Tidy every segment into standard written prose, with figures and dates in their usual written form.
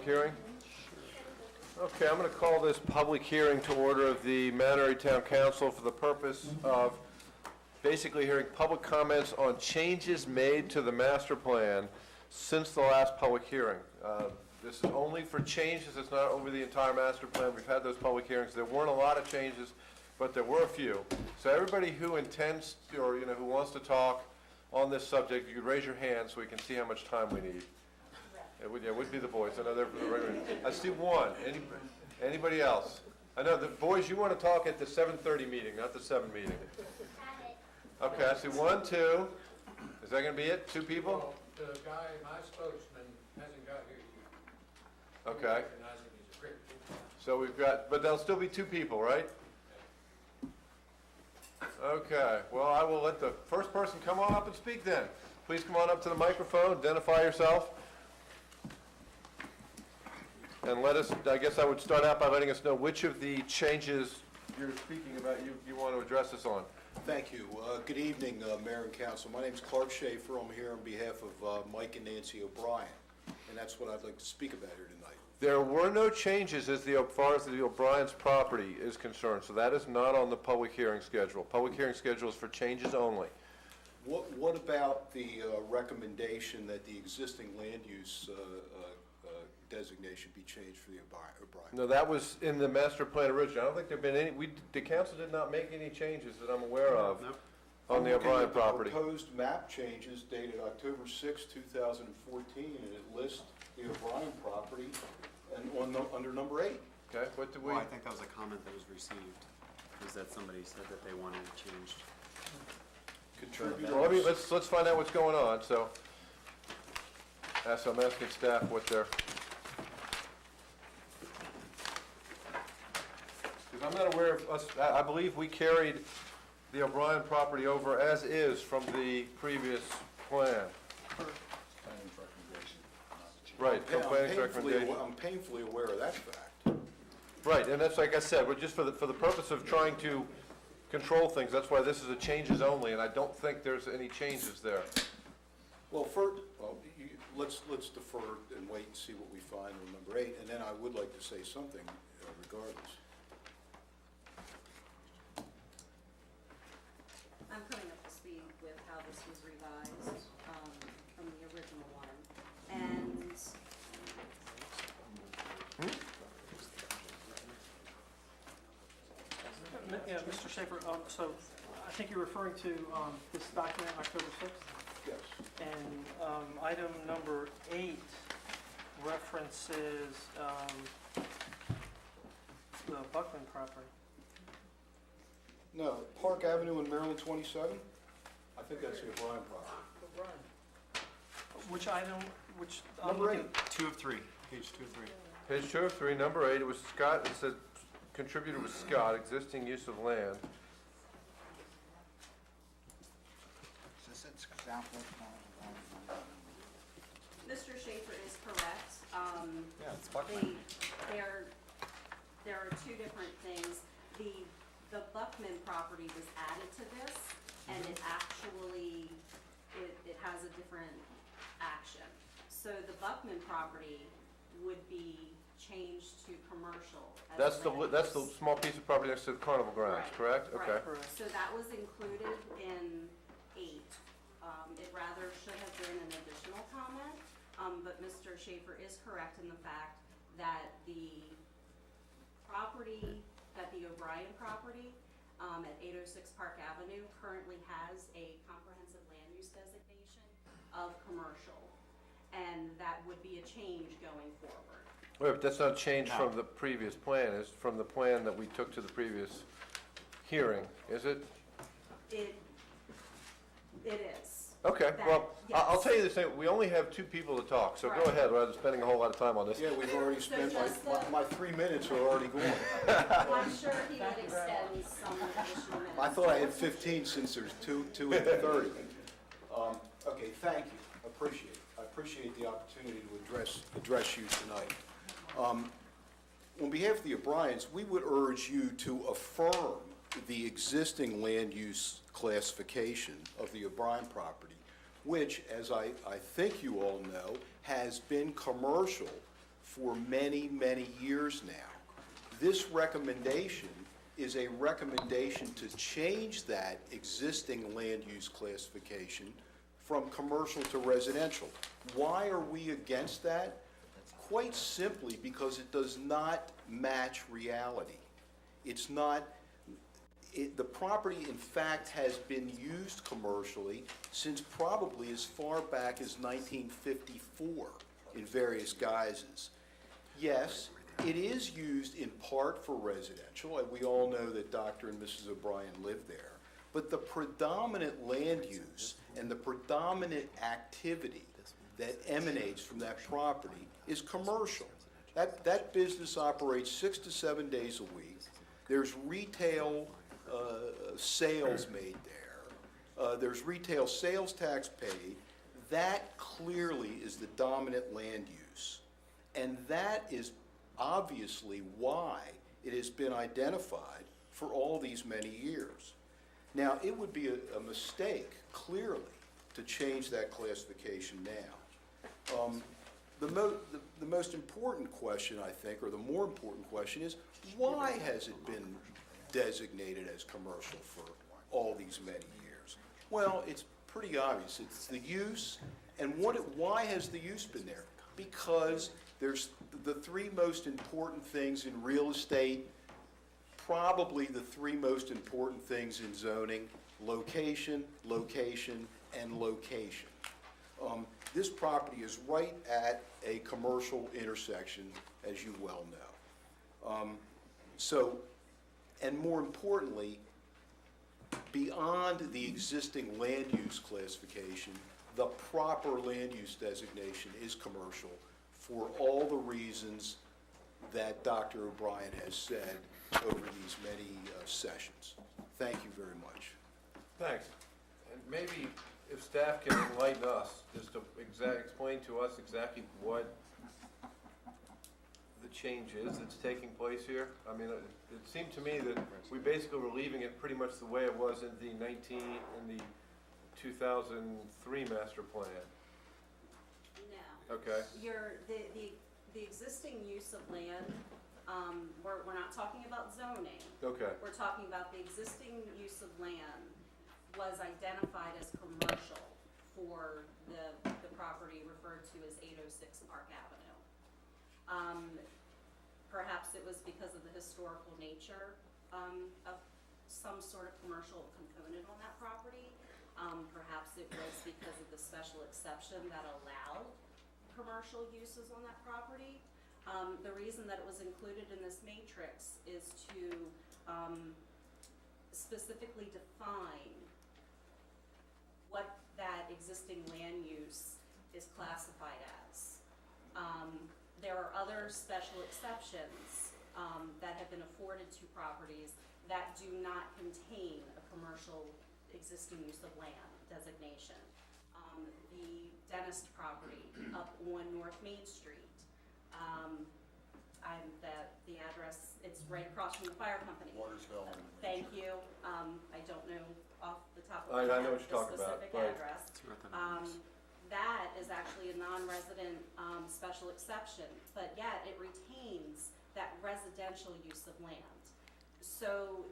public hearing? Okay, I'm going to call this public hearing to order of the Airy Town Council for the purpose of basically hearing public comments on changes made to the master plan since the last public hearing. This is only for changes, it's not over the entire master plan. We've had those public hearings. There weren't a lot of changes, but there were a few. So everybody who intends to, or who wants to talk on this subject, you could raise your hand so we can see how much time we need. It would be the boys. I know they're the regular. I see one. Anybody else? I know the boys. You want to talk at the 7:30 meeting, not the 7 meeting. Okay, I see 1, 2. Is that going to be it? 2 people? Well, the guy, my spokesman, hasn't got here yet. Okay. Recognizing he's a great people. So we've got, but there'll still be 2 people, right? Okay. Well, I will let the first person come on up and speak then. Please come on up to the microphone, identify yourself. And let us, I guess I would start out by letting us know which of the changes you're speaking about you want to address us on. Thank you. Good evening, Mayor and Council. My name is Clark Schaefer. I'm here on behalf of Mike and Nancy O'Brien, and that's what I'd like to speak about here tonight. There were no changes as far as the O'Brien's property is concerned, so that is not on the public hearing schedule. Public hearing schedule is for changes only. What about the recommendation that the existing land use designation be changed for the O'Brien? No, that was in the master plan originally. I don't think there have been any, the council did not make any changes that I'm aware of on the O'Brien property. Proposed map changes dated October 6, 2014, and it lists the O'Brien property and under number 8. Okay, what did we? Well, I think that was a comment that was received, is that somebody said that they wanted it changed. Well, let's find out what's going on. So I'm asking staff what they're. Because I'm not aware of us. I believe we carried the O'Brien property over as is from the previous plan. Planning's recommendation, not the change. Right, from planning's recommendation. I'm painfully aware of that fact. Right, and that's like I said, we're just for the purpose of trying to control things. That's why this is a changes only, and I don't think there's any changes there. Well, let's defer and wait and see what we find on number 8, and then I would like to say something regardless. I'm coming up to speed with how this was revised from the original one. And yeah, Mr. Schaefer, so I think you're referring to this document, October 6th? Yes. And item number 8 references the Buckman property. No, Park Avenue and Maryland 27? I think that's the O'Brien property. Which item, which? Number 8. 2 of 3, page 2 of 3. Page 2 of 3, number 8, it was Scott, it said contributor was Scott, existing use of land. Is this example? Mr. Schaefer is correct. Yeah, it's Buckman. There are 2 different things. The Buckman property was added to this, and it actually, it has a different action. So the Buckman property would be changed to commercial. That's the small piece of property next to the carnival grounds, Right, correct? right. Okay. So that was included in 8. It rather should have been an additional comment, but Mr. Schaefer is correct in the fact that the property, that the O'Brien property at 806 Park Avenue currently has a comprehensive land use designation of commercial, and that would be a change going forward. Wait, but that's not changed from the previous plan, it's from the plan that we took to the previous hearing, is it? It is. Okay, That- well, yes. I'll tell you this thing, we only have 2 people to talk, so go Right. ahead, rather than spending a whole lot of time on this. Yeah, we've already spent, just my 3 minutes are already gone. I'm sure he would extend some additional minutes. I thought I had 15 since there's 2 at the 30. Okay, thank you. I appreciate the opportunity to address you tonight. On behalf of the O'Briens, we would urge you to affirm the existing land use classification of the O'Brien property, which, as I think you all know, has been commercial for many, many years now. This recommendation is a recommendation to change that existing land use classification from commercial to residential. Why are we against that? Quite simply because it does not match reality. It's not, the property in fact has been used commercially since probably as far back as 1954 in various guises. Yes, it is used in part for residential, and we all know that Dr. and Mrs. O'Brien live there, but the predominant land use and the predominant activity that emanates from that property is commercial. That business operates 6 to 7 days a week. There's retail sales made there. There's retail sales tax paid. That clearly is the dominant land use. And that is obviously why it has been identified for all these many years. Now, it would be a mistake, clearly, to change that classification now. The most important question, I think, or the more important question is, why has it been designated as commercial for all these many years? Well, it's pretty obvious. It's the use, and why has the use been there? Because there's the three most important things in real estate, probably the three most important things in zoning: location, location, and location. This property is right at a commercial intersection, as you well know. And more importantly, beyond the existing land use classification, the proper land use designation is commercial for all the reasons that Dr. O'Brien has said over these many sessions. Thank you very much. Thanks. And maybe if staff can enlighten us, just to explain to us exactly what the change is that's taking place here. I mean, it seemed to me that we basically were leaving it pretty much the way it was in the 2003 master plan. No. Okay. The existing use of land, we're not talking about zoning. Okay. We're talking about the existing use of land was identified as commercial for the property referred to as 806 Park Avenue. Perhaps it was because of the historical nature of some sort of commercial component on that property. Perhaps it was because of the special exception that allowed commercial uses on that property. The reason that it was included in this matrix is to specifically define what that existing land use is classified as. There are other special exceptions that have been afforded to properties that do not contain a commercial existing use of land designation. The dentist property up on North Main Street, the address, it's right across from the fire company. Watersville. Thank you. I don't know off the top of I my head know what you're the talking about, specific right. address. It's not that nice. That is actually a non-resident special exception, but yet it retains that residential use of land. So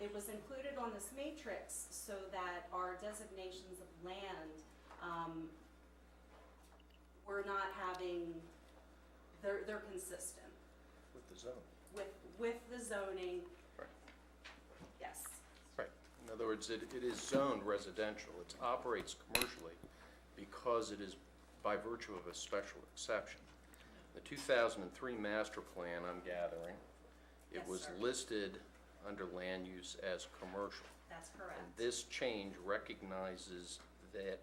it was included on this matrix so that our designations of land we're not having, they're consistent With the zone. with the zoning. Right. Yes. Right. In other words, it is zoned residential. It operates commercially because it is by virtue of a special exception. The 2003 master plan, I'm gathering, it Yes, was sir. listed under land use as commercial. That's correct. And this change recognizes that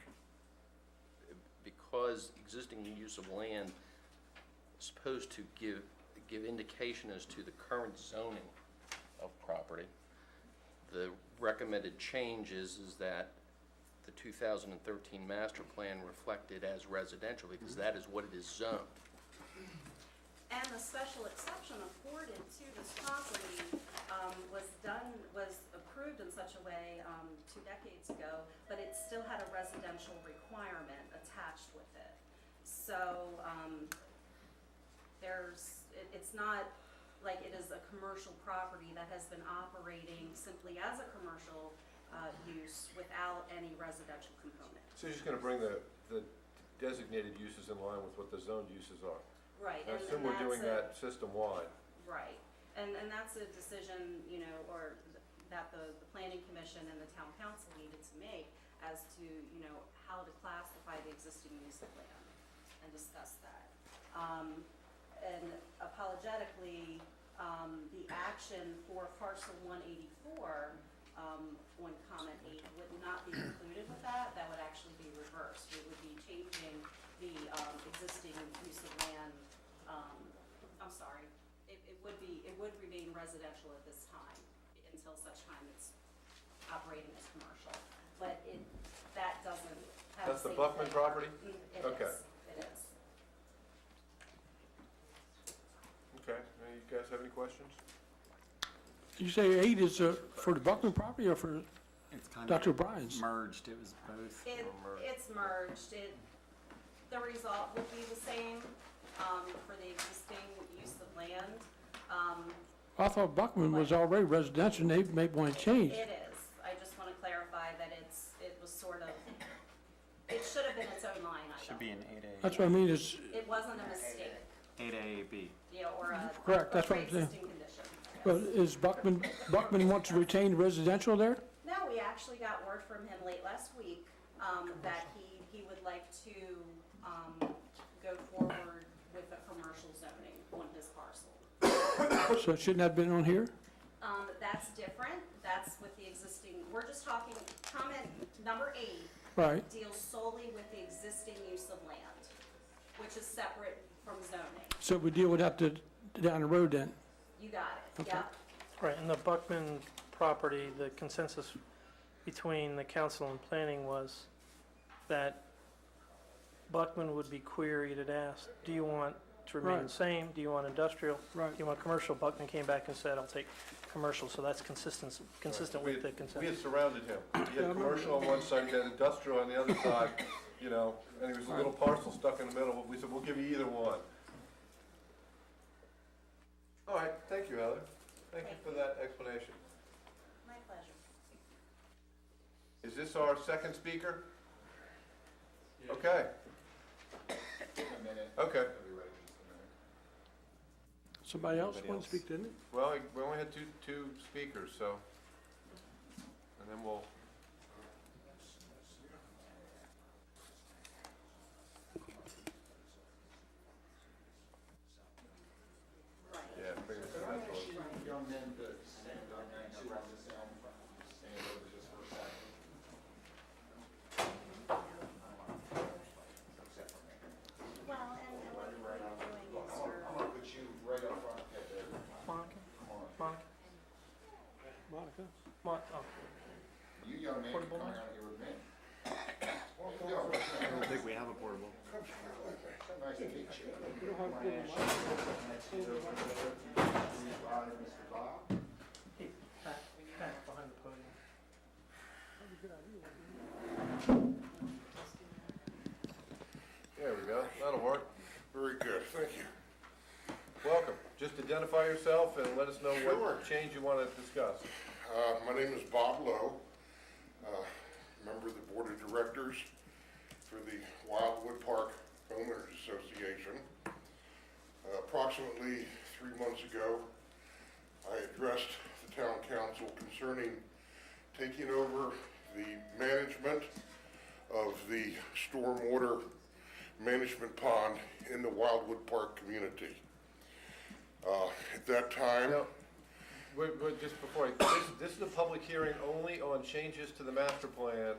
because existing use of land is supposed to give indication as to the current zoning of property, the recommended change is that the 2013 master plan reflected as residential, because that is what it is zoned. And the special exception afforded to this property was approved in such a way 2 decades ago, but it still had a residential requirement attached with it. So it's not like it is a commercial property that has been operating simply as a commercial use without any residential component. So you're just gonna bring the designated uses in line with what the zoned uses are? Right. I and assume we're that's doing a- that system-wide. Right, and that's a decision, you know, or that the planning commission and the town council needed to make as to, you know, how to classify the existing use of land and discuss that. And apologetically, the action for parcel 184, on comment 8 would not be included with that. That would actually be reversed. We would be changing the existing use of land. I'm sorry. It would remain residential at this time until such time it's operating as commercial. But that doesn't have. That's the same Buckman flavor. property? It Okay. is. It is. Okay, you guys have any questions? You say 8 is for the Buckman property or for, It's kind Dr. of O'Brien's. merged, it was both. It's merged. The result would be the same for the existing use of land. I thought Buckman was already residential and they may want to change. It is. I just want to clarify that it was sort of, it should have been its own line item. Should be an 8A. That's what I mean, is, It wasn't a mistake, 8AAB. you know, or a Correct, that's what I'm saying. pre-existing condition. but is Buckman want to retain residential there? No, we actually got word from him late last week that he would like to go forward with a commercial zoning on his parcel. So it shouldn't have been on here? That's different. That's with the existing, we're just talking, comment number 8 Right, deals solely with the existing use of land, which is separate from zoning. so we deal with that down the road then? You got it, Okay. yep. Right, and the Buckman property, the consensus between the council and planning was that Buckman would be queried and asked, do you want to remain the Right. same? Do you want industrial? Right. Do you want commercial? Buckman came back and said, I'll take commercial, so that's consistent with the We had consensus. surrounded him. He had commercial on one side, he had industrial on the other side, you know, and he was a little parcel stuck in the middle. We said, we'll give you either one. All right, thank you, Heather. Thank you for that explanation. My pleasure. Is this our second speaker? Okay, A minute. okay. I'll be ready in just a minute. Somebody else Anybody want else? to speak, didn't it? Well, we only had two speakers, so, and then we'll, Right. yeah, bring it to that door. Young men to stand on that, to run this down, stand over just for a second. Except for me. Well, and what we're doing is I'm gonna put you right up front, get there. Monica? Come on. Monica? Monica? Oh, You young men can Portable come mic? out here with me. I don't think we have a portable. So nice to meet you. We don't have good Mr. Bob. hey, back behind the podium. There we go, that'll work. Very good, thank you. Welcome. Just identify yourself and let us know Sure. what change you want to discuss. My name is Bob Lowe, member of the Board of Directors for the Wildwood Park Homeowners Association. Approximately 3 months ago, I addressed the town council concerning taking over the management of the stormwater management pond in the Wildwood Park community. At that time, Now, just before, this is a public hearing only on changes to the master plan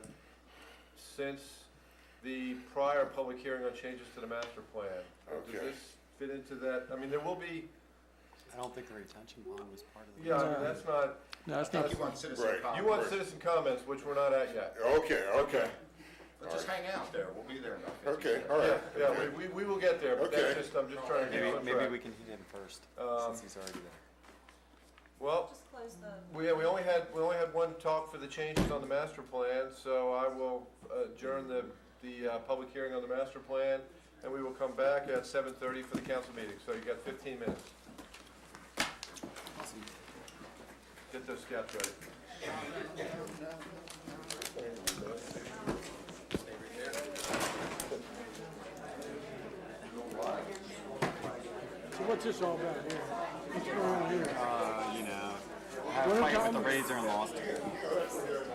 since the prior public hearing on changes to the master plan. Does Okay. this fit into that? I mean, there will be, I don't think the retention pond was part of the. yeah, I mean, that's not, No, that's I think not, you want citizen Right. comment. you want citizen comments, which we're not at yet. okay. But just hang out there, we'll be there in about 50 Okay, minutes. all Yeah, right. yeah, we will get there, but that's Okay. just, I'm just trying to get you on Maybe track. we can hit him first, since he's already there. Well, Just close the, we only had one talk for the changes on the master plan, so I will adjourn the public hearing on the master plan, and we will come back at 7:30 for the council meeting. So you got 15 minutes. Get those scouts ready. So what's this all about here? What's going on here? You know, had a fight with the razor and lost it.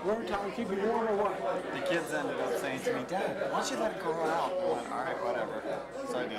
Winter time, keep you warm or what? The kids ended up saying to me, Dad, why don't you let it grow out? I went, all right, whatever. So I did.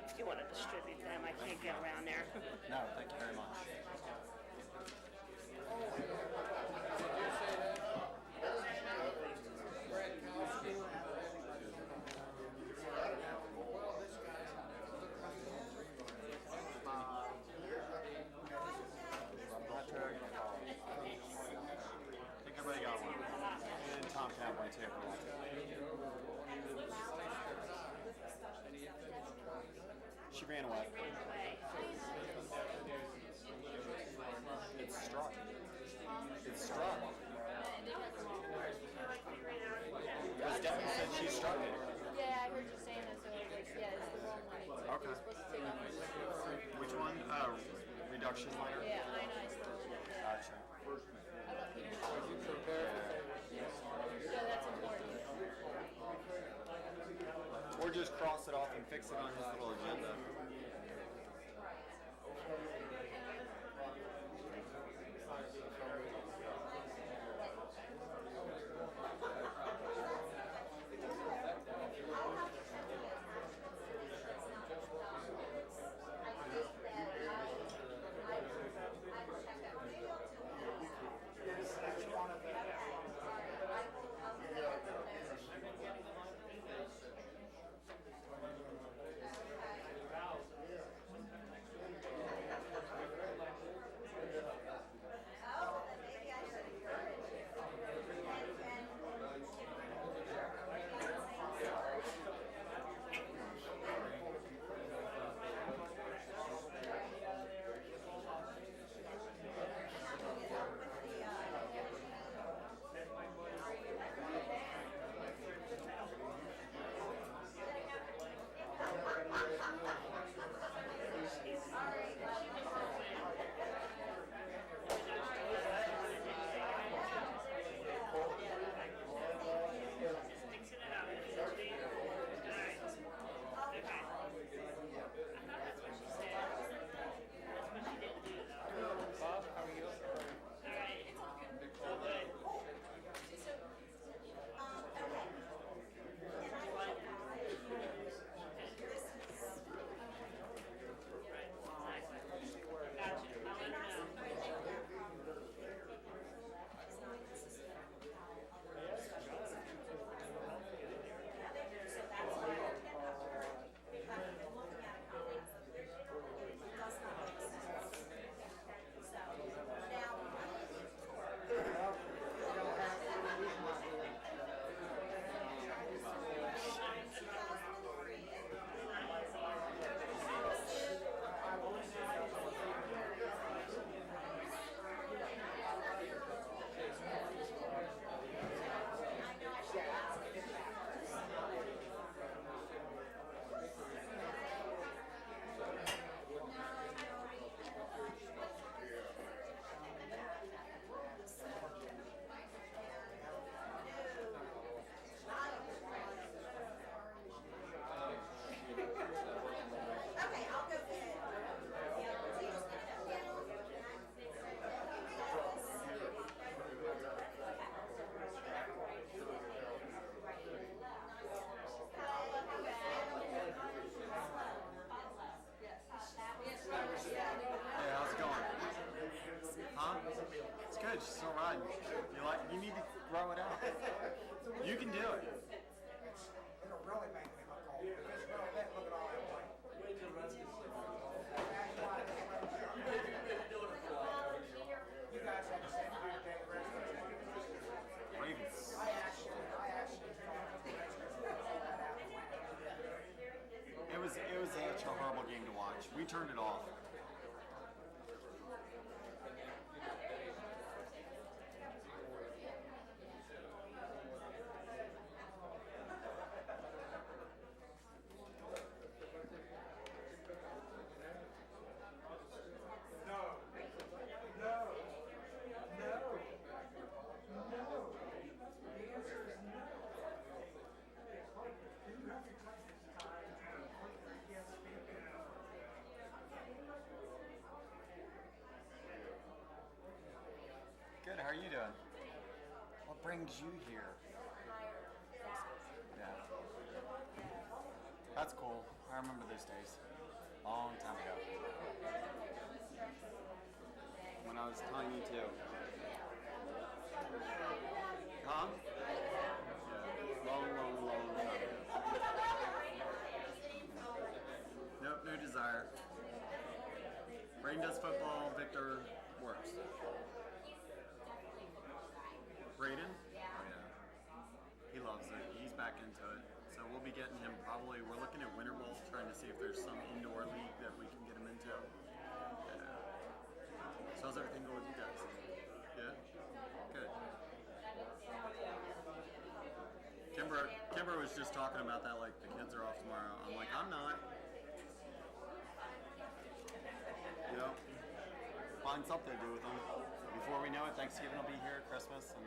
If you want to distribute them, I can't get around there. No, thank you very much. I think everybody got one. And Tom can have one too. She ran away. It's struck. It's struck. Because Debbie said she struck it. Yeah, I heard you saying that, so like, yeah, it's the wrong light. Okay. You're supposed to take off the Which one? Reduction lighter? Yeah, I know, it's the one that, yeah. Gotcha. I let Peter know. Yeah, that's important. Or just cross it off and fix it on his little agenda. You can do it. It'll really make me look old. If it's real big, look at all that white. You guys have the same kind of day the Redskins have. Ravens. I actually thought the Redskins would pull that out. It was such a horrible game to watch. We turned it off. Good, how are you doing? What brings you here? Yeah. That's cool. I remember those days. Long time ago. When I was tiny too. Huh? Yeah. Long time ago. Nope, no desire. Brain does football, Victor works. Braden? Oh, yeah. He loves it. He's back into it. So we'll be getting him probably, we're looking at winter ball, trying to see if there's some indoor league that we can get him into. Yeah. So how's everything going with you guys? Yeah? Good. Kimber was just talking about that, like the kids are off tomorrow. I'm like, I'm not. You know? Find something to do with them. Before we know it, Thanksgiving will be here, Christmas, and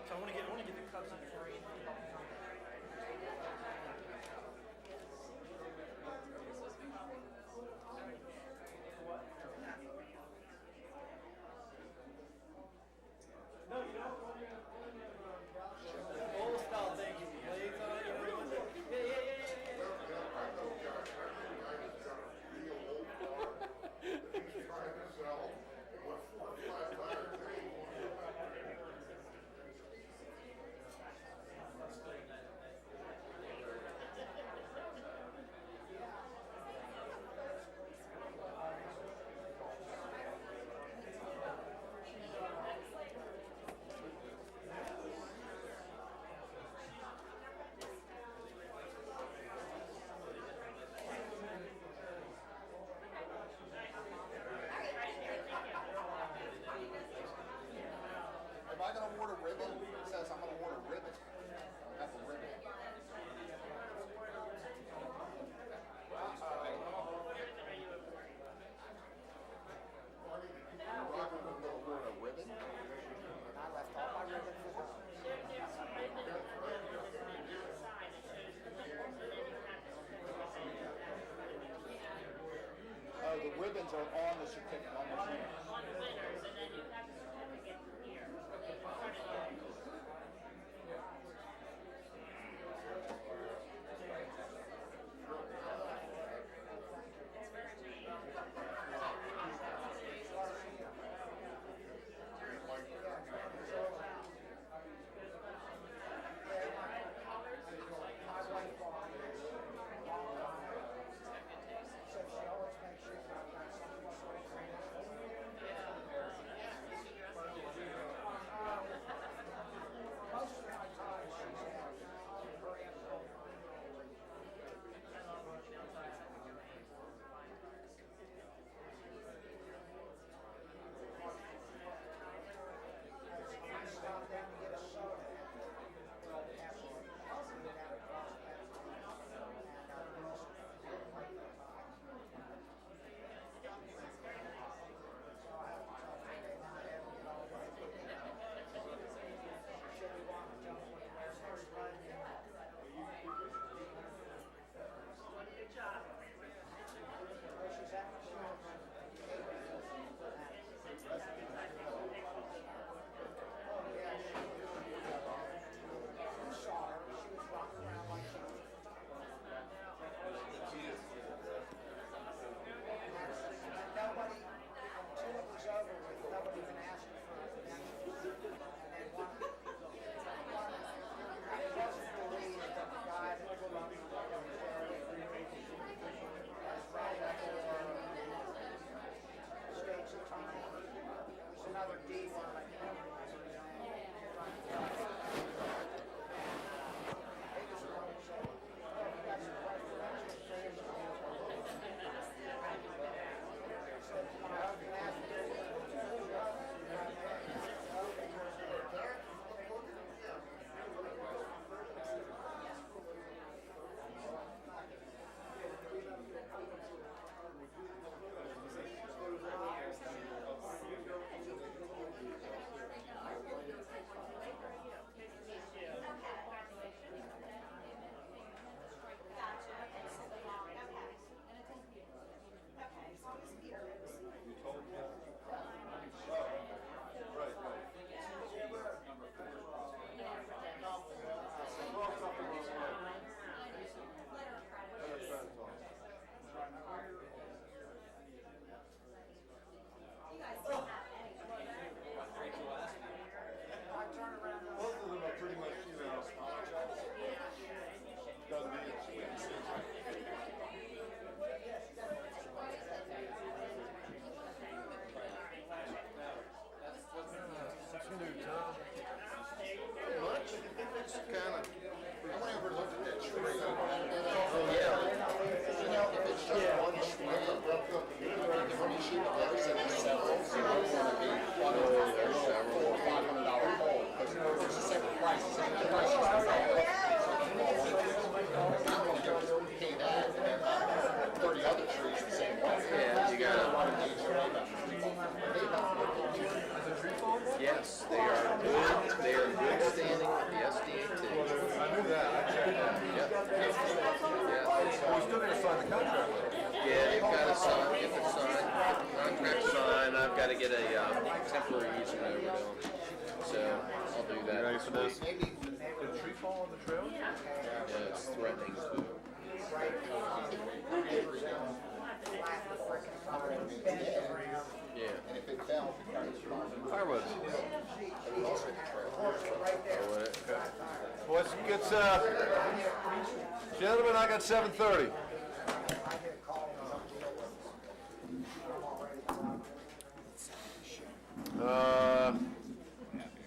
So I want to get the Cubs in before I eat. No, you don't. Old style thing. Am I going to award a ribbon? It says I'm going to award a ribbon. I have a ribbon. Robert will go award a ribbon. I left all my ribbons at home. Oh, the ribbons are on the certificate. On the Winners, and then you have the certificate here. Yes, they are good, they are in good standing with the SDAT. I knew that, I checked that. Yep. Yeah. Well, we still gotta sign the contract. Yeah, they've got to sign, get the contract signed, I've got to get a temporary easement over to them. So, I'll do that. Ready for this? Did a tree fall on the trail? Yeah, it's threatening to. Yeah. And if it fell, Firewood. Okay. Well, let's get, gentlemen, I got 7:30.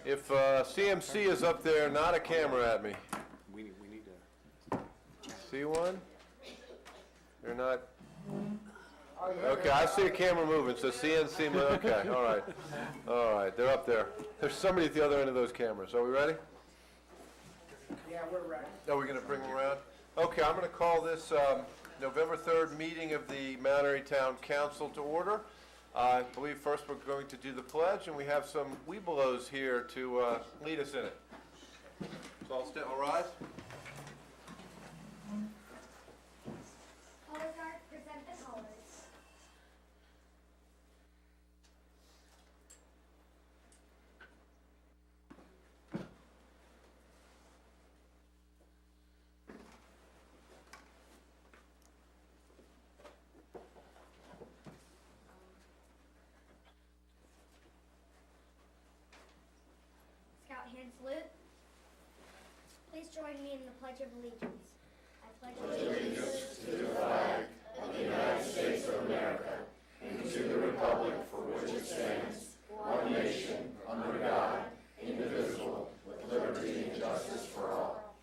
If CMC is up there, not a camera at me. We need to. See one? They're not. Okay, I see a camera moving, so CNC, okay, all right. All right, they're up there. There's somebody at the other end of those cameras. Are we ready? Yeah, we're ready. Are we gonna bring them around? Okay, I'm gonna call this November 3rd meeting of the Mount Airy Town Council to order. I believe first we're going to do the pledge, and we have some Webelos here to lead us in it. So I'll rise. Color guard, present the colors. Scout hand salute. Please join me in the Pledge of Allegiance. I pledge allegiance to the flag of the United States of America and to the republic for which it stands, one nation, under God, indivisible, with liberty and justice for all.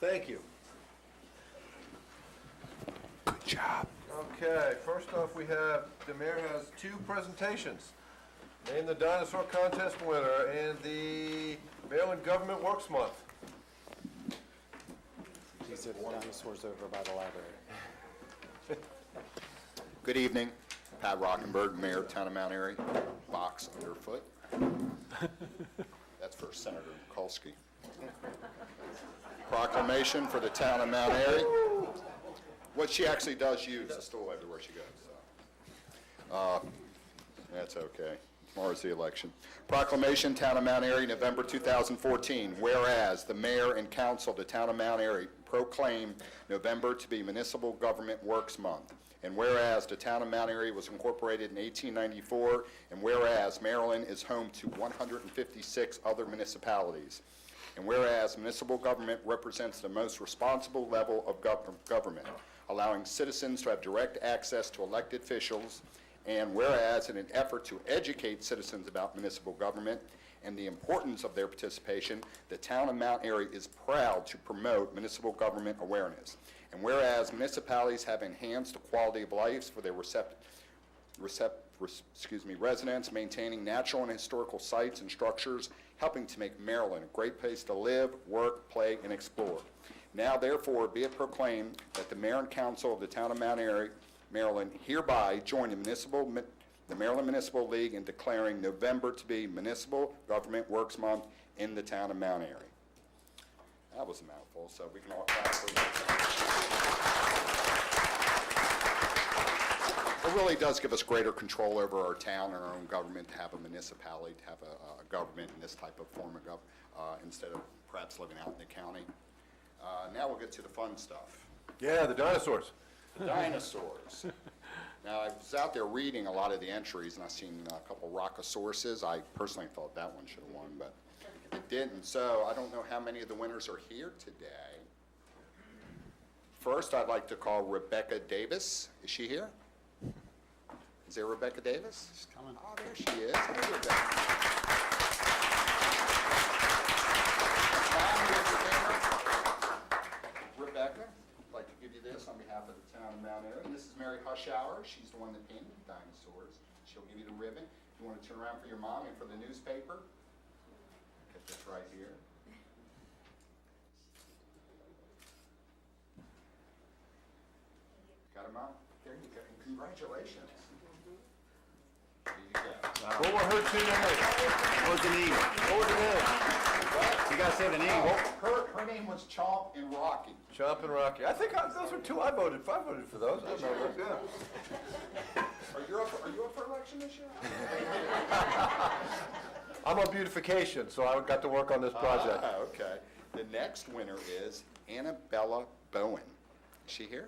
Thank you. Good job. Okay, first off, we have, the mayor has two presentations. Name the dinosaur contest winner and the Maryland Government Works Month. These are the dinosaurs over by the library. good evening. Pat Rockenberg, Mayor of Town of Mount Airy. Box underfoot. That's for Senator Mikulski. Proclamation for the Town of Mount Airy. What she actually does use the stool everywhere she goes, so. That's okay. Tomorrow's the election. Proclamation, Town of Mount Airy, November 2014. Whereas the mayor and council of the Town of Mount Airy proclaim November to be Municipal Government Works Month. And whereas the Town of Mount Airy was incorporated in 1894, and whereas Maryland is home to 156 other municipalities. And whereas municipal government represents the most responsible level of government, allowing citizens to have direct access to elected officials, and whereas in an effort to educate citizens about municipal government and the importance of their participation, the Town of Mount Airy is proud to promote municipal government awareness. And whereas municipalities have enhanced the quality of life for their residents, maintaining natural and historical sites and structures, helping to make Maryland a great place to live, work, play, and explore. Now, therefore, be it proclaimed that the Mayor and Council of the Town of Mount Airy, Maryland, hereby join the Maryland Municipal League in declaring November to be Municipal Government Works Month in the Town of Mount Airy. That was a mouthful, so we can all clap for that. It really does give us greater control over our town and our own government to have a municipality, to have a government in this type of form of government, instead of perhaps living out in the county. Now we'll get to the fun stuff. Yeah, the dinosaurs. Dinosaurs. Now, I was out there reading a lot of the entries, and I seen a couple Rockosauruses. I personally thought that one should have won, but it didn't. So I don't know how many of the winners are here today. First, I'd like to call Rebecca Davis. Is she here? Is there Rebecca Davis? She's coming. Oh, there she is. Hey, Rebecca. Rebecca, I'd like to give you this on behalf of the Town of Mount Airy. This is Mary Hushauer. She's the one that painted the dinosaurs. She'll give you the ribbon. If you want to turn around for your mom and for the newspaper, get this right here. them up. There you go. And congratulations. There you go. What were her two names? What was the name? What were the names? You gotta say the name. Her name was Chomp and Rocky. Chomp and Rocky. I think those were two I voted for. I voted for those. I remember those, yeah. Are you up for election this year? I'm on beautification, so I got to work on this project. Okay. The next winner is Annabella Bowen. Is she here?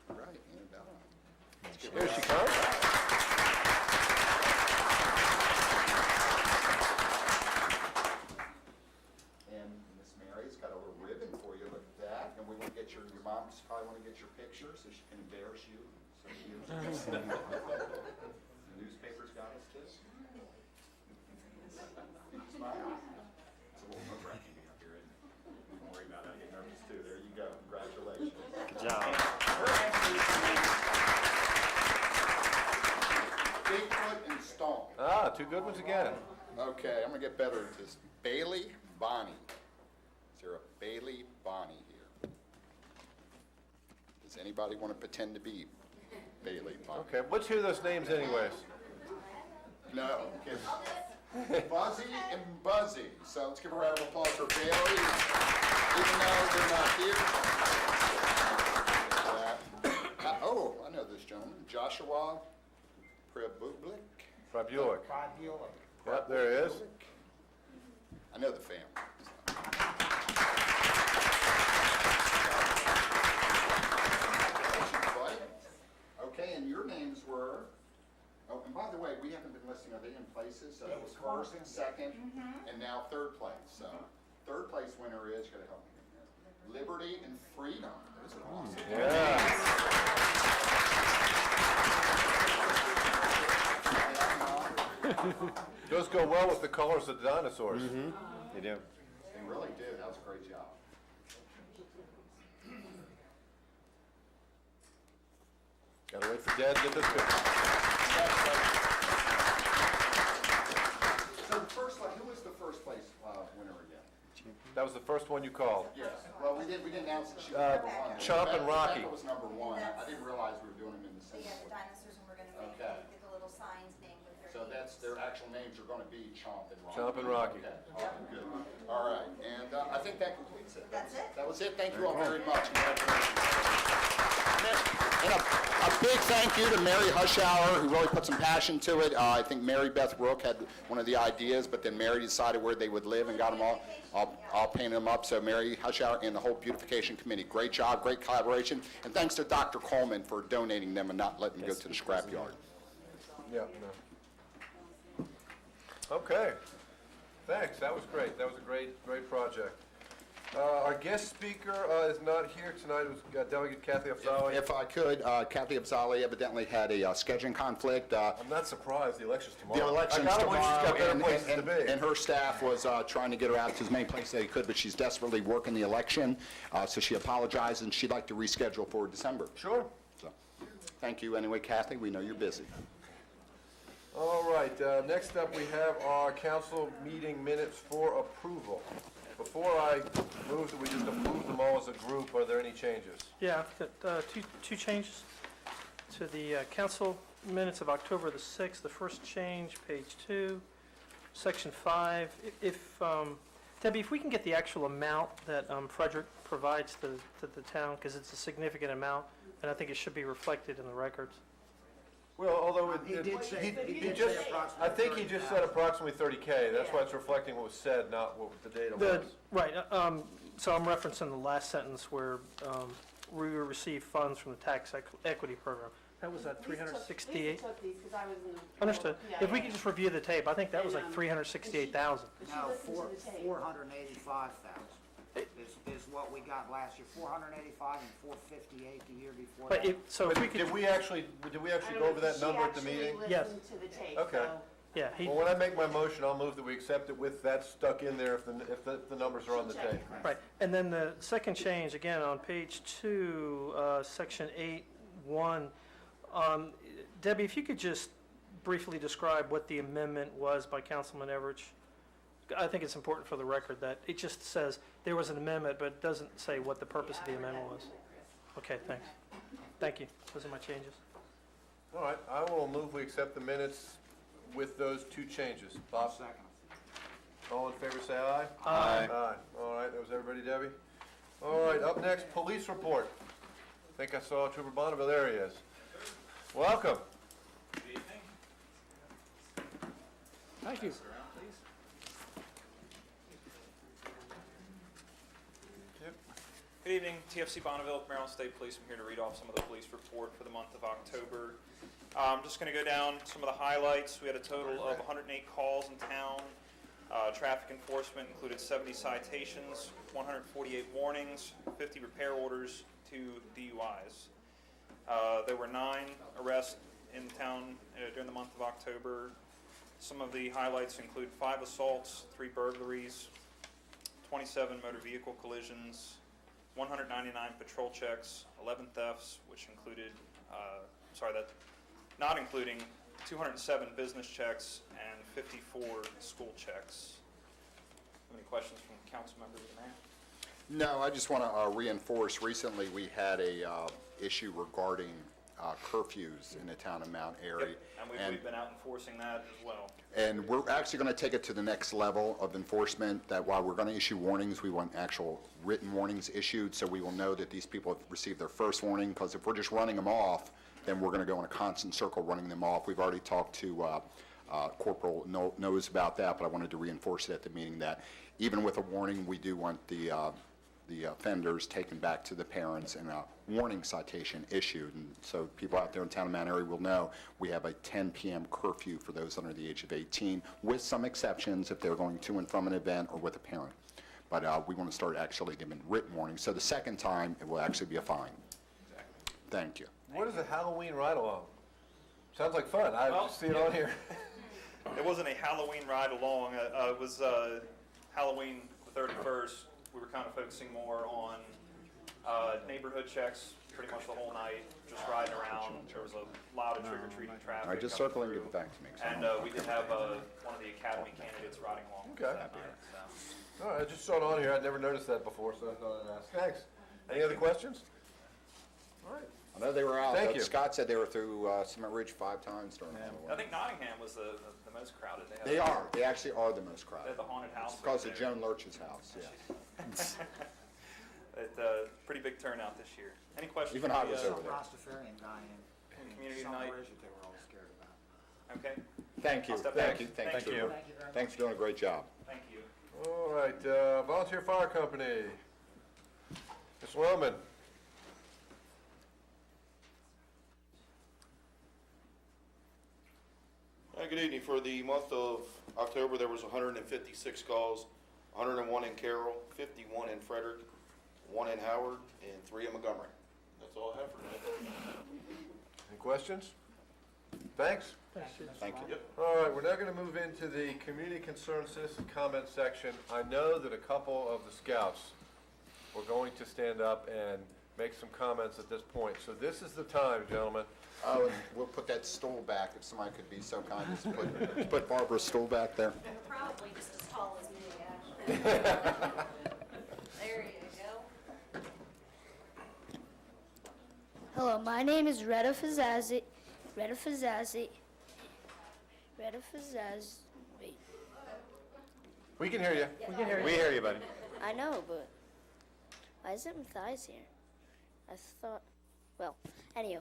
Right, Annabella. Let's give her Here a- she comes. And Miss Mary's got a little ribbon for you, look at that. And we want to get your mom's probably want to get your picture so she can embarrass you. So she the newspaper's got us too. Smile. It's a little nerve-wracking up here, isn't it? Don't worry about it, I get nervous too. There you go, congratulations. Good job. Bigfoot and Stomp. Ah, two good ones again. Okay, I'm gonna get better at this. Bailey Bonnie. Is there a Bailey Bonnie here? Does anybody want to pretend to be Bailey Bonnie? Okay, let's hear those names anyways. No, I'm kidding. Buzzy and Buzzy. So let's give a round of applause for Bailey, even though they're not here. Oh, I know this gentleman, Joshua Prebulik. Prabulik. Yep, there he is. I know the family. Okay, and your names were, oh, and by the way, we haven't been listing, are they in places? So that was first and second, and now third place. So third place winner is, you gotta help me here, Liberty and Freedom. Those are awesome. Yeah. Those go well with the colors of the dinosaurs. You do. They really did, that was a great job. Gotta wait for Dad to get this picture. So the first, who was the first place winner again? That was the first one you called. Yes, well, we didn't announce that she was number one. Chomp and Rocky. Rebecca was number one. I didn't realize we were doing them in the So same yeah, the order. dinosaurs, and we're gonna make, Okay. get the little signs named with their So names. that's, their actual names are gonna be Chomp and Rocky. Chomp and Rocky. Okay, all right, good. All right, and I think that completes it. That's it? That was it, thank you all very much. And a big thank you to Mary Hushauer, who really put some passion to it. I think Mary Beth Rook had one of the ideas, but then Mary decided where they would live and got them all painted them up. So Mary Hushauer and the whole beautification committee, great job, great collaboration. And thanks to Dr. Coleman for donating them and not letting them go to the scrapyard. Yeah, no. Okay. Thanks, that was great. That was a great project. Our guest speaker is not here tonight. It was Delegate Kathy Afzali. If I could, Kathy Afzali evidently had a scheduling conflict. I'm not surprised. The election's tomorrow. The election's I gotta believe she's got better tomorrow, places to be. and her staff was trying to get her out to as many places they could, but she's desperately working the election, so she apologized, and she'd like to reschedule for December. Sure. So, thank you anyway, Kathy. We know you're busy. All right, next up, we have our council meeting minutes for approval. Before I move that we just approve them all as a group, are there any changes? Yeah, I've got two changes to the council minutes of October the 6th. The first change, page 2, section 5. Debbie, if we can get the actual amount that Frederick provides to the town, because it's a significant amount, and I think it should be reflected in the records. Well, although He did say approximately I think he just said approximately 30K. That's why it's reflecting what was said, not what the data was. Right, so I'm referencing the last sentence where we received funds from the tax equity program. That was at 368? took these because I was in the. Understood. Yeah, If we yeah. could just review the tape, I think that was like 368,000. But she No, listened to the tape. 485,000 is what we got last year. 485 and 458 the year before But that. so if we could, Did we actually go over that number at the meeting? Yes. She actually listened to the tape, Okay. so. yeah, Well, when I make my motion, I'll move that we accept it with that stuck in there if the numbers are on the tape. right. And then the second change, again, on page 2, section 8.1. Debbie, if you could just briefly describe what the amendment was by Councilman Everidge. I think it's important for the record that it just says there was an amendment, but it doesn't say what the purpose of the amendment was. Okay, thanks. Thank you. Those are my changes. All right, I will move we accept the minutes with those 2 changes. Bob? Second. All in favor, say aye. Aye. Aye. All right, that was everybody, Debbie? All right, up next, police report. I think I saw Trooper Bonneville, there he is. Welcome. Thank you. Good evening, TFC Bonneville, Maryland State Police. I'm here to read off some of the police report for the month of October. I'm just going to go down some of the highlights. We had a total of 108 calls in town. Traffic enforcement included 70 citations, 148 warnings, 50 repair orders, 2 DUIs. There were 9 arrests in town during the month of October. Some of the highlights include 5 assaults, 3 burglaries, 27 motor vehicle collisions, 199 patrol checks, 11 thefts, which included, not including 207 business checks and 54 school checks. Any questions from council members of the mayor? No, I just want to reinforce, recently we had a issue regarding curfews in the town of Mount Airy. And we've been out enforcing that as well. And we're actually going to take it to the next level of enforcement, that while we're going to issue warnings, we want actual written warnings issued, so we will know that these people have received their first warning, because if we're just running them off, then we're going to go in a constant circle running them off. We've already talked to Corporal knows about that, but I wanted to reinforce it at the meeting that even with a warning, we do want the offenders taken back to the parents and a warning citation issued. And so people out there in town of Mount Airy will know we have a 10 p.m. curfew for those under the age of 18, with some exceptions if they're going to and from an event or with a parent. But we want to start actually giving written warnings. So the second time, it will actually be a fine. Exactly. Thank you. What is a Halloween ride-along? Sounds like fun. I Well, see it on here. It wasn't a Halloween ride along. It was Halloween the 31st. We were kind of focusing more on neighborhood checks pretty much the whole night, just riding around. There was a lot of trick-or-treating traffic. All right, just coming circle and give through. it back to me. And we did have one of the academy candidates riding along Okay. that night. So. All right, I just saw it on here. I'd never noticed that before, so I thought I'd ask. Thanks. Any other questions? All right. I know they were out. Thank you. Scott said they were through Cement Ridge 5 times during the I Halloween. think Nottingham was the most crowded. They are. They actually are the most They crowded. had the haunted house. Because right of there. Joan Lurch's house, yeah. Pretty big turnout this year. Any questions? Even for I the, was over there. Rastafarian guy in Community some night. bridge that they were all scared about. Okay. Thank you. I'll step Thank back. you. Thank you. Thank you very Thanks for doing a great job. Thank you. All right, Volunteer Fire Company. Ms. Wellman. Good evening. For the month of October, there was 156 calls, 101 in Carroll, 51 in Frederick, 1 in Howard, and 3 in Montgomery. That's all I have for today. Any questions? Thanks. Thank you. All right, we're now going to move into the Community Concern Citizen Comment section. I know that a couple of the scouts were going to stand up and make some comments at this point. So this is the time, gentlemen. Oh, and we'll put that stool back, if somebody could be so kind as to put Barbara's stool back there. They're probably just as tall as me, actually. There you go. Hello, my name is Retta Fazazi. Wait, We can hear you. We hear you, buddy. I know, but why isn't Matthias here? I thought, well, anyhow.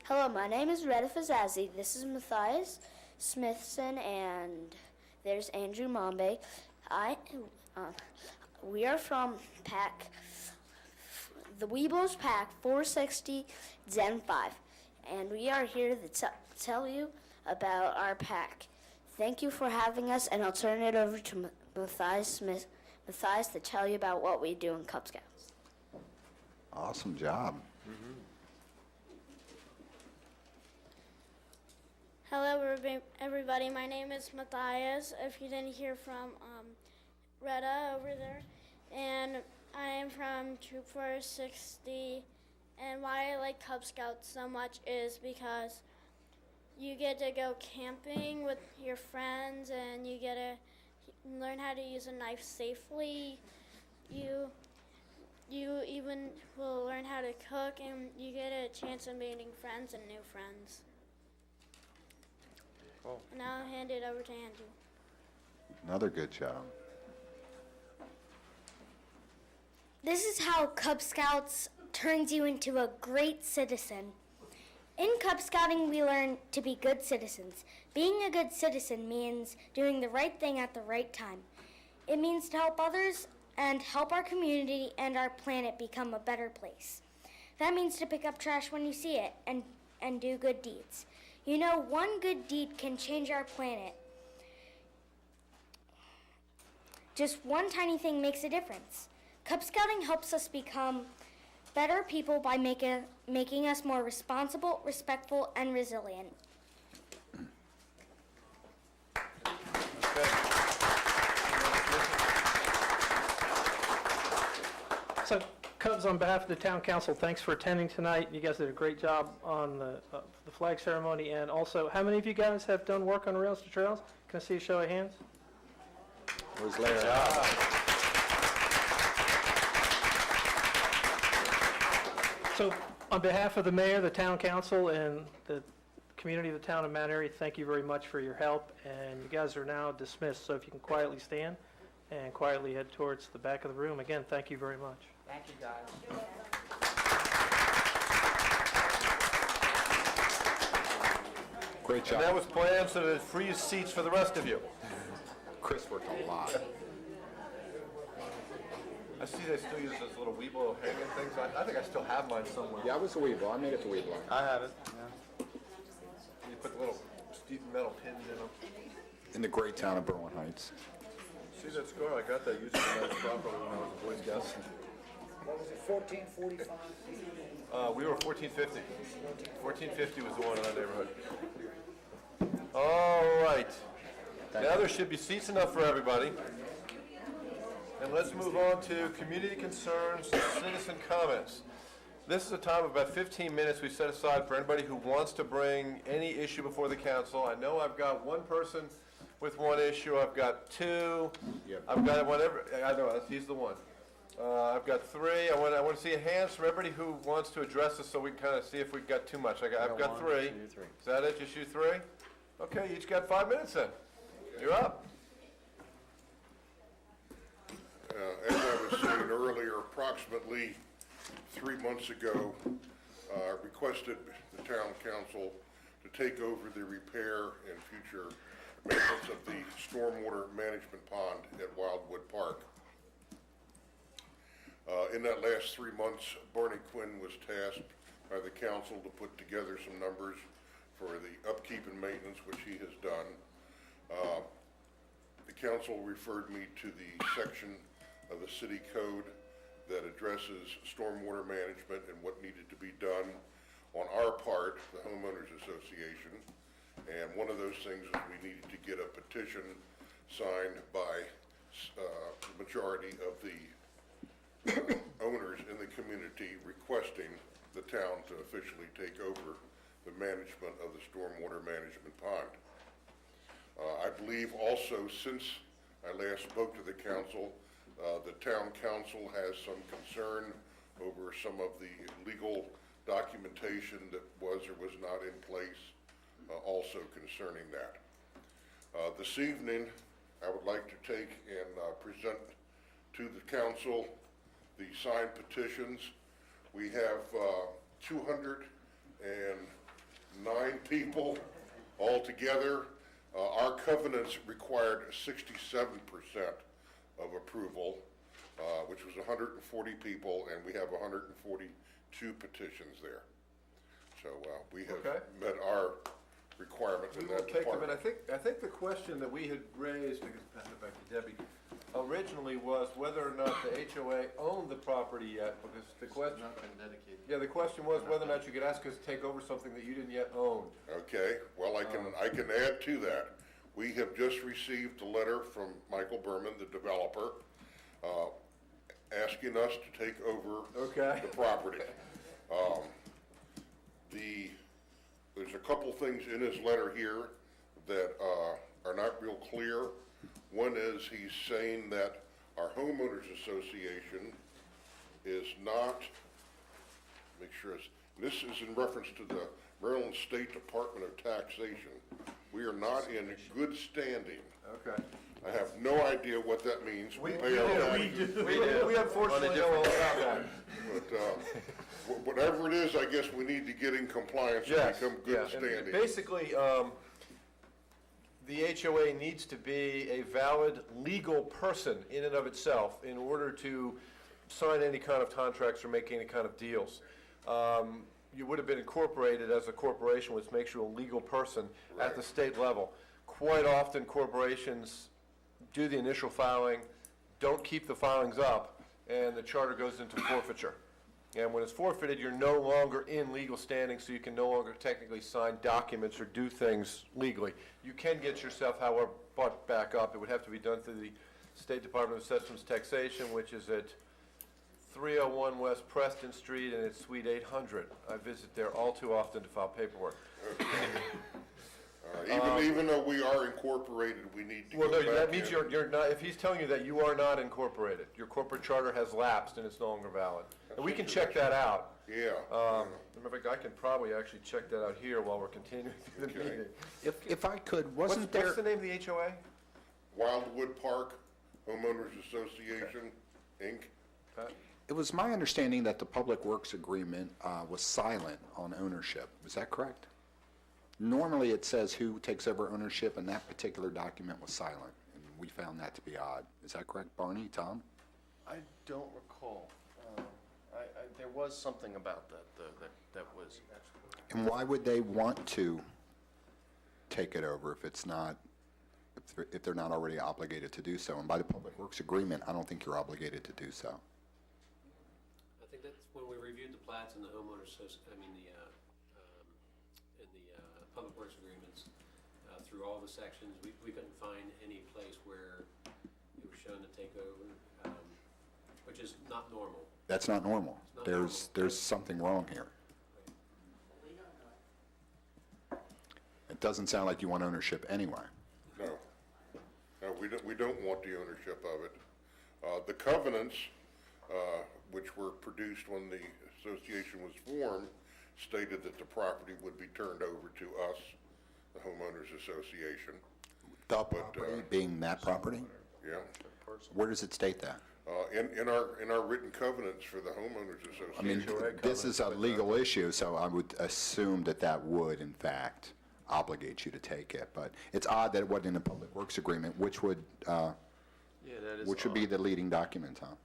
Hello, my name is Retta Fazazi. This is Matthias Smithson, and there's Andrew Mombe. We are from the Weebles Pack 460 Zen 5, and we are here to tell you about our pack. Thank you for having us, and I'll turn it over to Matthias to tell you about what we do in Cub Scouts. Awesome job. Hello, everybody. My name is Matthias. If you didn't hear from Retta over there, and I am from Troop 460. And why I like Cub Scouts so much is because you get to go camping with your friends, and you get to learn how to use a knife safely. You even will learn how to cook, and you get a chance of meeting friends and new friends. Cool. And I'll hand it over to Andrew. Another good job. This is how Cub Scouts turns you into a great citizen. In Cub Scouting, we learn to be good citizens. Being a good citizen means doing the right thing at the right time. It means to help others and help our community and our planet become a better place. That means to pick up trash when you see it and do good deeds. You know, one good deed can change our planet. Just one tiny thing makes a difference. Cub Scouting helps us become better people by making us more responsible, respectful, and resilient. So, Cubs, on behalf of the town council, thanks for attending tonight. You guys did a great job on the flag ceremony, and also, how many of you guys have done work on Rails to Trails? Can I see a show of hands? Where's Larry? So, on behalf of the mayor, the town council, and the community of the town of Mount Airy, thank you very much for your help, and you guys are now dismissed, so if you can quietly stand and quietly head towards the back of the room. Again, thank you very much. Thank you, guys. Great job. And that was planned so that it frees seats for the rest of you. Chris worked a lot. I see they still use those little Weeble hanging things. I think I still have mine somewhere. Yeah, I was a Weeble. I made it to Weeble. I have it, yeah. You put the little metal pins in them. In the great town of Berwyn Heights. See that score? I got that using the properly when I was a Boy Scout. What was it, 1445? We were 1450. 1450 was the one in our neighborhood. All right. Now there should be seats enough for everybody. And let's move on to community concerns, citizen comments. This is a time of about 15 minutes we set aside for anybody who wants to bring any issue before the council. I know I've got one person with one issue. I've got two. Yep. I've got whatever. I know he's the one. I've got three. I want to see a hands from everybody who wants to address this, so we can kind of see if we've got too much. I've got three. Is that it? Just you three? Okay, you each got 5 minutes then. You're up. As I was saying earlier, approximately 3 months ago, requested the town council to take over the repair and future maintenance of the stormwater management pond at Wildwood Park. In that last 3 months, Barney Quinn was tasked by the council to put together some numbers for the upkeep and maintenance, which he has done. The council referred me to the section of the city code that addresses stormwater management and what needed to be done on our part, the homeowners association. And one of those things is we needed to get a petition signed by the majority of the owners in the community requesting the town to officially take over the management of the stormwater management pond. I believe also, since I last spoke to the council, the town council has some concern over some of the legal documentation that was or was not in place, also concerning that. This evening, I would like to take and present to the council the signed petitions. We have 209 people altogether. Our covenants required 67% of approval, which was 140 people, and we have 142 petitions there. So we have met our requirements in that department. And I think the question that we had raised, because pass it back to Debbie, originally was whether or not the HOA owned the property yet, because the question. Not been dedicated. Yeah, the question was whether or not you could ask us to take over something that you didn't yet own. Okay, well, I can add to that. We have just received a letter from Michael Berman, the developer, asking us to take over the property. There's a couple things in his letter here that are not real clear. One is he's saying that our homeowners association is not, make sure this is in reference to the Maryland State Department of Taxation. We are not in good standing. Okay. I have no idea what that means. We do. We unfortunately know all about that. But whatever it is, I guess we need to get in compliance and Yes, become yeah. good And standing. basically, the HOA needs to be a valid legal person in and of itself in order to sign any kind of contracts or make any kind of deals. You would have been incorporated as a corporation, which makes you a legal person at the state level. Quite often, corporations do the initial filing, don't keep the filings up, and the charter goes into forfeiture. And when it's forfeited, you're no longer in legal standing, so you can no longer technically sign documents or do things legally. You can get yourself, however, brought back up. It would have to be done through the State Department of Assessments Taxation, which is at 301 West Preston Street, and it's Suite 800. I visit there all too often to file paperwork. Even though we are incorporated, we need to Well, go no, back that means in. you're not, if he's telling you that you are not incorporated, your corporate charter has lapsed and it's no longer valid. And we can check that out. Yeah. Matter of fact, I can probably actually check that out here while we're continuing through the Okay. meeting. If I could, wasn't there... What's the name of the HOA? Wildwood Park Homeowners Association, Inc. Pat? It was my understanding that the Public Works Agreement was silent on ownership. Is that correct? Normally, it says who takes over ownership, and that particular document was silent, and we found that to be odd. Is that correct, Barney, Tom? I don't recall. There was something about that, though, that was, And why would they want to take it over if it's not, if they're not already obligated to do so? And by the Public Works Agreement, I don't think you're obligated to do so. I think that's when we reviewed the plats and the homeowners, public works agreements, through all the sections, we couldn't find any place where it was shown to take over, which is not normal. That's not normal. It's not normal. There's something wrong here. It doesn't sound like you want ownership anyway. No. No, we don't want the ownership of it. The covenants, which were produced when the association was formed, stated that the property would be turned over to us, the homeowners association. The property being that property? Yeah. Where does it state that? In our written covenants for the homeowners I mean, association. this is a legal issue, so I would assume that that would, in fact, obligate you to take it. But it's odd that it wasn't in the Public Works Agreement, which would, yeah, that is which would be odd. the leading document, Tom?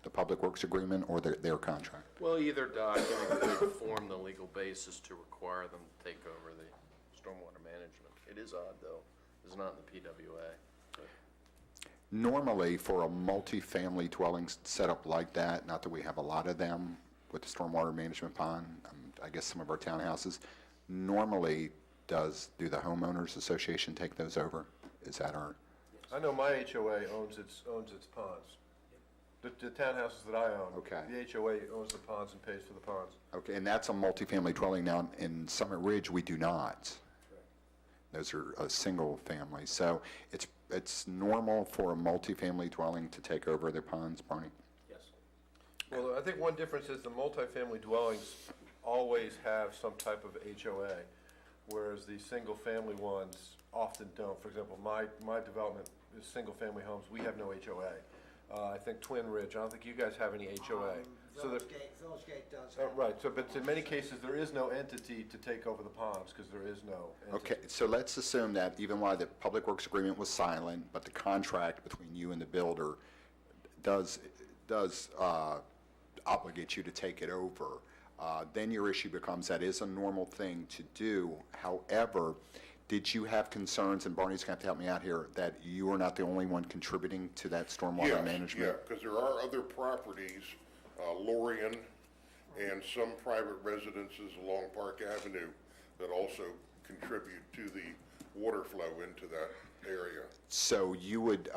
The Public Works Agreement or their contract? Well, either document could form the legal basis to require them to take over the stormwater management. It is odd, though. It's not in the PWA. Normally, for a multi-family dwelling setup like that, not that we have a lot of them with the stormwater management pond, I guess some of our townhouses, normally do the homeowners association take those over? Is that our, I know my HOA owns its ponds. The townhouses that I own. Okay. The HOA owns the ponds and pays for the ponds. okay, and that's a multi-family dwelling. Now, in Summit Ridge, we do not. Those are a single family. So it's normal for a multi-family dwelling to take over their ponds, Barney? Yes. Well, I think one difference is the multifamily dwellings always have some type of HOA, whereas the single-family ones often don't. For example, my development is single-family homes. We have no HOA. I think Twin Ridge, I don't think you guys have any HOA. So Village Gate does have. right, so, but in many cases, there is no entity to take over the ponds, because there is no entity. Okay, so let's assume that even while the Public Works Agreement was silent, but the contract between you and the builder does obligate you to take it over, then your issue becomes that is a normal thing to do. However, did you have concerns, and Barney's going to have to help me out here, that you are not the only one contributing to that stormwater management? Yeah, because there are other properties, Lorien, and some private residences along Park Avenue that also contribute to the water flow into that area. So you would,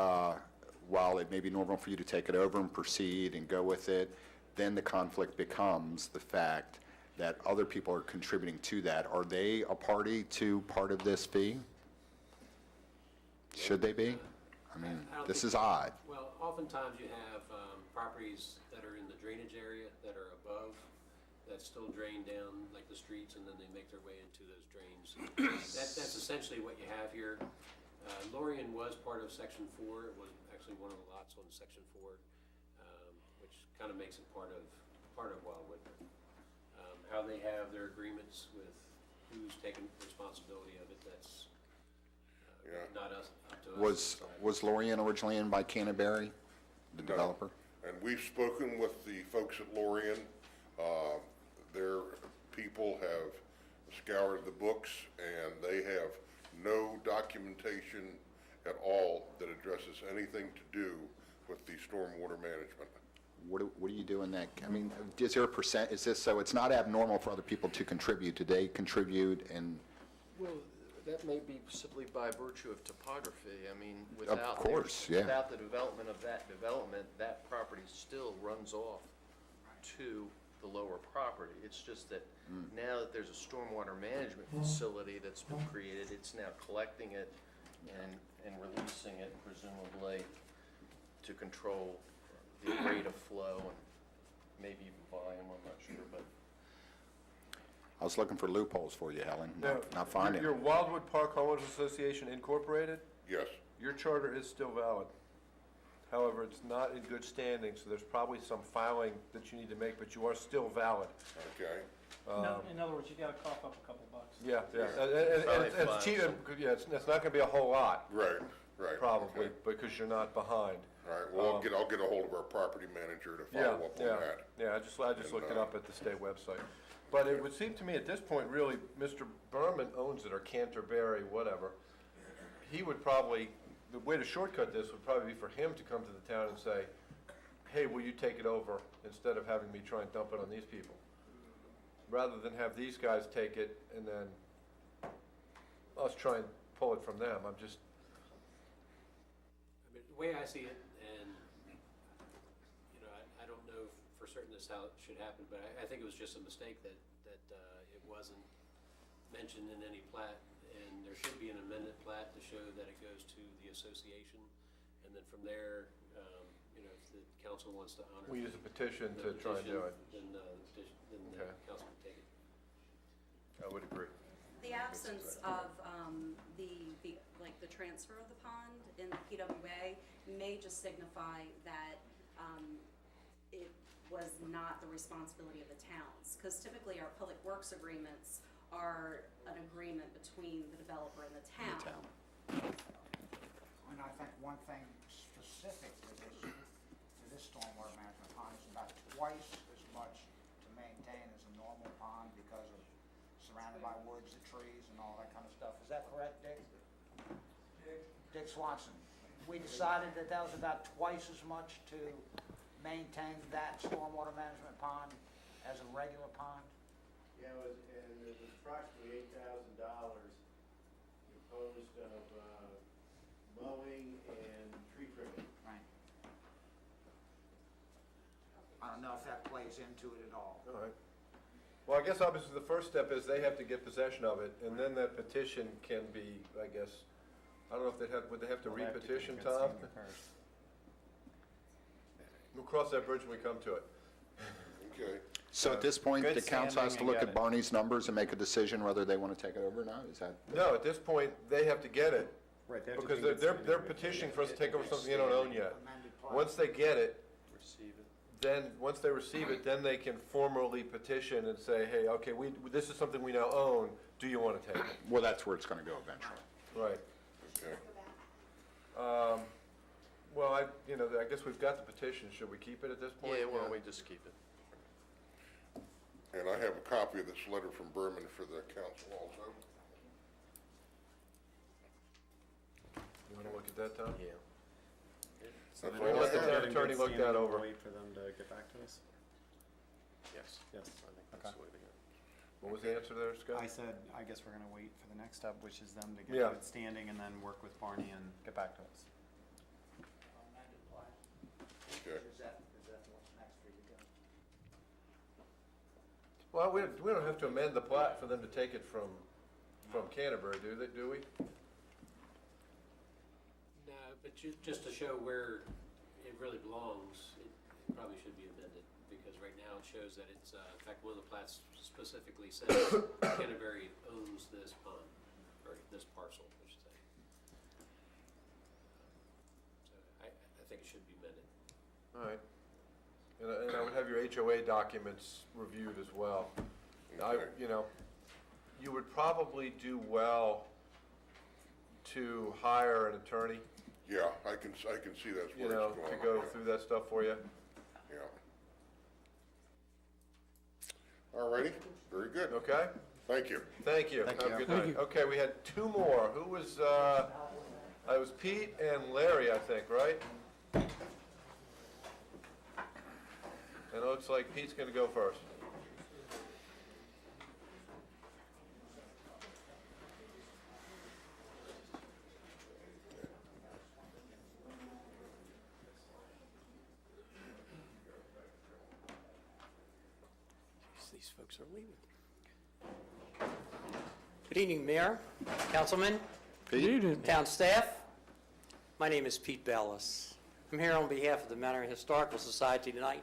while it may be normal for you to take it over and proceed and go with it, then the conflict becomes the fact that other people are contributing to that. Are they a party to part of this fee? Should they be? I mean, I don't this think- is odd. Well, oftentimes you have properties that are in the drainage area that still drain down like the streets, and then they make their way into those drains. That's essentially what you have here. Lorien was part of Section 4. It was actually one of the lots on Section 4, which kind of makes it part of Wildwood. How they have their agreements with who's taking responsibility of it, that's not us, up to us. Was Lorien originally in by Canterbury, the No. developer? And we've spoken with the folks at Lorien. Their people have scoured the books, and they have no documentation at all that addresses anything to do with the stormwater management. What do you do in that? I mean, is there a percent, is this, so it's not abnormal for other people to contribute? Do they contribute and? Well, that may be simply by virtue of topography. I mean, without. course, yeah. Without the development of that development, that property still runs off to the lower property. It's just that now that there's a stormwater management facility that's been created, it's now collecting it and releasing it presumably to control the rate of flow and maybe even volume, I'm not sure, but. I was looking for loopholes for you, Helen, Now, not finding Your them. Wildwood Park Homeowners Association Incorporated, Yes, your charter is still valid. However, it's not in good standing, so there's probably some filing that you need to make, but you are still valid. okay. In other words, you gotta cough up a couple bucks. Yeah, and Probably it's cheap, fine. yeah, it's not gonna be a whole lot, Right, right. probably, okay. because you're not behind. All right, well, I'll get a hold of our property manager to Yeah, follow up on yeah, that. yeah, I just looked it up at the state website. But it would seem to me at this point, really, Mr. Berman owns it, or Canterbury, whatever. He would probably, the way to shortcut this would probably be for him to come to the town and say, hey, will you take it over, instead of having me try and dump it on these people? Rather than have these guys take it and then us try and pull it from them. I'm just, I mean, the way I see it, and, I don't know for certain this how it should happen, but I think it was just a mistake that it wasn't mentioned in any plat, and there should be an amended plat to show that it goes to the association, and then from there, if the council wants to honor. we use a petition the to try and do it. Then the Okay. council can take it. I would agree. The absence of the transfer of the pond in the PWA may just signify that it was not the responsibility of the towns. Because typically our public works agreements are an agreement between the developer and the town. And I think one thing specific to this stormwater management pond is about twice as much to maintain as a normal pond because of surrounded by woods and trees and all that kind of stuff. Is that correct, Dick? Dick Swanson. We decided that was about twice as much to maintain that stormwater management pond as a regular pond? Yeah, it was approximately $8,000 composed of mowing and tree trimming. Right. I don't know if that plays into it at all. All right. Well, I guess obviously the first step is they have to get possession of it, and then that petition can be, I guess, I don't know if would they have to re-petition, Tom? We'll cross that bridge when we come to it. Okay. So at this point, Good the council has to standing look and at get it. Barney's numbers and make a decision whether they want to take it over or not? Is that? No, at this point, they have to get it, Right, they have to because do good they're standing. petitioning for us to take over something they don't own yet. Amended plat. Once they get it, Receive it. then, once they receive it, then they can formally petition and say, hey, okay, this is something we now own, do you want to take it? Well, that's where it's going to go eventually. Right. Okay. Well, I guess we've got the petition, should we keep it at this point? Yeah, why don't we just keep it? And I have a copy of this letter from Berman for the council also. You want to look at that, Tom? Yeah. That's We'll all I let the have. town attorney look that over. Wait for them to get back to us? Yes. Yes. I think Okay. that's the way to go. What was the answer there, Scott? I said, I guess we're gonna wait for the next step, which is them to get Yeah. good standing and then work with Barney and get back to us. Amended plat. Okay. Is that what's next for you to go? Well, we don't have to amend the plat for them to take it from Canterbury, do we? No, but just to show where it really belongs, it probably should be amended, because right now shows that it's, in fact, one of the plats specifically says Canterbury owns this pond, or this parcel, I should say. So I think it should be amended. All right. And I would have your HOA documents reviewed as well. You know, you would probably do well to hire an attorney, Yeah, I can see that's you where know, it's going. to go through that stuff for you. Yeah. All righty, very good. Okay? Thank you. Thank you. Thank Have a you. good Thank night. you. Okay, we had two more. Who was, it was Pete and Larry, I think, right? And it looks like Pete's gonna go first. These folks are leaving. Good evening, Mayor, Councilman, Good evening. town staff. My name is Pete Bellis. I'm here on behalf of the Mount Airy Historical Society tonight.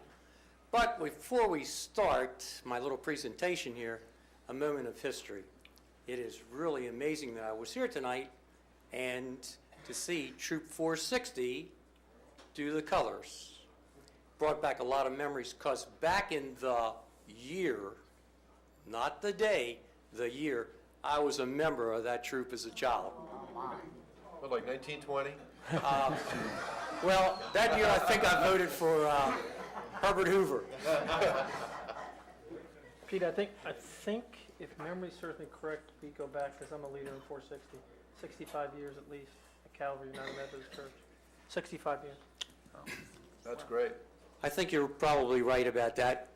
But before we start my little presentation here, a moment of history. It is really amazing that I was here tonight and to see Troop 460 do the colors. Brought back a lot of memories because back in the year, not the day, the year, I was a member of that troop as a child. What, like 1920? Well, that year I think I voted for Herbert Hoover. Pete, I think if memory serves me correct, we go back, because I'm a leader in 460, 65 years at least at Calvary United Methodist Church. 65 years. That's great. I think you're probably right about that.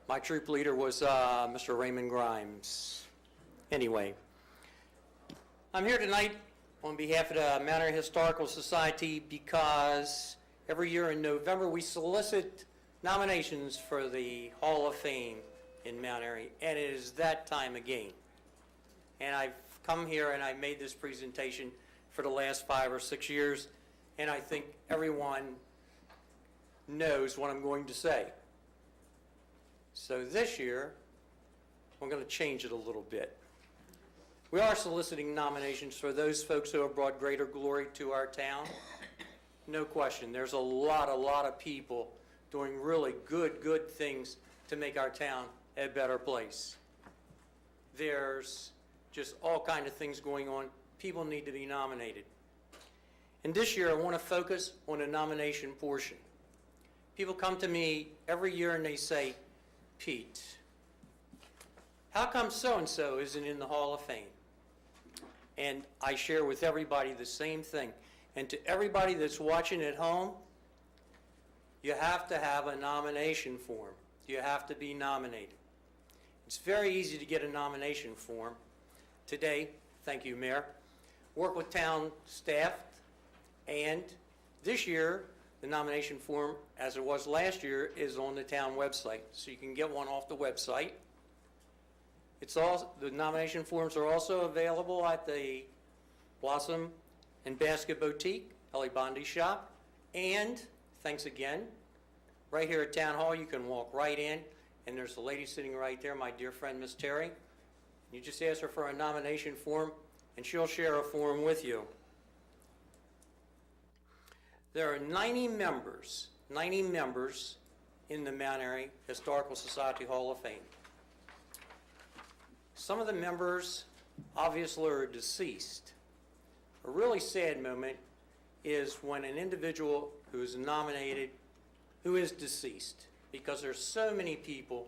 My troop leader was Mr. Raymond Grimes. Anyway, I'm here tonight on behalf of the Mount Airy Historical Society because every year in November we solicit nominations for the Hall of Fame in Mount Airy, and it is that time again. And I've come here and I made this presentation for the last 5 or 6 years, and I think everyone knows what I'm going to say. So this year, I'm going to change it a little bit. We are soliciting nominations for those folks who have brought greater glory to our town. No question, there's a lot of people doing really good things to make our town a better place. There's just all kinds of things going on. People need to be nominated. And this year, I want to focus on the nomination portion. People come to me every year and they say, Pete, how come so-and-so isn't in the Hall of Fame? And I share with everybody the same thing. And to everybody that's watching at home, you have to have a nomination form. You have to be nominated. It's very easy to get a nomination form. Today, thank you, Mayor, work with town staff, and this year, the nomination form, as it was last year, is on the town website, so you can get one off the website. The nomination forms are also available at the Blossom and Basket Boutique, Ellie Bondi's shop, and, thanks again, right here at Town Hall, you can walk right in, and there's a lady sitting right there, my dear friend, Miss Terry. You just ask her for a nomination form, and she'll share a form with you. There are 90 members in the Mount Airy Historical Society Hall of Fame. Some of the members obviously are deceased. A really sad moment is when an individual who is nominated who is deceased, because there's so many people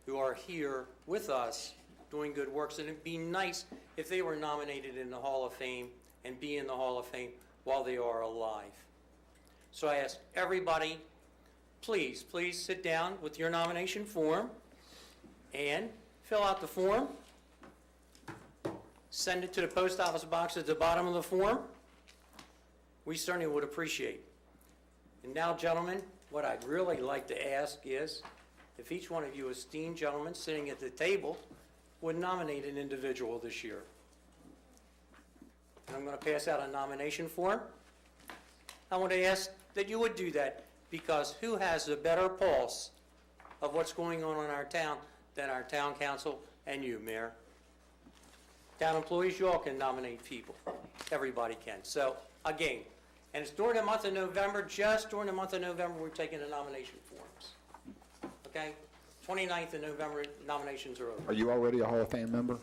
who are here with us doing good works, and it'd be nice if they were nominated in the Hall of Fame and be in the Hall of Fame while they are alive. So I ask everybody, please sit down with your nomination form and fill out the form. Send it to the post office box at the bottom of the form. We certainly would appreciate. And now, gentlemen, what I'd really like to ask is if each one of you esteemed gentlemen sitting at the table would nominate an individual this year. And I'm going to pass out a nomination form. I want to ask that you would do that, because who has a better pulse of what's going on in our town than our town council and you, Mayor. Town employees, you all can nominate people. Everybody can. So, again, and it's during the month of November, just during the month of November, we're taking the nomination forms. Okay? 29th of November, nominations are over. Are you already a Hall of Fame member?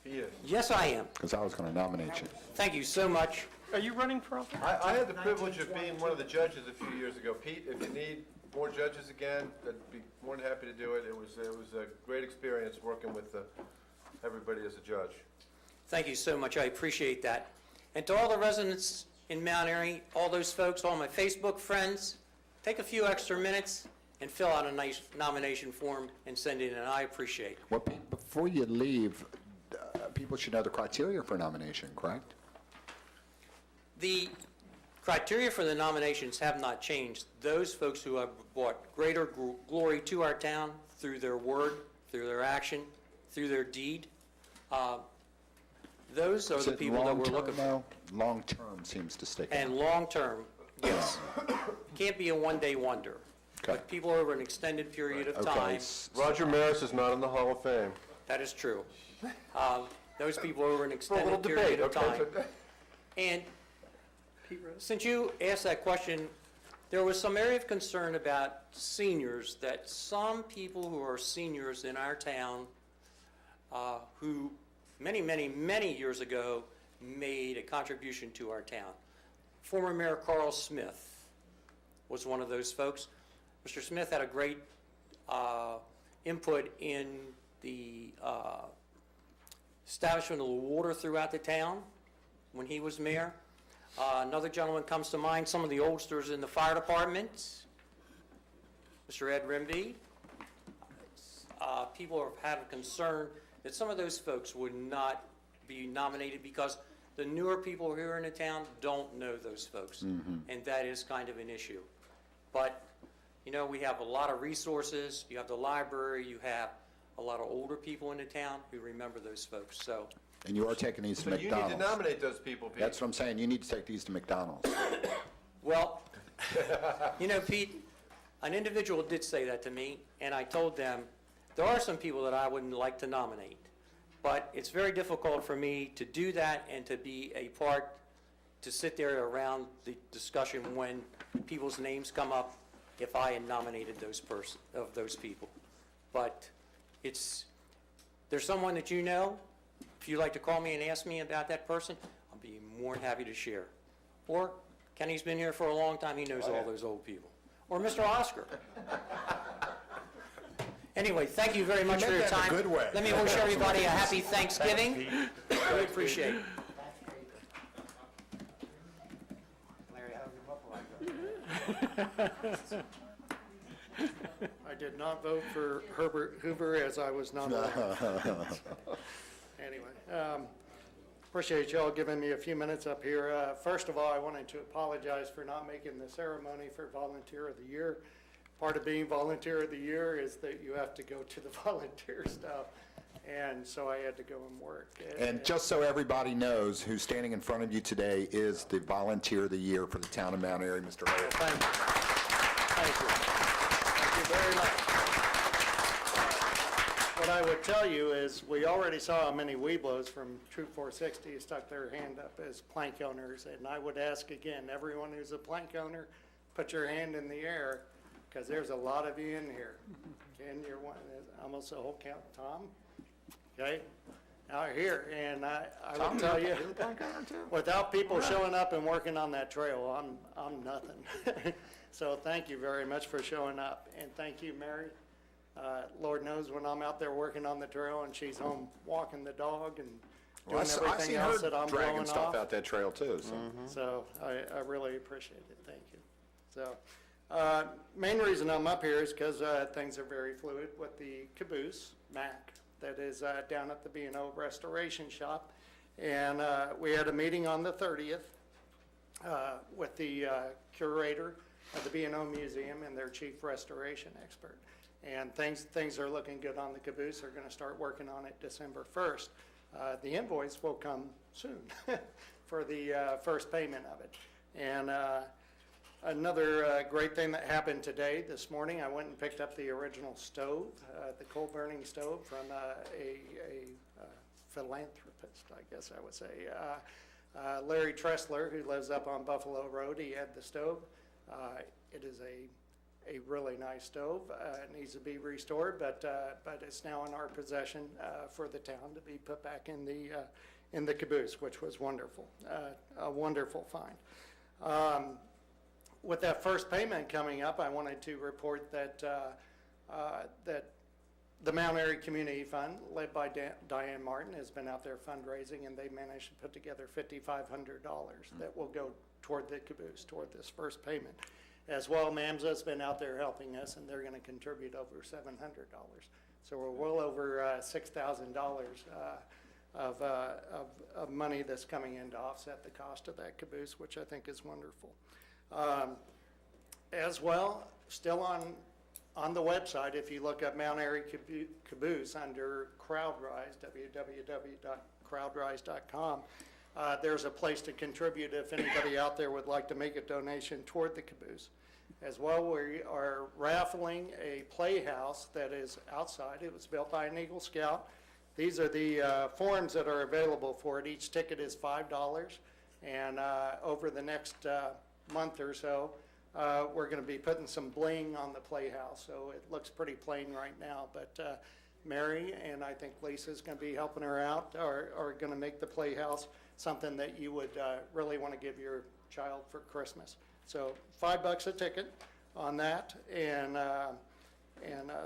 He is. Yes, I am. Because I was going to nominate you. Thank you so much. Are you running for office? I had the privilege of being one of the judges a few years ago. Pete, if you need more judges again, I'd be more than happy to do it. It was a great experience working with everybody as a judge. Thank you so much. I appreciate that. And to all the residents in Mount Airy, all those folks, all my Facebook friends, take a few extra minutes and fill out a nice nomination form and send it in. I appreciate it. Well, before you leave, people should know the criteria for nomination, correct? The criteria for the nominations have not changed. Those folks who have brought greater glory to our town through their word, through their action, through their deed, those are the people that we're looking for. Long-term seems to stick out. And long-term, yes. Can't be a one-day wonder. But people over an extended period of time. Roger Maris is not in the Hall of Fame. That is true. Those people over an extended period of time. And since you asked that question, there was some area of concern about seniors, that some people who are seniors in our town, who many years ago made a contribution to our town. Former Mayor Carl Smith was one of those folks. Mr. Smith had a great input in the establishment of the water throughout the town when he was mayor. Another gentleman comes to mind, some of the oldsters in the fire department, Mr. Ed Rimby. People have had a concern that some of those folks would not be nominated because the newer people here in the town don't know those folks, and that is kind of an issue. But, you know, we have a lot of resources. You have the library. You have a lot of older people in the town who remember those folks. So. And you are taking these to So you McDonald's. need to nominate those people, Pete. That's what I'm saying. You need to take these to McDonald's. Well, you know, Pete, an individual did say that to me, and I told them, there are some people that I wouldn't like to nominate, but it's very difficult for me to do that and to be a part, to sit there around the discussion when people's names come up if I had nominated those people. But there's someone that you know. If you'd like to call me and ask me about that person, I'll be more than happy to share. Or Kenny's been here for a long time, he knows all those old people. Or Mr. Oscar. Anyway, thank you very much for your time. Good way. Let me wish everybody a happy Thanksgiving. Really appreciate it. Larry, how do you look like? I did not vote for Herbert Hoover as I was nominated. Anyway, appreciate y'all giving me a few minutes up here. First of all, I wanted to apologize for not making the ceremony for Volunteer of the Year. Part of being Volunteer of the Year is that you have to go to the volunteer stuff, and so I had to go and work. And just so everybody knows, who's standing in front of you today is the Volunteer of the Year for the town of Mount Airy, Mr. Holt. Thank you. Thank you. Thank you very much. What I would tell you is we already saw how many Weeblos from Troop 460 stuck their hand up as plank owners, and I would ask again, everyone who's a plank owner, put your hand in the air, because there's a lot of you in here. Ken, you're one, almost a whole count. Tom, okay, out here, and I will tell you, without people showing up and working on that trail, I'm nothing. So thank you very much for showing up, and thank you, Mary. Lord knows when I'm out there working on the trail and she's home walking the dog and doing everything else that I'm blowing dragging stuff off. out that trail too. So. So I really appreciate it. Thank you. So main reason I'm up here is because things are very fluid with the caboose, Mac, that is down at the B&O Restoration Shop. And we had a meeting on the 30th with the curator of the B&O Museum and their chief restoration expert. And things are looking good on the caboose. They're going to start working on it December 1st. The invoice will come soon for the first payment of it. And Another great thing that happened today, this morning, I went and picked up the original stove, the coal-burning stove from a philanthropist, I guess I would say. Larry Tressler, who lives up on Buffalo Road, he had the stove. It is a really nice stove. It needs to be restored, but it's now in our possession for the town to be put back in the caboose, which was wonderful, a wonderful find. With that first payment coming up, I wanted to report that the Mount Airy Community Fund, led by Diane Martin, has been out there fundraising, and they managed to put together $5,500 that will go toward the caboose, toward this first payment. As well, MAMSA's been out there helping us, and they're going to contribute over $700. So we're well over $6,000 of money that's coming in to offset the cost of that caboose, which I think is wonderful. As well, still on the website, if you look up Mount Airy Caboose under CrowdRise, www.crowdrise.com, there's a place to contribute if anybody out there would like to make a donation toward the caboose. As well, we are raffling a playhouse that is outside. It was built by an Eagle Scout. These are the forms that are available for it. Each ticket is $5, and over the next month or so, we're going to be putting some bling on the playhouse, so it looks pretty plain right now, but Mary and I think Lisa's going to be helping her out, are going to make the playhouse something that you would really want to give your child for Christmas. So $5 a ticket on that, and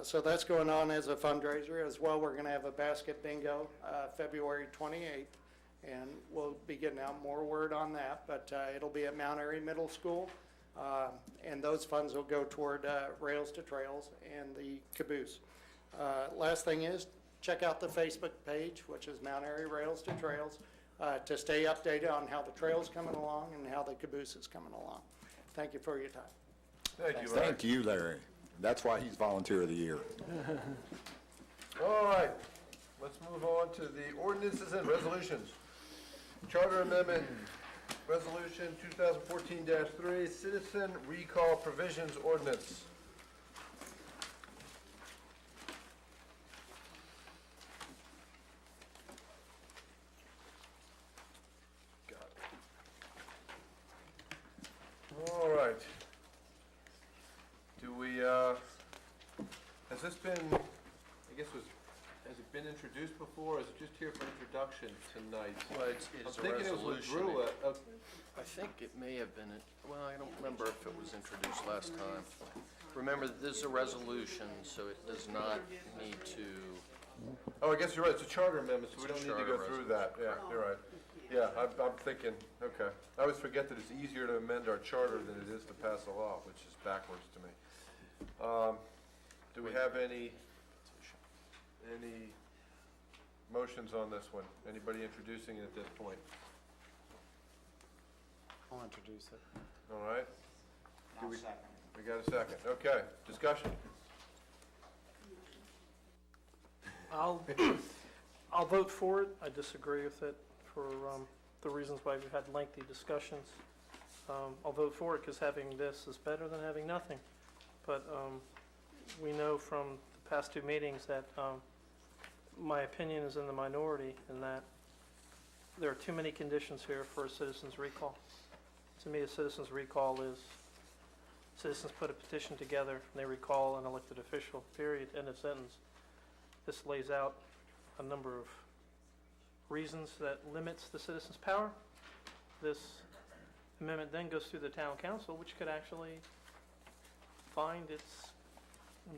so that's going on as a fundraiser. As well, we're going to have a basket bingo February 28th, and we'll be getting out more word on that, but it'll be at Mount Airy Middle School, and those funds will go toward Rails to Trails and the caboose. Last thing is, check out the Facebook page, which is Mount Airy Rails to Trails, to stay updated on how the trail's coming along and how the caboose is coming along. Thank you for your time. Thank you, Larry. Thank you, Larry. That's why he's Volunteer of the Year. All right, let's move on to the ordinances and resolutions. Charter Amendment Resolution 2014-3, Citizen Recall Provisions Ordinance. All right. Do we, has this been, I guess has it been introduced before, or is it just here for introduction tonight? Well, it is a I'm thinking it was resolution. Drew, I think it may have been, well, I don't remember if it was introduced last time. Remember, this is a resolution, so it does not need to, oh, I guess you're right, it's a charter amendment, so we don't need to go Charter through that, yeah, you're right. Yeah, I'm thinking, okay. I always forget that it's easier to amend our charter than it is to pass a law, which is backwards to me. Do we have any motions on this one? Anybody introducing it at this point? I'll introduce it. All right, Now second. we got a second, okay, discussion. I'll vote for it. I disagree with it for the reasons why we've had lengthy discussions. I'll vote for it because having this is better than having nothing. But we know from the past two meetings that my opinion is in the minority in that there are too many conditions here for a citizen's recall. To me, a citizen's recall is citizens put a petition together and they recall an elected official, period, end of sentence. This lays out a number of reasons that limits the citizen's power. This amendment then goes through the town council, which could actually find it's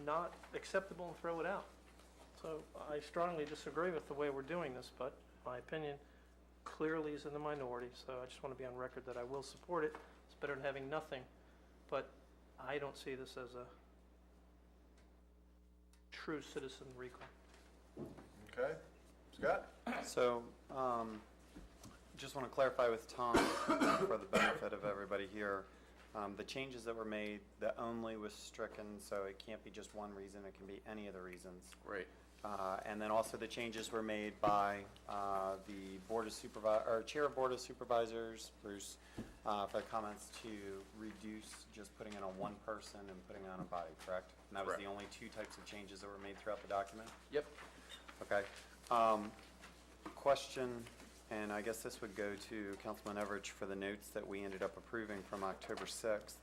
not acceptable and throw it out. So I strongly disagree with the way we're doing this, but my opinion clearly is in the minority, so I just want to be on record that I will support it. It's better than having nothing, but I don't see this as a true citizen recall. Okay, Scott? So, just want to clarify with Tom, for the benefit of everybody here, The changes that were made, the only was stricken, so it can't be just one reason, it can be any of the reasons. Right. And then also the changes were made by the Chair of Board of Supervisors, Bruce, for the comments to reduce just putting in on one person and putting on a body, correct? And that was the Correct. only two types of changes that were made throughout the document? Yep. Okay. Question, and I guess this would go to Councilman Everidge for the notes that we ended up approving from October 6th.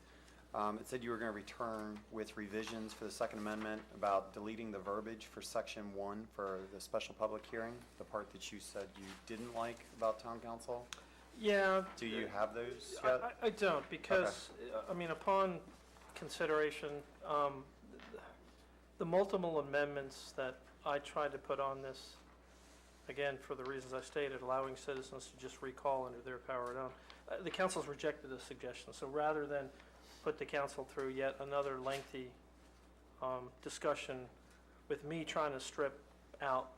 It said you were going to return with revisions for the Second Amendment about deleting the verbiage for Section 1 for the special public hearing, the part that you said you didn't like about town council. Yeah. Do you have those yet? I don't, because, I mean, upon consideration, the multiple amendments that I tried to put on this, again, for the reasons I stated, allowing citizens to just recall under their power alone, the council's rejected the suggestion. So rather than put the council through yet another lengthy discussion with me trying to strip out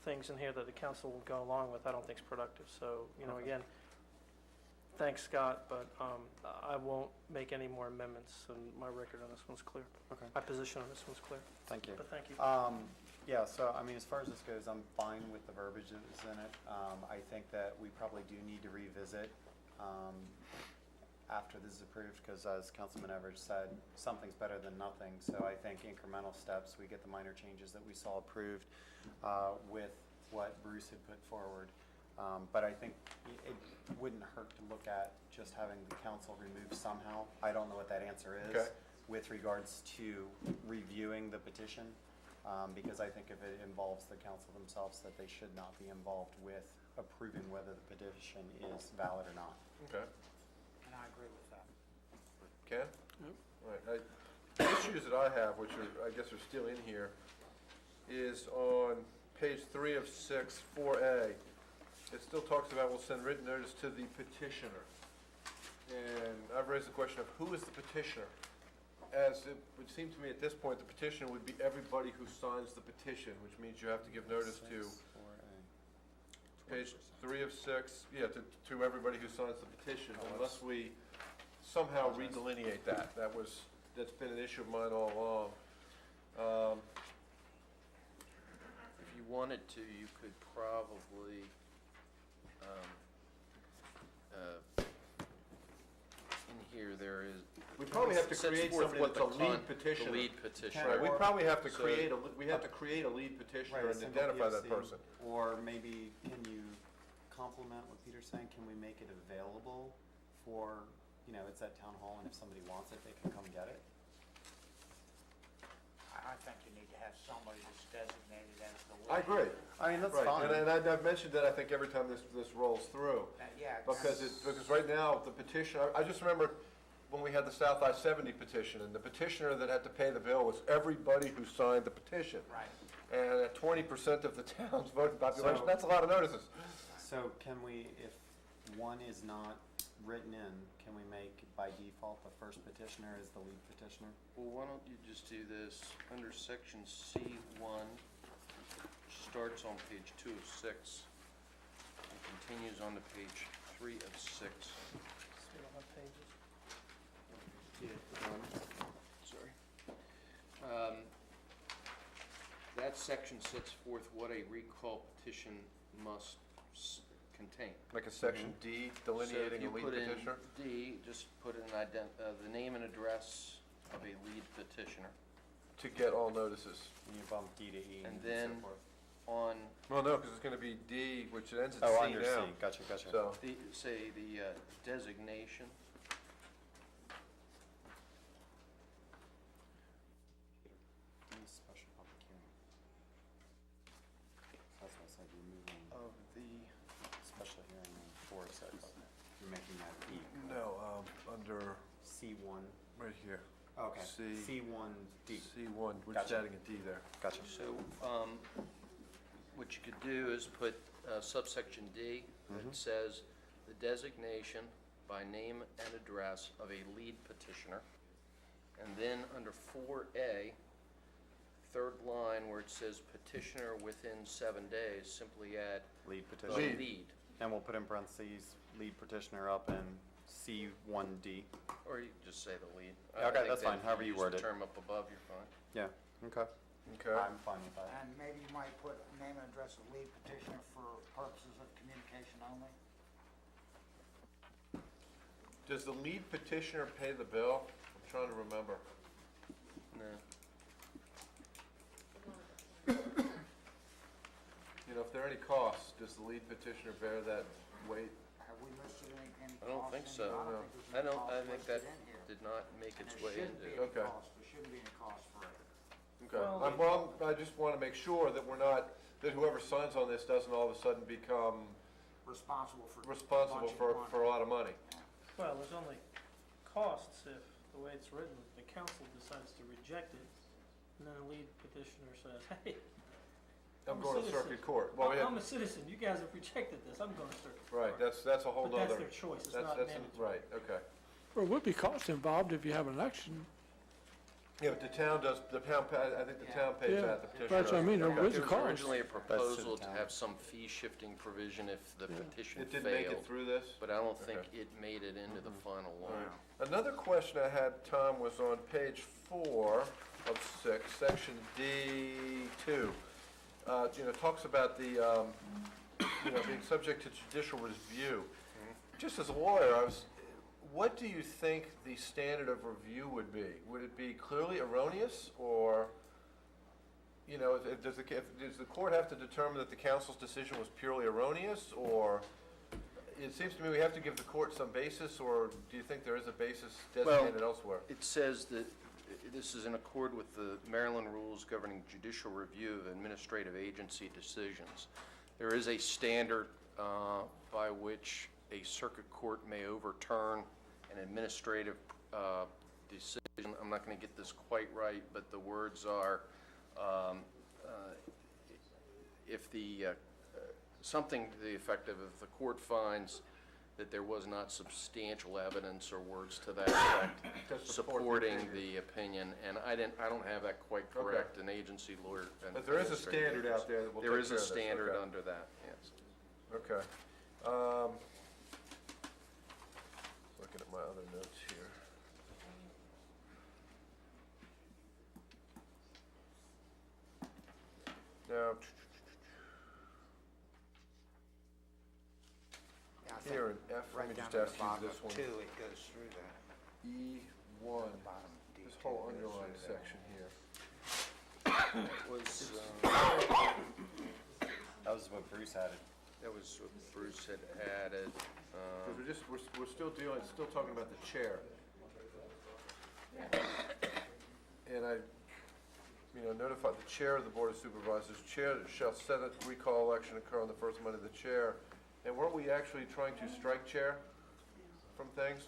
things in here that the council will go along with, I don't think is productive. So, you know, again, thanks, Scott, but I won't make any more amendments, and my record on this one's clear. Okay. My position on this one's clear. Thank you. But thank you. Yeah, so, I mean, as far as this goes, I'm fine with the verbiage that was in it. I think that we probably do need to revisit after this is approved, because as Councilman Everidge said, something's better than nothing. So I think incremental steps, we get the minor changes that we saw approved with what Bruce had put forward. But I think it wouldn't hurt to look at just having the council removed somehow. I don't know what that answer is Okay. with regards to reviewing the petition, because I think if it involves the council themselves, that they should not be involved with approving whether the petition is valid or not. Okay. And I agree with that. Ken? All right. The issues that I have, which are, I guess are still in here, is on page 3 of 6, 4A. It still talks about we'll send written notice to the petitioner. And I've raised the question of who is the petitioner? As it would seem to me at this point, the petitioner would be everybody who signs the petition, which means you have to give notice to page 3 of 6, yeah, to everybody who signs the petition, unless we somehow redelineate that. That's been an issue of mine all along. If you wanted to, you could probably, in here, there is. We probably have to sets create forth somebody what that's a the lead petitioner. The lead petitioner. Right, we probably have to So- create a lead petitioner Right, a and single identify that POC. person. Or maybe, can you complement what Peter's saying? Can we make it available for, you know, it's at town hall, and if somebody wants it, they can come get it? I think you need to have somebody that's designated as the lead. I agree. I mean, that's Right, fine. and I've mentioned that, I think, every time this rolls through. Yeah. Because right now, the petition, I just remember when we had the South I-70 petition, and the petitioner that had to pay the bill was everybody who signed the petition. Right. And at 20% of the town's voting population, So- that's a lot of notices. So can we, if one is not written in, can we make by default the first petitioner as the lead petitioner? Well, why don't you just do this, under section C1, which starts on page 2 of 6, and continues on to page 3 of 6. So we don't have pages. Sorry. That section sets forth what a recall petition must contain. Like a section D delineating a lead petitioner? So if you put in D, just put in the name and address of a lead petitioner. To get all notices. And you bump D to E And and then so forth. on Well, no, because it's going to be D, which it ends at Oh, C under now. C, gotcha. So, say the designation. Special public hearing. That's what I said, you're moving Of the, special hearing on 4 of 6. You're making that E. no, under, C1. right here. Okay. C, C1D. C1, we're just Gotcha. adding a D there. Gotcha. so, what you could do is put subsection D that says the designation by name and address of a lead petitioner. And then under 4A, third line where it says petitioner within 7 days, simply add Lead the petitioner. lead. And we'll put in parentheses, lead petitioner up in C1D. Or you can just say the lead. Okay, I think that's that fine. if However you use word the it. term up above, you're fine. Yeah, okay. Okay. I'm fine with that. And maybe you might put name and address of lead petitioner for purposes of communication only? Does the lead petitioner pay the bill? I'm trying to remember. No. You know, if there are any costs, does the lead petitioner bear that weight? Have we listed any I don't costs think in so. here? No. I I don't don't, think I there's any think costs that listed in here. did not make And its there way shouldn't into. be any Okay. cost, there shouldn't be any cost for it. Okay. Well, Well, I just want to make sure that we're not, that whoever signs on this doesn't all of a sudden become Responsible for. responsible a bunch of for a lot of money. Well, there's only costs if, the way it's written, the council decides to reject it, and then the lead petitioner says, hey, I'm I'm a going to citizen. circuit court. Well, we have, I'm a citizen, you guys have rejected this, I'm going to circuit right, court. that's a whole But nother. that's their choice, it's that's- not that's mandatory. Right, okay. There would be costs involved if you have an election. Yeah, but the town does, I think the town pays Yeah, that, the petitioner. that's what I mean, there Okay. was a There was cost. originally a to the proposal to town. have some fee shifting provision if the petition It didn't make it failed, through this? but I don't think Okay. it made it into the final All law. right. Another question I had, Tom, was on page 4 of 6, section D2. You know, talks about the, you know, being subject to judicial review. Just as a lawyer, what do you think the standard of review would be? Would it be clearly erroneous, or, you know, does the court have to determine that the council's decision was purely erroneous, or it seems to me we have to give the court some basis, or do you think there is a basis designated elsewhere? It says that this is in accord with the Maryland rules governing judicial review of administrative agency decisions. There is a standard by which a circuit court may overturn an administrative decision. I'm not going to get this quite right, but the words are, if the, something to the effect of, if the court finds that there was not substantial evidence or words to that effect supporting the opinion, and I don't have that quite correct, an agency lawyer. But there is a standard out there that will take There is care a of this, standard okay. under that, yes. Okay. Looking at my other notes here. Now, Yeah, I think here in F, let me right down just to the ask you bottom this of one. 2, it goes through that. E1, Bottom D2 this whole goes underlined through that. section here. Was, That was what Bruce added. that was what Bruce had added. Because we're still talking about the chair. And I, notify the chair of the Board of Supervisors, chair shall set a recall election occur on the first Monday of the chair. And weren't we actually trying to strike chair from things?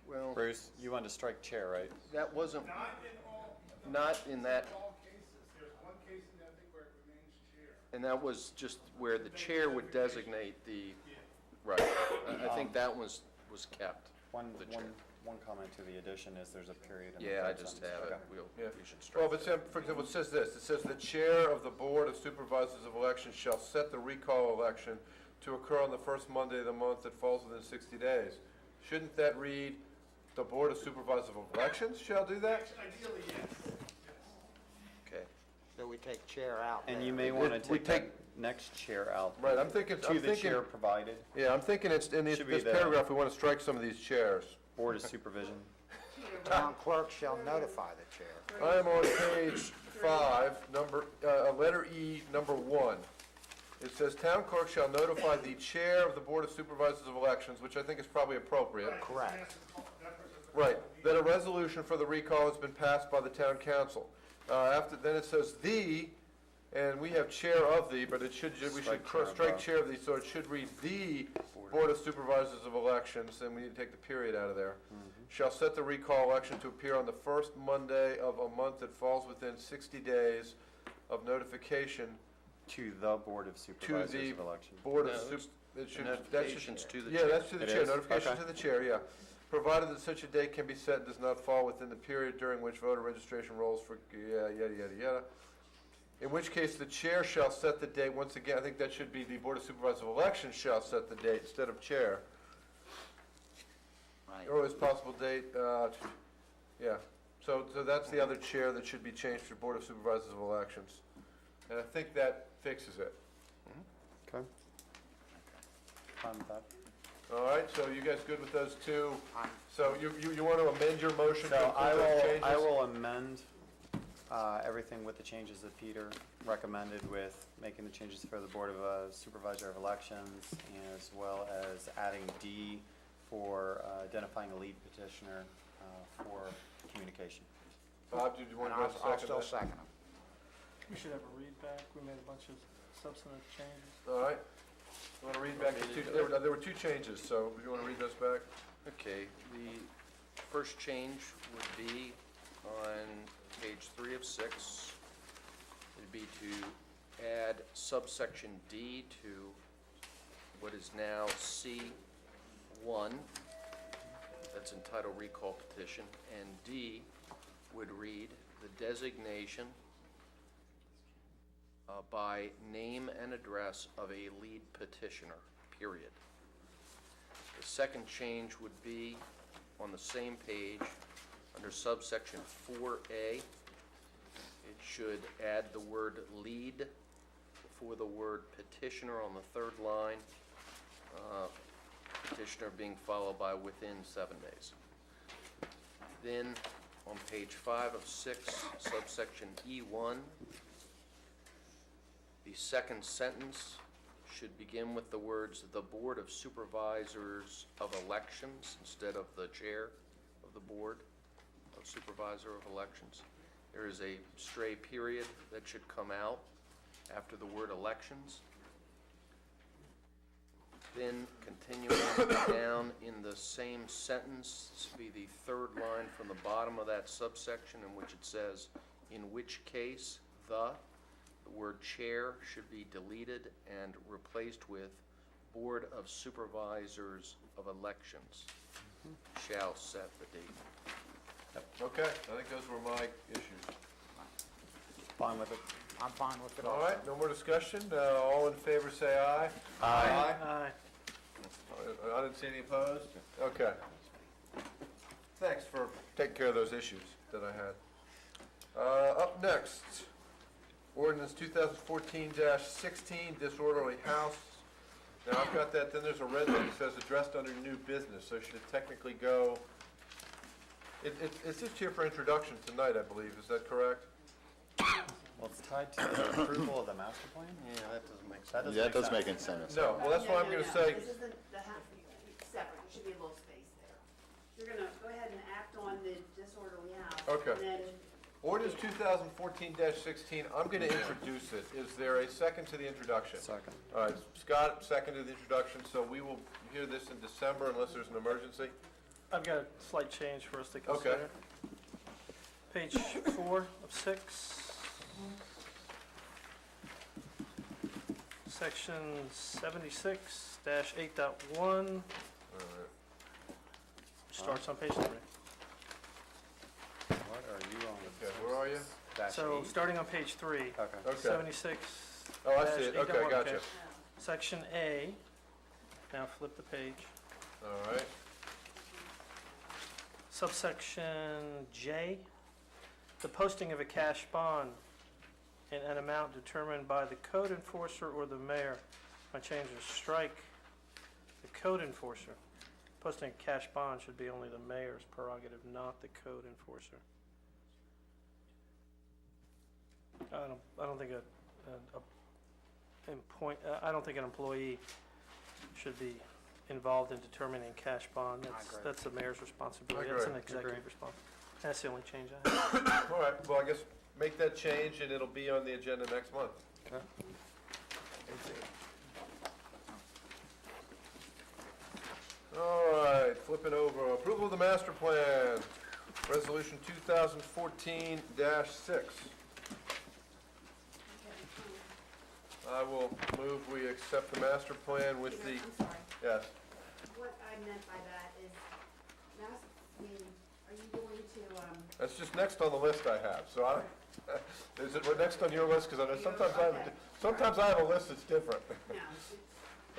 Well, Bruce, you wanted to strike chair, right? that wasn't, Not in all, not in that, all cases. There's one case in there, I think, where it remains chair. and that was just where the chair would designate the, right. I think that was kept, One the chair. comment to the addition is there's a period in the Yeah, I third just sentence. have it. Okay. We should strike Well, but for example, it says this, it says the chair of the Board of Supervisors of Elections shall set the recall election to occur on the first Monday of the month that falls within 60 days. Shouldn't that read, the Board of Supervisors of Elections shall do that? Ideally, yes. Okay. So we take chair out. And there. you may want to We take that take- next chair out. Right, I'm thinking, To the chair provided, yeah, I'm thinking it's, in this Should be the- paragraph, we want to strike some of these chairs. Board of Supervision. Town clerk shall notify the chair. I am on page 5, letter E, number 1. It says, "Town clerk shall notify the chair of the Board of Supervisors of Elections," which I think is probably appropriate. Correct. Right, that a resolution for the recall has been passed by the town council. Then it says "the," and we have "chair of the," but we should strike "chair of the," so it should read "the Board of Supervisors of Elections," and we need to take the period out of there. "Shall set the recall election to appear on the first Monday of a month that falls within 60 days of notification To the Board of to Supervisors the of Election. Board of No, Super... it's notifications to the Yeah, chair. that's to the It chair, is? notification Okay. to the chair, yeah. Provided that such a date can be set and does not fall within the period during which voter registration rolls for, yada, yada, yada. In which case, the chair shall set the date, once again, I think that should be the Board of Supervisors of Elections shall set the date instead of chair. Earliest possible date, yeah. So that's the other chair that should be changed for Board of Supervisors of Elections. And I think that fixes it. Okay. Fine with that. All right, so you guys good with those two? So you want to amend your motion to So include those changes? I will amend everything with the changes that Peter recommended, with making the changes for the Board of Supervisor of Elections, as well as adding D for identifying a lead petitioner for communication. Bob, did you want And to go I'll second still that? second them. We should have a read back. We made a bunch of substantive changes. All right. You want to read back the two, there were two changes, so do you want to read those back? Okay, the first change would be on page 3 of 6. It'd be to add subsection D to what is now C1, that's entitled recall petition, and D would read the designation by name and address of a lead petitioner, period. The second change would be on the same page, under subsection 4A. It should add the word lead before the word petitioner on the third line, petitioner being followed by within 7 days. Then, on page 5 of 6, subsection E1, the second sentence should begin with the words, "The Board of Supervisors of Elections," instead of the Chair of the Board of Supervisor of Elections. There is a stray period that should come out after the word elections. Then, continuing down in the same sentence, this will be the third line from the bottom of that subsection, in which it says, "In which case, the word chair should be deleted and replaced with Board of Supervisors of Elections shall set the date." Okay, I think those were my issues. Fine with it. I'm fine with it All also. right, no more discussion. All in favor, say aye. Aye. Aye. I didn't see any opposed? Okay. Thanks for taking care of those issues that I had. Up next, ordinance 2014-16, disorderly house. Now, I've got that, then there's a red thing that says addressed under new business, so should it technically go, it's just here for introduction tonight, I believe, is that correct? Well, it's tied to the approval of the master plan? Yeah, that doesn't make sense. That doesn't make any sense. No, well, that's why I'm gonna say, This isn't the half, separate, there should be a little space there. You're gonna go ahead and act on the disorderly house. Okay. And then, ordinance 2014-16, I'm gonna introduce it. Is there a second to the introduction? Second. All right, Scott seconded the introduction, so we will hear this in December unless there's an emergency. I've got a slight change for us to consider. Page 4 of 6. Section 76-8.1. Starts on page 3. What are you on? Okay, where are you? Dash So, eight? starting on page 3. Okay. Okay. 76. Oh, I see it. Okay, gotcha. Section A. Now flip the page. All right. Subsection J, the posting of a cash bond in an amount determined by the code enforcer or the mayor. My change is strike the code enforcer. Posting a cash bond should be only the mayor's prerogative, not the code enforcer. I don't think I don't think an employee should be involved in determining cash bond. That's the mayor's responsibility. I That's an agree. executive responsibility. That's the only change I have. All right, well, I guess make that change and it'll be on the agenda next month. Okay. All right, flipping over, approval of the master plan, resolution 2014-6. I will move we accept the master plan with the, I'm sorry, yes. what I meant by that is, are you going to, That's just next on the list I have, so is it next on your list? Because I know sometimes I have a list that's different. no,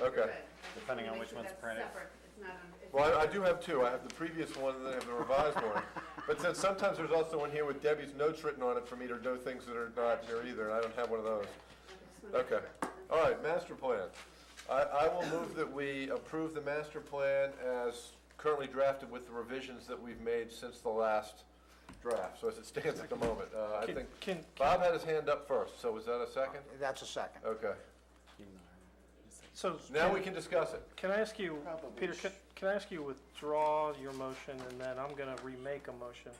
Okay. good. Depending on which one's printed. Separate, it's not on. it's Well, I not- do have two. I have the previous one and then I have the revised one. But then sometimes there's also one here with Debbie's notes written on it for me to know things that are not here either, and I don't have one of those. Okay. All right, master plan. I will move that we approve the master plan as currently drafted with the revisions that we've made since the last draft, so as it stands at the moment. I Can- think can- Bob had his hand up first, so was that a second? That's a second. Okay. So. Now we can discuss it. Can I ask you, Peter, can I ask you to withdraw your motion, and then I'm gonna remake a motion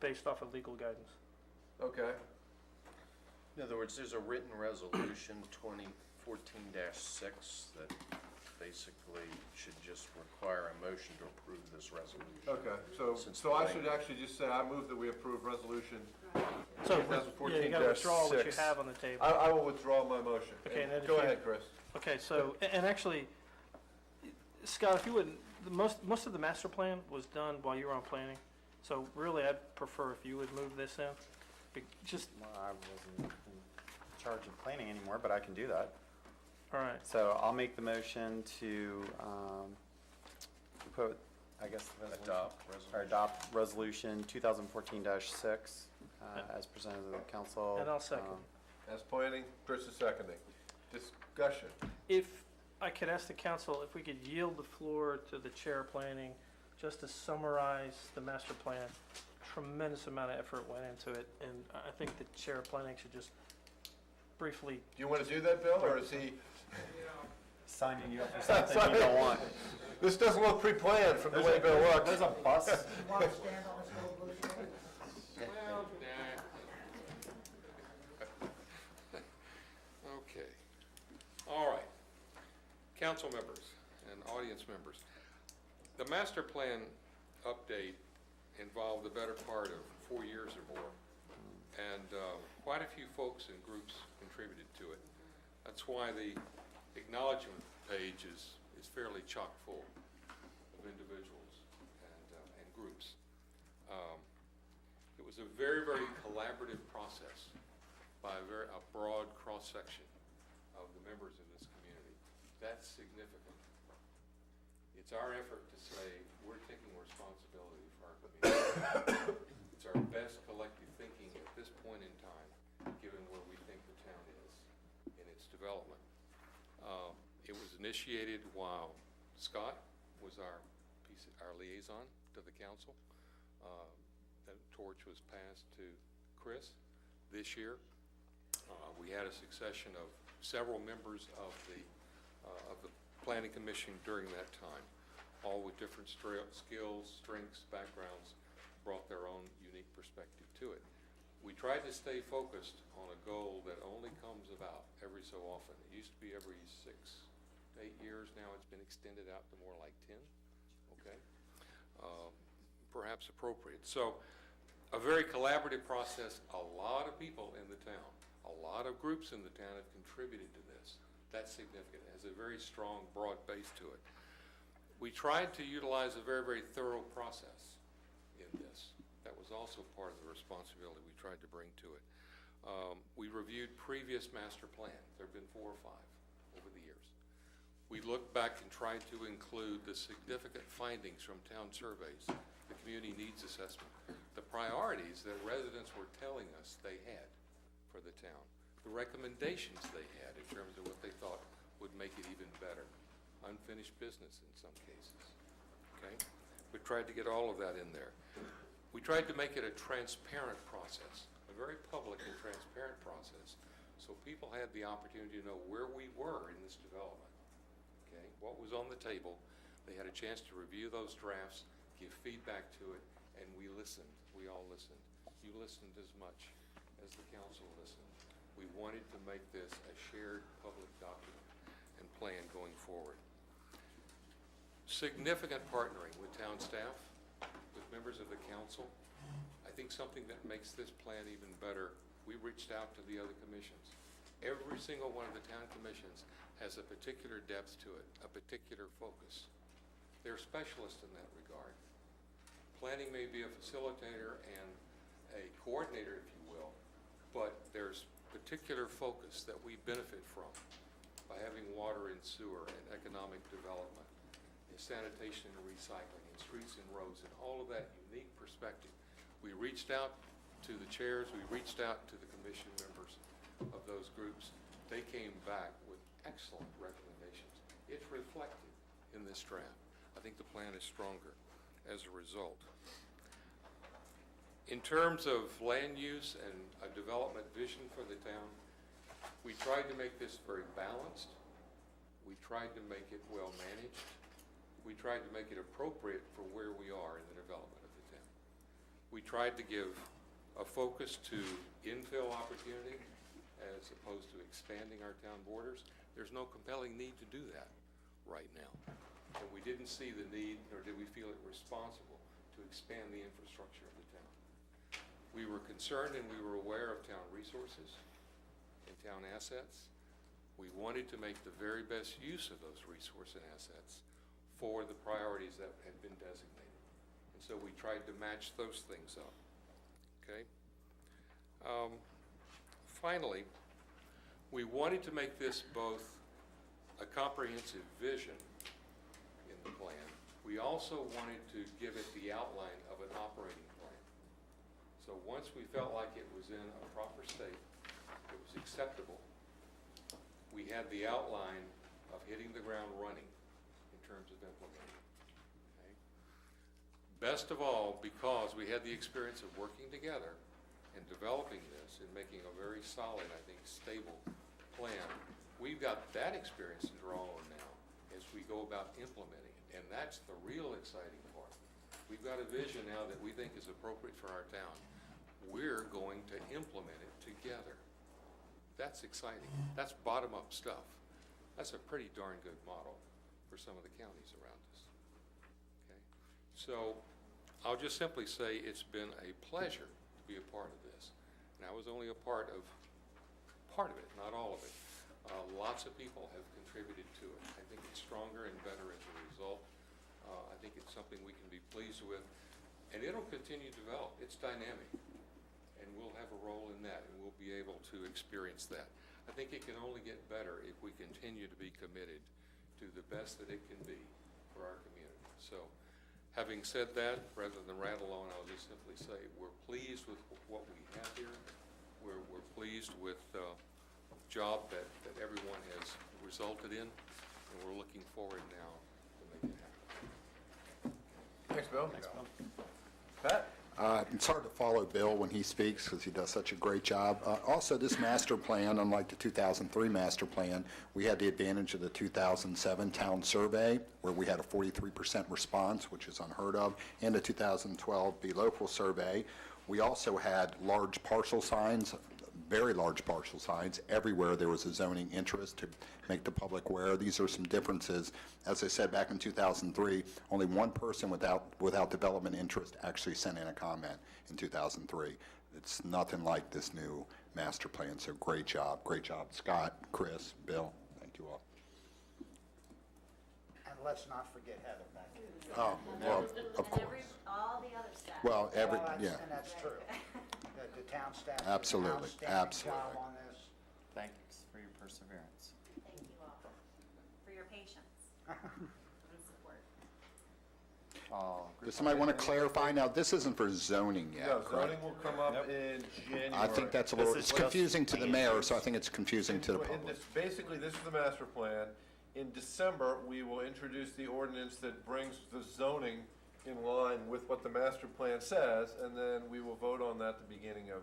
based off of legal guidance? Okay. In other words, there's a written resolution, 2014-6, that basically should just require a motion to approve this resolution. Okay, Since so I the should actually just say, I move that we approve resolution So, 2014-6. yeah, you gotta withdraw what you have on the table. I will withdraw my motion. Okay, and then if Go you- ahead, Chris. Okay, so, and actually, Scott, if you wouldn't, most of the master plan was done while you were on planning. So really, I'd prefer if you would move this in. Just, Well, I wasn't in charge of planning anymore, but I can do that. all right. So I'll make the motion to put, I guess, the resolution. Adopt resolution 2014-6 as presented to the council. And I'll second. As planning, Chris is seconding. Discussion. If I could ask the council, if we could yield the floor to the chair of planning, just to summarize the master plan. Tremendous amount of effort went into it, and I think the chair of planning should just briefly. Do you want to do that, Bill, or is he? Signing you up for something you don't want. This doesn't look pre-planned from the way Bill looks. There's a bus. You want to stand on this little blue thing? Okay. All right. Council members and audience members, the master plan update involved the better part of 4 years or more, and quite a few folks and groups contributed to it. That's why the acknowledgement page is fairly chock full of individuals and groups. It was a very, very collaborative process by a broad cross-section of the members of this community. That's significant. It's our effort to say we're taking responsibility for our community. It's our best collective thinking at this point in time, given where we think the town is in its development. It was initiated while Scott was our liaison to the council. The torch was passed to Chris this year. We had a succession of several members of the Planning Commission during that time, all with different skills, strengths, backgrounds, brought their own unique perspective to it. We tried to stay focused on a goal that only comes about every so often. It used to be every 6 to 8 years. Now it's been extended out to more like 10, okay? Perhaps appropriate. So a very collaborative process. A lot of people in the town, a lot of groups in the town have contributed to this. That's significant. It has a very strong, broad base to it. We tried to utilize a very, very thorough process in this. That was also part of the responsibility we tried to bring to it. We reviewed previous master plans. There have been 4 or 5 over the years. We looked back and tried to include the significant findings from town surveys, the community needs assessment, the priorities that residents were telling us they had for the town, the recommendations they had in terms of what they thought would make it even better, unfinished business in some cases, okay? We tried to get all of that in there. We tried to make it a transparent process, a very public and transparent process, so people had the opportunity to know where we were in this development, okay? What was on the table. They had a chance to review those drafts, give feedback to it, and we listened. We all listened. You listened as much as the council listened. We wanted to make this a shared public document and plan going forward. Significant partnering with town staff, with members of the council. I think something that makes this plan even better, we reached out to the other commissions. Every single one of the town commissions has a particular depth to it, a particular focus. They're specialists in that regard. Planning may be a facilitator and a coordinator, if you will, but there's particular focus that we benefit from by having water and sewer and economic development sanitation and recycling, and streets and roads, and all of that unique perspective. We reached out to the chairs, we reached out to the commission members of those groups. They came back with excellent recommendations. It's reflected in this draft. I think the plan is stronger as a result. In terms of land use and a development vision for the town, we tried to make this very balanced. We tried to make it well managed. We tried to make it appropriate for where we are in the development of the town. We tried to give a focus to infill opportunity as opposed to expanding our town borders. There's no compelling need to do that right now. And we didn't see the need, nor did we feel it responsible to expand the infrastructure of the town. We were concerned and we were aware of town resources and town assets. We wanted to make the very best use of those resources and assets for the priorities that had been designated. And so we tried to match those things up, okay? Finally, we wanted to make this both a comprehensive vision in the plan. We also wanted to give it the outline of an operating plan. So once we felt like it was in a proper state, it was acceptable, we had the outline of hitting the ground running in terms of implementing. Okay? Best of all, because we had the experience of working together and developing this and making a very solid, I think, stable plan, we've got that experience to draw on now as we go about implementing it. And that's the real exciting part. We've got a vision now that we think is appropriate for our town. We're going to implement it together. That's exciting. That's bottom-up stuff. That's a pretty darn good model for some of the counties around us. Okay? So I'll just simply say it's been a pleasure to be a part of this. And I was only a part of it, not all of it. Lots of people have contributed to it. I think it's stronger and better as a result. I think it's something we can be pleased with. And it'll continue to develop. It's dynamic. And we'll have a role in that, and we'll be able to experience that. I think it can only get better if we continue to be committed to the best that it can be for our community. So, having said that, rather than rattle on, I'll just simply say we're pleased with what we have here. We're pleased with the job that everyone has resulted in, and we're looking forward now to make it happen. Thanks, Bill. Pat? It's hard to follow Bill when he speaks because he does such a great job. Also, this master plan, unlike the 2003 master plan, we had the advantage of the 2007 town survey where we had a 43% response, which is unheard of, and the 2012 Be Local survey. We also had large parcel signs, very large parcel signs. Everywhere there was a zoning interest to make the public aware. These are some differences. As I said, back in 2003, only one person without development interest actually sent in a comment in 2003. It's nothing like this new master plan, so great job, Scott, Chris, Bill, thank you all. And let's not forget Heather back there. Oh, well, of course. All the other staff. Well, And that's true. The town staff did an Absolutely, outstanding absolutely. job on this. Thanks for your perseverance. Thank you all for your patience and support. Does somebody want to clarify? Now, this isn't for zoning yet, No, correct? zoning will come up in January. I think that's a little, it's confusing to the mayor, so I think it's confusing to the public. Basically, this is the master plan. In December, we will introduce the ordinance that brings the zoning in line with what the master plan says, and then we will vote on that at the beginning of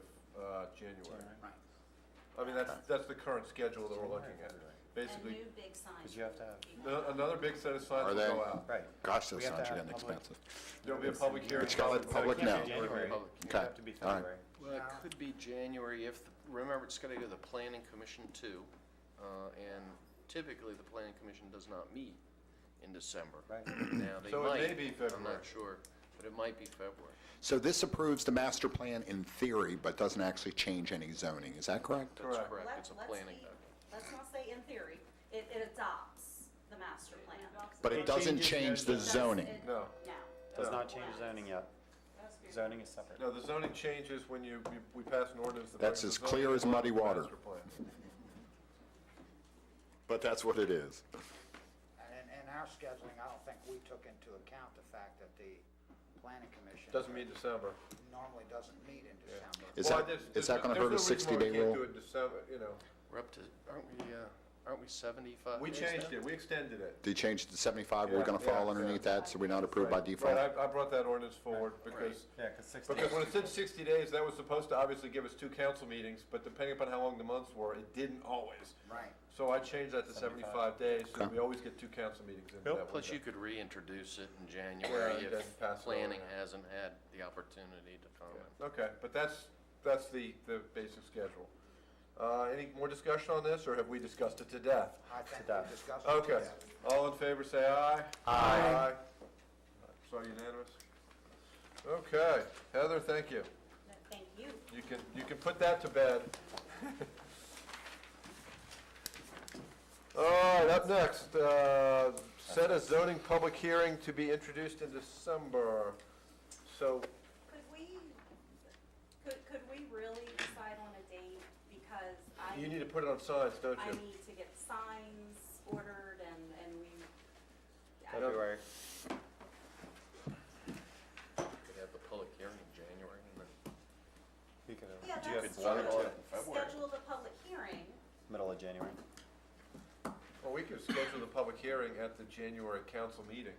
January. Right. I mean, that's the current schedule that we're looking at. And Basically, new big signs. Because you have to have, another big set of signs Are will they? go out. right. Gosh, those We have signs to are have getting public- expensive. There'll be a public hearing. But you gotta let the public know. January. Okay, Have to be all right. February. Well, it could be January if, remember, it's gotta go to the planning commission too. And typically, the planning commission does not meet in December. Right. Now, they So it might. may be I'm February. not sure, but it might be February. So this approves the master plan in theory, but doesn't actually change any zoning, is that correct? That's Correct. correct, it's a planning document. Let's not say in theory, it adopts the master plan. But it doesn't change the zoning. No. No. Does not change zoning yet. Zoning is separate. No, the zoning changes when we pass an ordinance that That's brings as the zoning clear as in line muddy with the water. master plan. But that's what it is. And our scheduling, I don't think we took into account the fact that the planning commission. Doesn't mean December. Normally doesn't meet in December. Is that going to hurt a 60-day There's no reason why we can't rule? do it in December, you know. We're up to, aren't we 75 We days changed now? it, we extended it. They changed it to 75, we're Yeah, going to yeah, fall underneath yeah. that, so we're not approved by Right, default? Right, I brought that ordinance forward because, Yeah, because 60. because when it said 60 days, that was supposed to obviously give us 2 council meetings, but depending upon how long the months were, it didn't always. Right. So I changed that to 75 days, so that we always get 2 council meetings in that Plus, you window. could reintroduce it in January Yeah, if then pass it over. planning hasn't had the opportunity to comment. Okay, but that's the basic schedule. Any more discussion on this, or have we discussed it to death? I think we discussed it. Okay, today. all in favor, say aye. Aye. So unanimous? Okay, Heather, thank you. Thank you. You can put that to bed. All right, up next, set a zoning public hearing to be introduced in December. So, Could we really decide on a date, because you need to put it on signs, don't I you? need to get signs ordered and we. February. Could have the public hearing in January and then Yeah, you that's could vote true. on it in February. Schedule the public hearing. Middle of January. Well, we could schedule the public hearing at the January council meeting.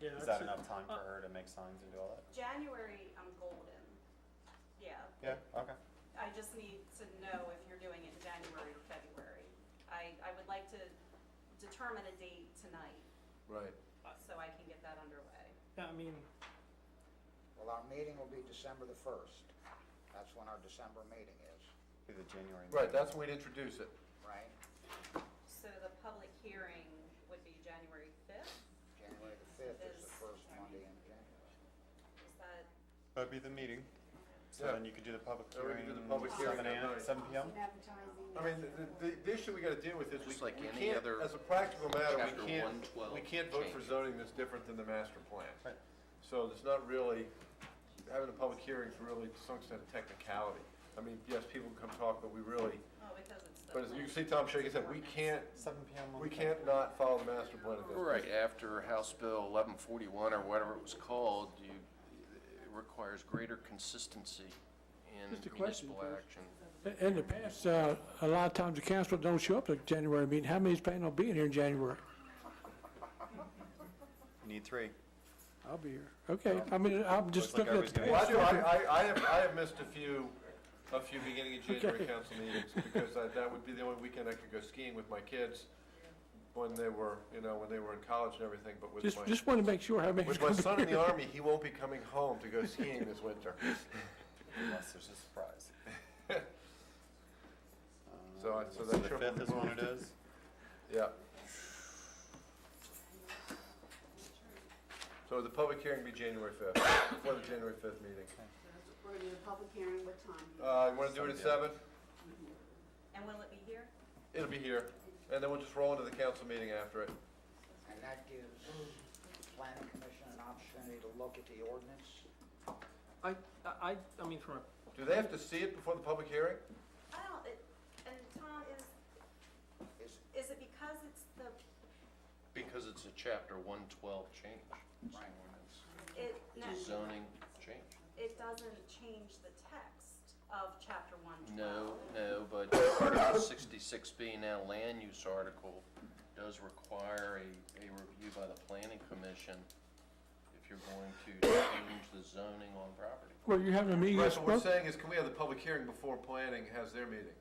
Yeah, Is that enough time for her to make signs and do all that? January, I'm golden. Yeah. Yeah, okay. I just need to know if you're doing it in January or February. I would like to determine a date tonight Right. so I can get that underway. Yeah, I mean, Well, our meeting will be December the 1st. That's when our December meeting is, Be the January. Right, meeting. that's when we introduce it. right? So the public hearing would be January 5th? January the 5th is the first Monday in January. Is that, That'd be the meeting. So Yeah. then you could do the public Yeah, we hearing. could do the public hearing 7 that a.m., night. 7 p.m. I mean, the issue we gotta deal with is we Just like we any can't, other as a practical matter, Chapter we 112 can't vote for change. zoning that's different than the master plan. Right. So there's not really, having a public hearing is really, to some extent, a technicality. I mean, yes, people can come talk, but we really, oh, because it's the. but as you can see Tom shaking his head, we can't, 7 p.m. on we the can't not follow the master plan at this point. Right, after House Bill 1141 or whatever it was called, it requires greater consistency in Just a question, municipal Chris. action. In the past, a lot of times the council don't show up at the January meeting. How many's planning on being here in January? You need 3. I'll be here. Okay, I mean, I'm just Looks like looking at the everybody's Well, I past. do, I have missed a few beginning of January Okay. council meetings, because that would be the only weekend I could go skiing with my kids when they were, when they were in college and everything, but with my, Just want to make sure how many's with my going to son be in the here. Army, he won't be coming home to go skiing this winter. Unless there's a surprise. So So that the trip 5th will is be when moved. it is? Yeah. So the public hearing will be January 5th, before the January 5th meeting. We're gonna do a public hearing, what time? You want to do it at 7? And will it be here? It'll be here, and then we'll just roll into the council meeting after it. And that gives the planning commission an opportunity to look at the ordinance. I mean, from a, Do they have to see it before the public hearing? I don't, and Tom, is it because it's the, Because it's a Chapter 112 change. Right. It's a zoning change. it doesn't change the text of chapter 112? No, but Article 66B, now land use article, does require a review by the planning commission if you're going to change the zoning on property. Well, you're having a meeting Right, this so what we're month? saying is, can we have the public hearing before planning has their meeting?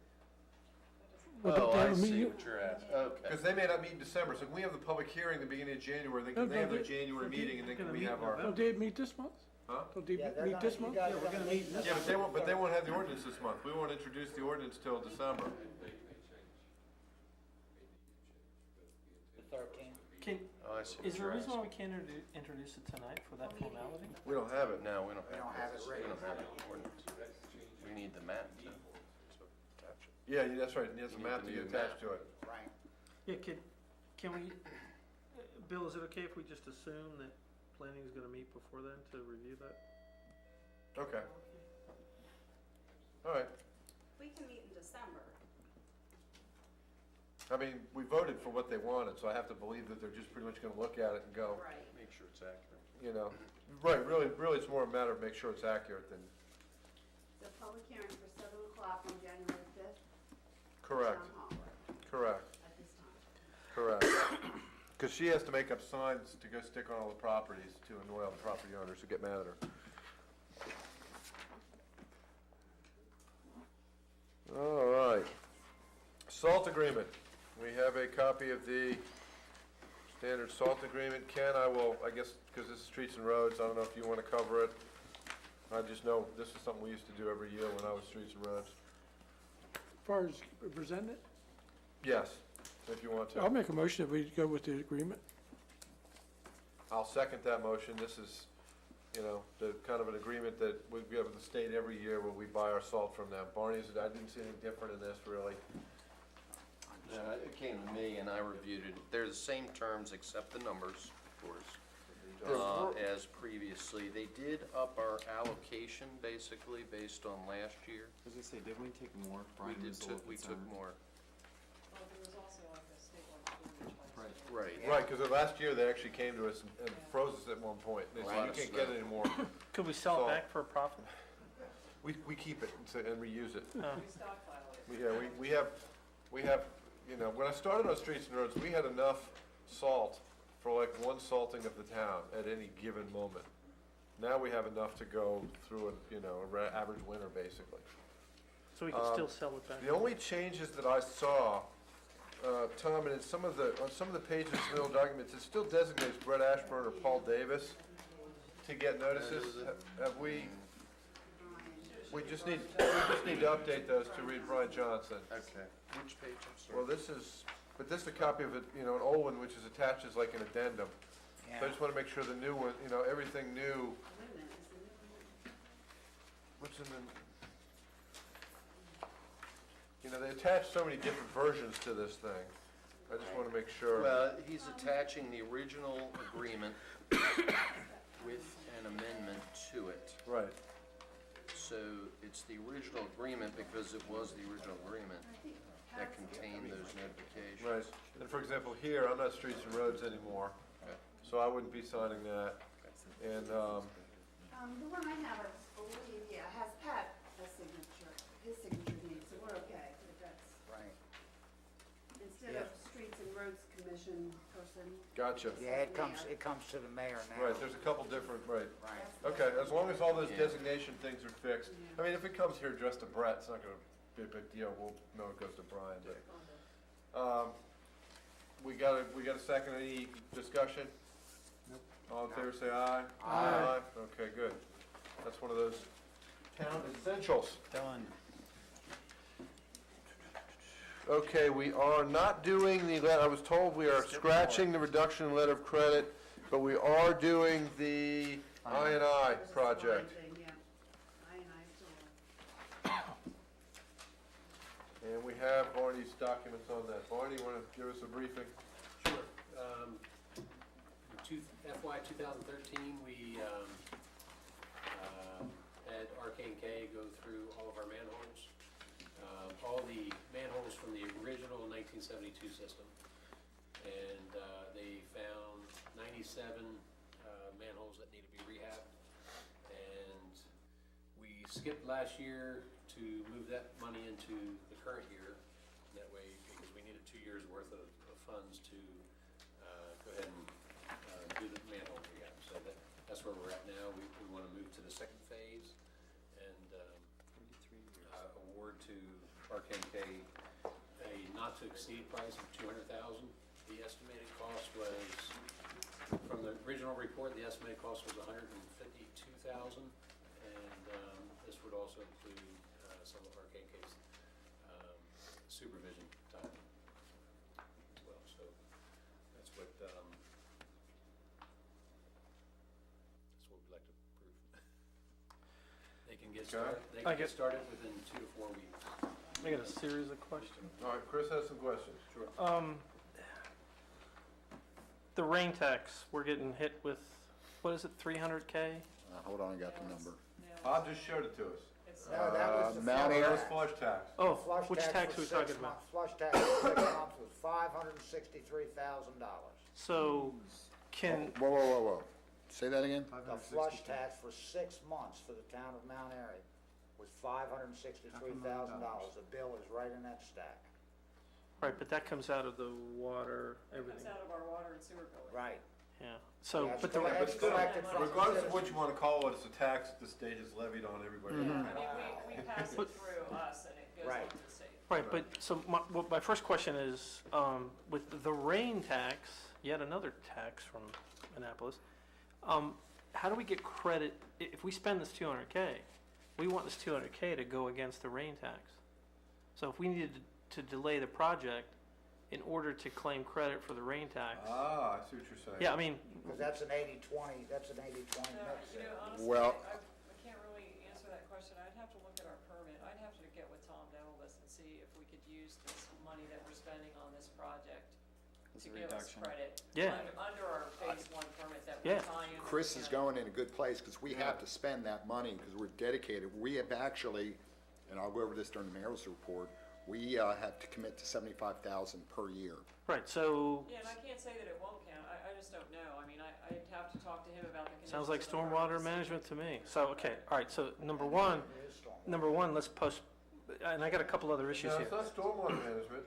Well, don't Oh, they I have a see meeting- what you're asking, okay. Because they may not meet in December, so can we have the public hearing the beginning of January, then No, can they have no, their they- January they're meeting, and then can gonna we meet have in our, Don't they meet this month? huh? Don't they Yeah, they're meet not- this you month? guys Yeah, are we're gonna meet this Yeah, but month. they won't have the ordinance this month. We won't introduce the ordinance till December. The 13th. Oh, I see what is there you're a reason why asking. we can't introduce it tonight for that formality? We don't have it. No, we don't We don't have it we written. don't have an ordinance. We need the map to attach it. Yeah, that's right, it needs a You map need to the get new attached to it. Right. Yeah, can we, Bill, is it okay if we just assume that planning is gonna meet before then to review that? Okay. All right. We can meet in December. I mean, we voted for what they wanted, so I have to believe that they're just pretty much gonna look at it and go, Right. Make sure it's accurate. you know. Right, really, it's more a matter of make sure it's accurate than, The public hearing for 7 o'clock on January 5th. correct, Town Hall correct, at this time. correct. Because she has to make up signs to go stick on all the properties to annoy all the property owners who get mad at her. All right. Salt agreement. We have a copy of the standard salt agreement. Ken, I guess, because this is streets and roads, I don't know if you want to cover it. I just know this is something we used to do every year when I was streets and roads. As far as presenting it, Yes, if you want I'll to. make a motion that we go with the agreement. I'll second that motion. This is, you know, the kind of an agreement that we have with the state every year where we buy our salt from them. Barney's, I didn't see anything different in this, really. It came to me and I reviewed it. They're the same terms except the numbers, of course, as previously. They did up our allocation basically based on last year. As I say, didn't we take more? Brian was a little We took concerned. more. Well, there was also like a statewide Right. Right. Right, because last year they actually came to us and froze us at one point. They said, you can't get it anymore. Could we sell So- it back for a profit? We keep it and reuse it. Oh. Yeah, we have, you know, when I started on Streets and Roads, we had enough salt for like one salting of the town at any given moment. Now we have enough to go through a, you know, average winter, basically. So we can still sell it back? The only changes that I saw, Tom, and in some of the, on some of the pages in the old documents, it still designates Brett Ashburn or Paul Davis to get notices. Have we just need to update those to read Brian Johnson. Okay. Which page, I'm sorry? Well, this is a copy of it, you know, an old one, which is attached as like an addendum. So I just want to make sure the new one, you know, everything new. What's in the, you know, they attach so many different versions to this thing. I just want to make sure. Well, he's attaching the original agreement with an amendment to it. Right. So it's the original agreement because it was the original agreement that contained those notifications. Right. And for example, here, I'm not Streets and Roads anymore, Okay. so I wouldn't be signing that. And, The one I have, I believe, has Pat a signature, his signature needs, so we're okay, if that's, Right. instead of Streets and Roads Commission person. gotcha. Yeah, it comes to the mayor now. Right, there's a couple different, right. Right. Okay, as long as all those Yeah. designation things are fixed. I mean, if it comes here addressed to Brett, it's not gonna be a big deal, we'll know it goes to Brian, but. We got a second, any discussion? Nope. All in favor, say aye. Aye. Okay, good. That's one of those town essentials. Done. Okay, we are not doing I was told we are scratching the reduction in letter of credit, but we are doing the I&I project. Yeah, And we have Barney's documents on that. Barney, you want to give us a briefing? Sure. FY 2013, we had RK&K go through all of our manholes, all the manholes from the original 1972 system. And they found 97 manholes that need to be rehabbed. And we skipped last year to move that money into the current year. That way, because we needed 2 years' worth of funds to go ahead and do the manhole rehab. So that's where we're at now. We want to move to the second phase and award to RK&K a not-to-exceed price of $200,000. The estimated cost was, from the original report, the estimated cost was $152,000, and this would also include some of RK&K's supervision time as well. So that's what we'd like to approve. They can get started. They can get started within 2 to 4 weeks. I got a series of questions. All right, Chris has some questions. Sure. The rain tax, we're getting hit with, what is it, 300K? Hold on, I got the number. Bob just showed it to us. No, that was the Mount flush Airy? tax. Flush tax. Oh, Flush which tax are we for talking 6 about? months. Flush tax for 6 months was $563,000. So, can, Whoa, whoa, whoa, whoa. Say that again? The flush tax for 6 months for the town of Mount Airy was $563,000. The bill is right in that stack. right, but that comes out of the water, everything. Comes out of our water and sewer bill. Right. Yeah, so, Yeah, but the, it's But still, collected from regardless of the what you wanna call it, it's a tax that the state has levied on everybody. I mean, we pass it through us and it goes Right. on to the state. right, but, so my first question is, with the rain tax, yet another tax from Annapolis, how do we get credit, if we spend this 200K, we want this 200K to go against the rain tax. So if we needed to delay the project in order to claim credit for the rain tax, Ah, I see what you're saying. yeah, I mean, Because that's an 80-20, that's an 80-20 No, mix. you know, honestly, Well- I can't really answer that question. I'd have to look at our permit. I'd have to get with Tom Denelvis and see if we could use this money that we're spending on this project As to a give us reduction. credit. Yeah. Under our phase 1 permit that Yeah. we're tying. Chris is going in a good place, because we have to spend that money, because we're dedicated. We have actually, and I'll go over this during the mayor's report, we have to commit to $75,000 per year. right, so, Yeah, and I can't say that it won't count. I just don't know. I mean, I'd have to talk to him about the conditions. sounds like of the permit stormwater to see. management to me. So, okay, all right, so number one, let's post, and I got a couple other issues No, here. it's not stormwater management.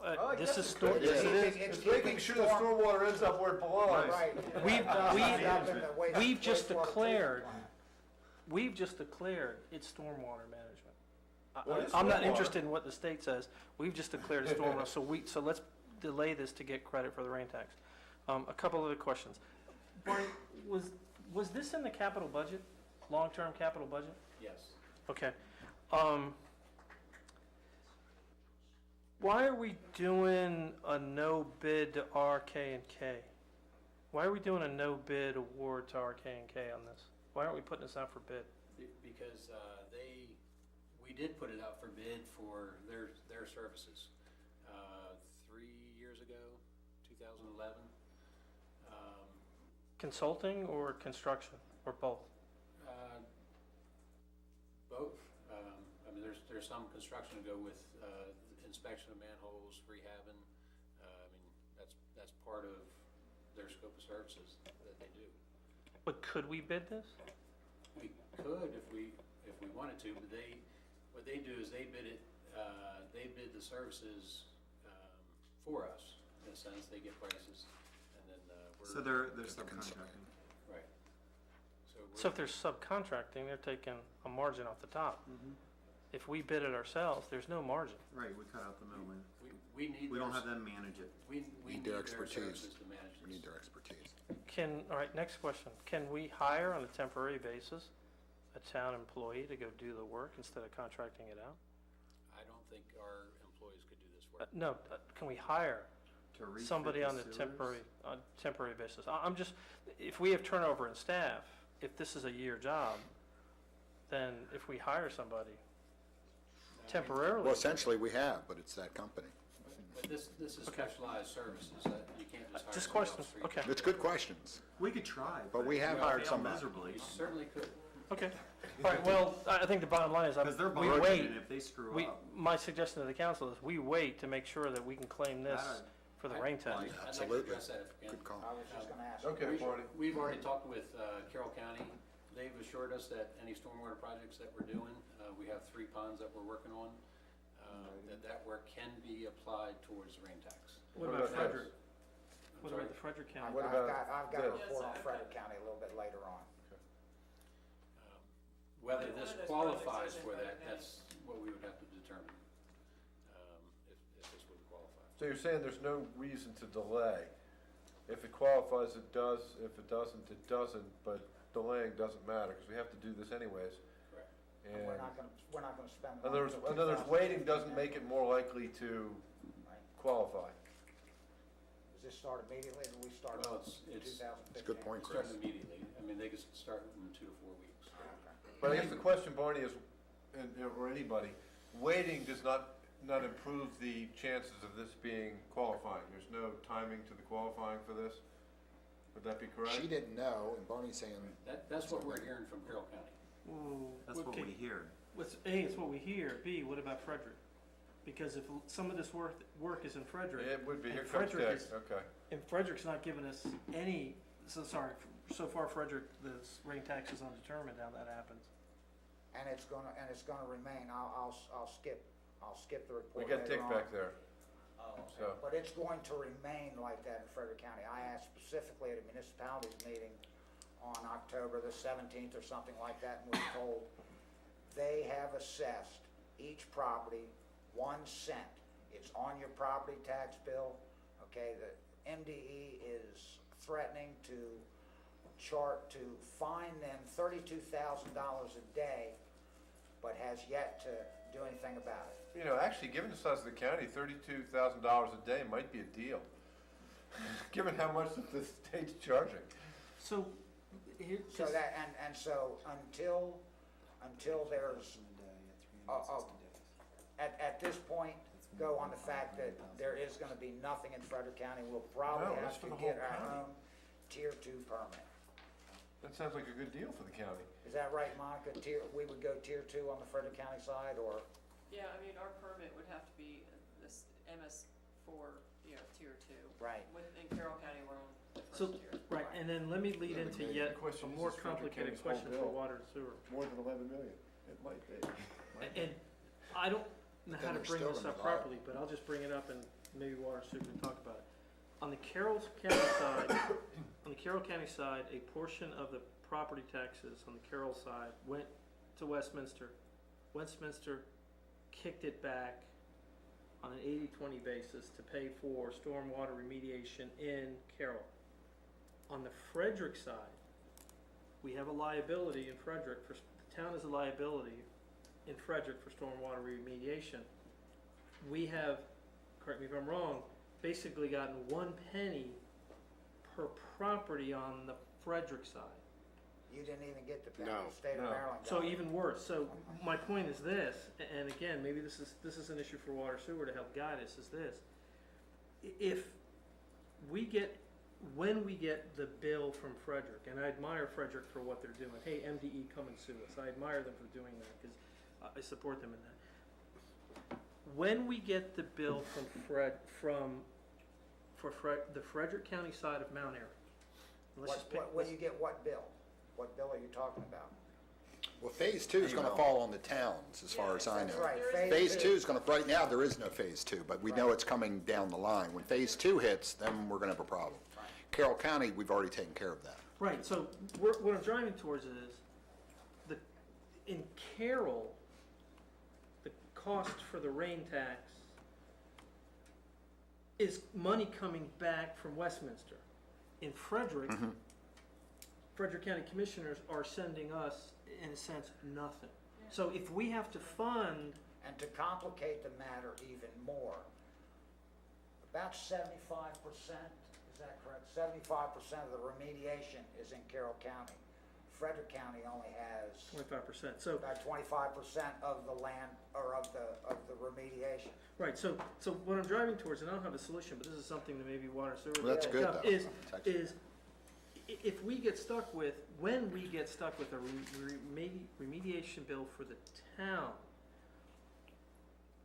I This guess is it could be. yes, it is. It's making sure the stormwater ends up where it belongs. Right. We've just Wastewater declared, treatment plant. it's stormwater management. Well, it's I'm not stormwater. interested in what the state says. We've just declared it's stormwater, so let's delay this to get credit for the rain tax. A couple other questions. Barney, was this in the capital budget, long-term capital budget? Yes. Okay. Why are we doing a no bid to RK&K? Why are we doing a no bid award to RK&K on this? Why aren't we putting this out for bid? Because we did put it out for bid for their services 3 years ago, 2011. Consulting or construction, or both? Both. I mean, there's some construction to go with inspection of manholes, rehabbing. I mean, that's part of their scope of services that they do. But could we bid this? We could if we wanted to, but what they do is they bid it, they bid the services for us, in a sense. They get prices, and then we're. So they're subcontracting. Right. So if they're subcontracting, they're taking a margin off the top. If we bid it ourselves, there's no margin. Right, we cut out the middleman. We need. We don't their- have them manage it. We Need need their their expertise. services to manage We need this. their expertise. All right, next question. Can we hire on a temporary basis a town employee to go do the work instead of contracting it out? I don't think our employees could do this work. No, can we hire To refit somebody the on a sewers? temporary basis? I'm just, if we have turnover in staff, if this is a year job, then if we hire somebody temporarily. Well, essentially, we have, but it's that company. But this is Okay. specialized services that you can't just hire. Just somebody questions, off the street. okay. It's good questions. We could try. But we have we hired fail somebody. miserably. You certainly could. Okay, all right, well, I think the bottom line is, Because they're we budgeting, wait. and if they screw We, up. my suggestion to the council is we wait to make sure that we can claim this for the rain tax. I'd like to Absolutely. address that if we can. Good call. I was just gonna ask. Okay, Barney. We've already talked with Carroll County. They've assured us that any stormwater projects that we're doing, we have 3 ponds that we're working on, that work can be applied towards the rain tax. What about Frederick? What about the Frederick County? What about I've got a this? report on Frederick County a little bit later on. Whether One this of those qualifies projects is in for that, Frederick County. that's what we would have to determine, if this would qualify. So you're saying there's no reason to delay? If it qualifies, it does. If it doesn't, it doesn't. But delaying doesn't matter because we have to do this anyways. Correct. And We're not gonna spend. in other words, waiting doesn't make it more likely to qualify. Does this start immediately, or do we start Well, in it's 2015? It's a good point, It Chris. starts immediately. I mean, they could start in 2 to 4 weeks. But I guess the question, Barney, is, or anybody, waiting does not improve the chances of this being qualifying. There's no timing to the qualifying for this? Would that be correct? She didn't know, and Barney's saying, That's what we're hearing from Carroll County. That's what we hear. it's what we hear. B, what about Frederick? Because if some of this work is in Frederick. It would be, and here comes Frederick Dick, is- okay. And Frederick's not giving us any, so far Frederick, the rain tax is undetermined how that happens. And it's gonna remain, I'll skip the We report got later Dick on. back there. So, But it's going to remain like that in Frederick County. I asked specifically at a municipalities meeting on October the 17th or something like that, and was told they have assessed each property 1 cent. It's on your property tax bill, okay? The MDE is threatening to fine them $32,000 a day, but has yet to do anything about it. you know, actually, given the size of the county, $32,000 a day might be a deal, given how much that the state's charging. So, here, So that, and so until there's, at this point, go on the fact that there is gonna be nothing in Frederick County, we'll probably No, that's have for to the get whole our county. own Tier 2 permit. That sounds like a good deal for the county. Is that right, Monica? We would go Tier 2 on the Frederick County side, or? Yeah, I mean, our permit would have to be this MS4, tier 2. Right. In Carroll County, we're on the so, first tier. right, and then let me lead into yet a question is, more is Frederick complicated County's question whole for bill water and sewer. More than 11 million. It might be. And I don't know how to Then they're bring still this gonna up be liable. properly, but I'll just bring it up and maybe water and sewer can talk about it. On the Carroll County side, a portion of the property taxes on the Carroll side went to Westminster. Westminster kicked it back on an 80-20 basis to pay for stormwater remediation in Carroll. On the Frederick side, we have a liability in Frederick, the town has a liability in Frederick for stormwater remediation. We have, correct me if I'm wrong, basically gotten 1 penny per property on the Frederick side. You didn't even get the penny, No. the state of No. Maryland got So it. even worse. So my point is this, and again, maybe this is an issue for water sewer to help guide us, is this. When we get the bill from Frederick, and I admire Frederick for what they're doing. Hey, MDE, come and sue us. I admire them for doing that because I support them in that. When we get the bill from the Frederick County side of Mount Airy, When you get what bill? What bill are you talking about? Well, Phase 2 is going to fall on the towns, as far as I know. That's right. Phase 2 is going to, right now, there is no Phase 2, but we know it's coming down the line. When Phase 2 hits, then we're going to have a problem. Carroll County, we've already taken care of that. right, so what I'm driving towards is, in Carroll, the cost for the rain tax is money coming back from Westminster. In Frederick, Frederick County Commissioners are sending us, in a sense, nothing. So if we have to fund, And to complicate the matter even more, about 75%, is that correct? 75% of the remediation is in Carroll County. Frederick County only has 25%, so, about 25% of the land, or of the remediation. right, so what I'm driving towards, and I don't have a solution, but this is something that maybe water and sewer. Well, that's can good, pick up, though. It's actually- Is, if we get stuck with, when we get stuck with a remediation bill for the town,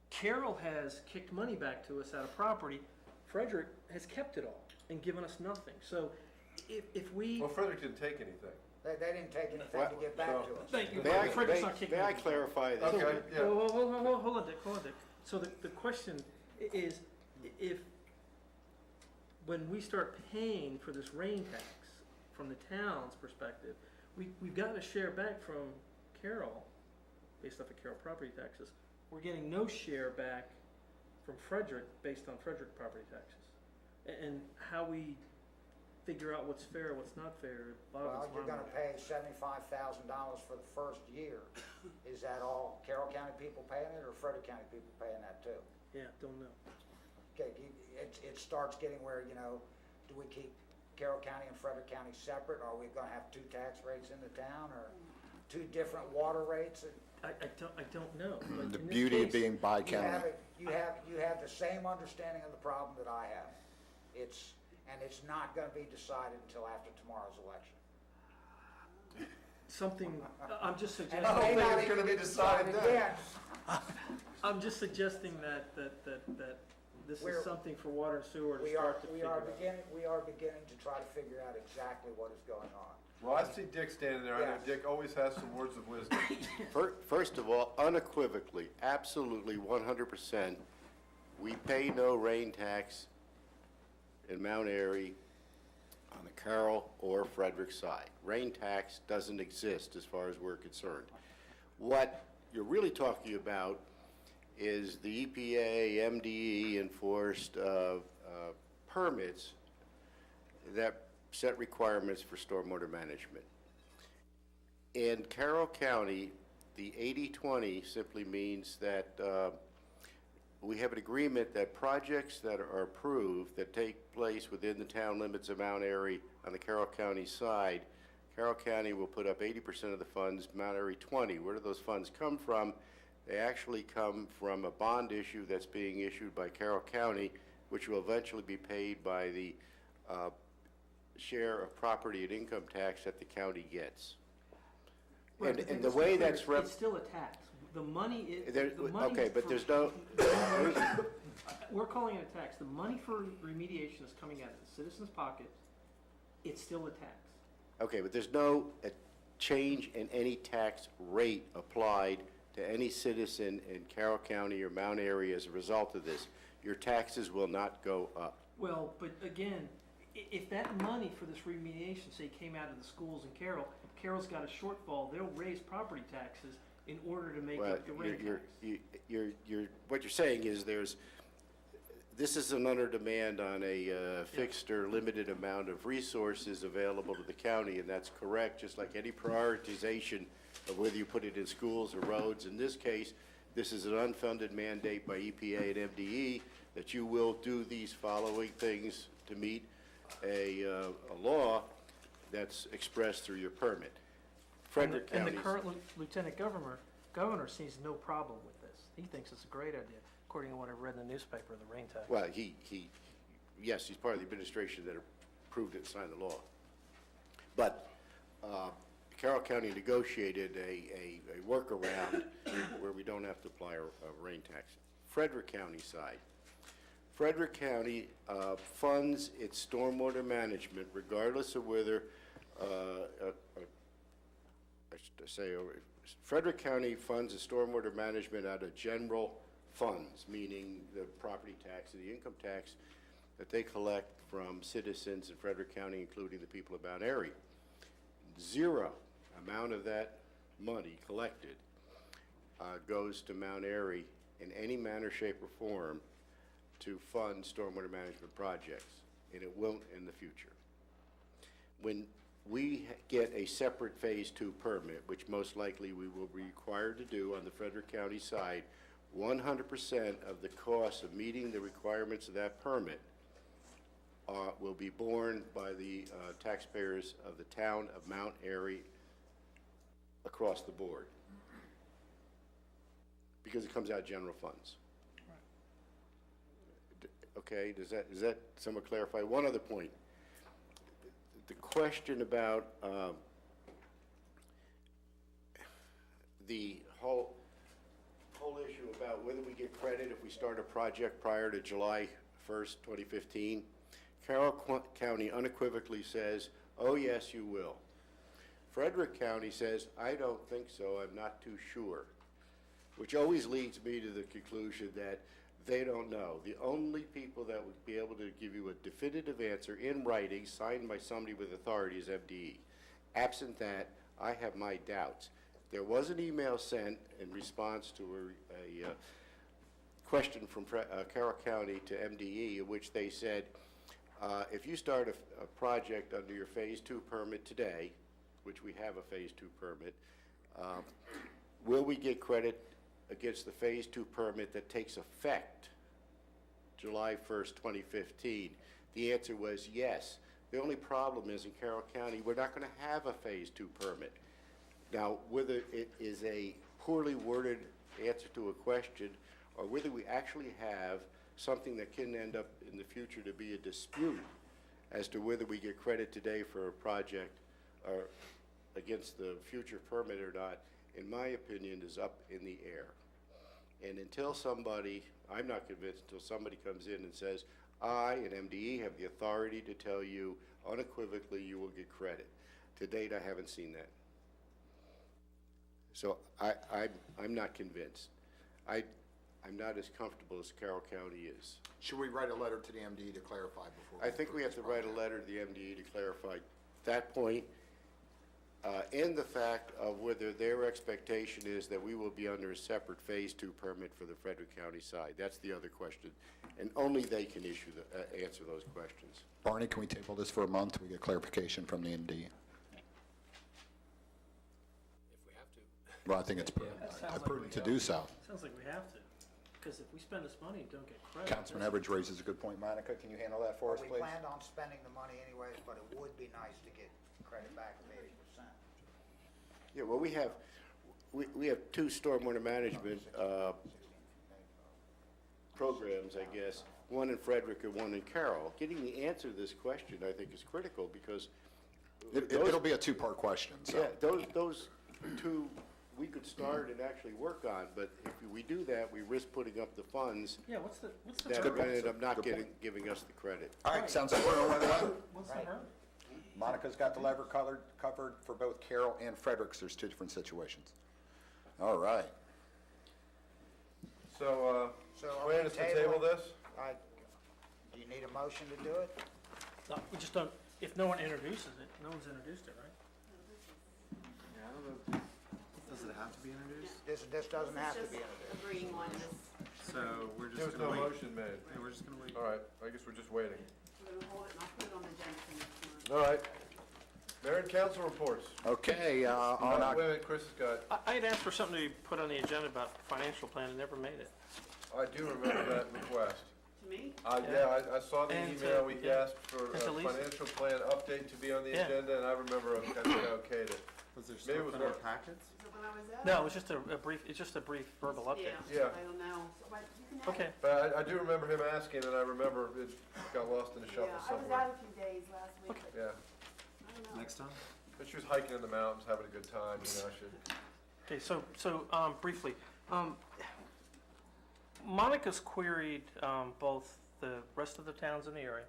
Carroll has kicked money back to us out of property, Frederick has kept it all and given us nothing. So if we, Well, Frederick didn't take anything. They didn't take anything to give back to us. thank you, May I, Frederick's not kicking may I anything. clarify this? Okay, yeah. Hold on, Dick, So the question is, if, when we start paying for this rain tax, from the town's perspective, we've gotten a share back from Carroll, based off of Carroll property taxes. We're getting no share back from Frederick, based on Frederick property taxes. And how we figure out what's fair, what's not fair, Well, boggles you're my gonna mind. pay $75,000 for the first year. Is that all Carroll County people paying it, or Frederick County people paying that too? Yeah, don't know. Okay, it starts getting where, do we keep Carroll County and Frederick County separate? Are we gonna have 2 tax rates in the town, or 2 different water rates? I don't know. But The in this beauty of case- being bi-county. You have the same understanding of the problem that I have. And it's not gonna be decided until after tomorrow's election. something, I'm just And suggesting. it may not it's gonna even be be decided decided then. then. I'm just suggesting that this We're- is something for water and sewer to We are, start to we figure are out. beginning to try to figure out exactly what is going on. Well, I see Dick standing there. I know Yes. Dick always has some words of wisdom. First of all, unequivocally, absolutely 100%, we pay no rain tax in Mount Airy on the Carroll or Frederick side. Rain tax doesn't exist as far as we're concerned. What you're really talking about is the EPA, MDE enforced permits that set requirements for stormwater management. In Carroll County, the 80-20 simply means that we have an agreement that projects that are approved that take place within the town limits of Mount Airy on the Carroll County side, Carroll County will put up 80% of the funds, Mount Airy 20. Where do those funds come from? They actually come from a bond issue that's being issued by Carroll County, which will eventually be paid by the share of property and income tax that the county gets. Right, but And let's the be way clear, that's it's still a tax. The money is, There- the money okay, but for- there's no- We're calling it a tax. The money for remediation is coming out of the citizen's pocket. It's still a tax. Okay, but there's no change in any tax rate applied to any citizen in Carroll County or Mount Airy as a result of this. Your taxes will not go up. Well, but again, if that money for this remediation, say, came out of the schools in Carroll, Carroll's got a shortfall, they'll raise property taxes in order to make Well, up the rate tax. what you're saying is this is an under demand on a fixed or limited amount of resources available to the county, and that's correct, just like any prioritization of whether you put it in schools or roads. In this case, this is an unfunded mandate by EPA and MDE that you will do these following things to meet a law that's expressed through your permit. Frederick And County. the current lieutenant governor sees no problem with this. He thinks it's a great idea, according to what I read in the newspaper, the rain tax. Well, yes, he's part of the administration that approved it and signed the law. But Carroll County negotiated a workaround where we don't have to apply a rain tax. Frederick County side. Frederick County funds its stormwater management regardless of whether, Frederick County funds its stormwater management out of general funds, meaning the property tax and the income tax that they collect from citizens in Frederick County, including the people of Mount Airy. Zero amount of that money collected goes to Mount Airy in any manner, shape, or form to fund stormwater management projects, and it won't in the future. When we get a separate Phase 2 permit, which most likely we will be required to do on the Frederick County side, 100% of the cost of meeting the requirements of that permit will be borne by the taxpayers of the town of Mount Airy across the board, because it comes out of general funds. Okay, does that somewhat clarify? One other point. The question about the whole issue about whether we get credit if we start a project prior to July 1st, 2015, Carroll County unequivocally says, oh yes, you will. Frederick County says, I don't think so, I'm not too sure, which always leads me to the conclusion that they don't know. The only people that would be able to give you a definitive answer in writing, signed by somebody with authority, is MDE. Absent that, I have my doubts. There was an email sent in response to a question from Carroll County to MDE, in which they said, if you start a project under your Phase 2 permit today, which we have a Phase 2 permit, will we get credit against the Phase 2 permit that takes effect July 1st, 2015? The answer was yes. The only problem is in Carroll County, we're not going to have a Phase 2 permit. Now, whether it is a poorly worded answer to a question or whether we actually have something that can end up in the future to be a dispute as to whether we get credit today for a project or against the future permit or not, in my opinion, is up in the air. And until somebody, I'm not convinced until somebody comes in and says, I and MDE have the authority to tell you unequivocally you will get credit. To date, I haven't seen that. So I'm not convinced. I'm not as comfortable as Carroll County is. Should we write a letter to the MDE to clarify before? I think we have to write a letter to the MDE to clarify that point, and the fact of whether their expectation is that we will be under a separate Phase 2 permit for the Frederick County side. That's the other question, and only they can answer those questions. Barney, can we table this for a month till we get clarification from the MDE? If we have to. Well, I think it's prudent to do so. Sounds like we have to, because if we spend this money, don't get credit. Councilman Everidge raises a good point. Monica, can you handle that for us, We please? planned on spending the money anyways, but it would be nice to get credit back of 80%. Yeah, well, we have two stormwater management programs, I guess, one in Frederick and one in Carroll. Getting the answer to this question, I think, is critical because It'll be a two-part question, so. yeah, those two we could start and actually work on, but if we do that, we risk putting up the funds Yeah, what's the that are hurdle? going to end up not Good point. giving us the credit. All right, sounds like we're on the letter. What's the hurdle? Monica's got the lever covered for both Carroll and Fredericks. There's two different situations. All right. So, So are plan we is to table tabling- this? Do you need a motion to do it? No, we just don't, if no one introduces it, no one's introduced it, right? Yeah, I don't know. Does it have to be introduced? This doesn't have to be Just introduced. agreeing on this, So we're There just was no gonna wait. motion made. Yeah, we're just gonna wait. All right, I guess we're just waiting. we're gonna hold it, and I'll put it on the agenda for next month. All right. Mayor and council reports. Okay, Wait a minute, Chris has got, I had asked for something to be put on the agenda about financial plan and never made it. I do remember that request. To me? Yeah, I saw the And to- email, we yeah. asked for a And to Lisa. financial plan update to be on the Yeah. agenda, and I remember I think I okayed it. Was there Maybe it stuff was in our work. packets? Is it when I was there? No, it was just a brief, it's just a brief verbal update. Yeah. I don't know, but you can have it. Okay, But I do remember him asking, and I remember it got lost in the shuffle Yeah, I was somewhere. out a few days last week, Okay. but Yeah, I don't know. Next time? but she was hiking in the mountains, having a good time, you know, I should. okay, so briefly, Monica's queried both the rest of the towns in the area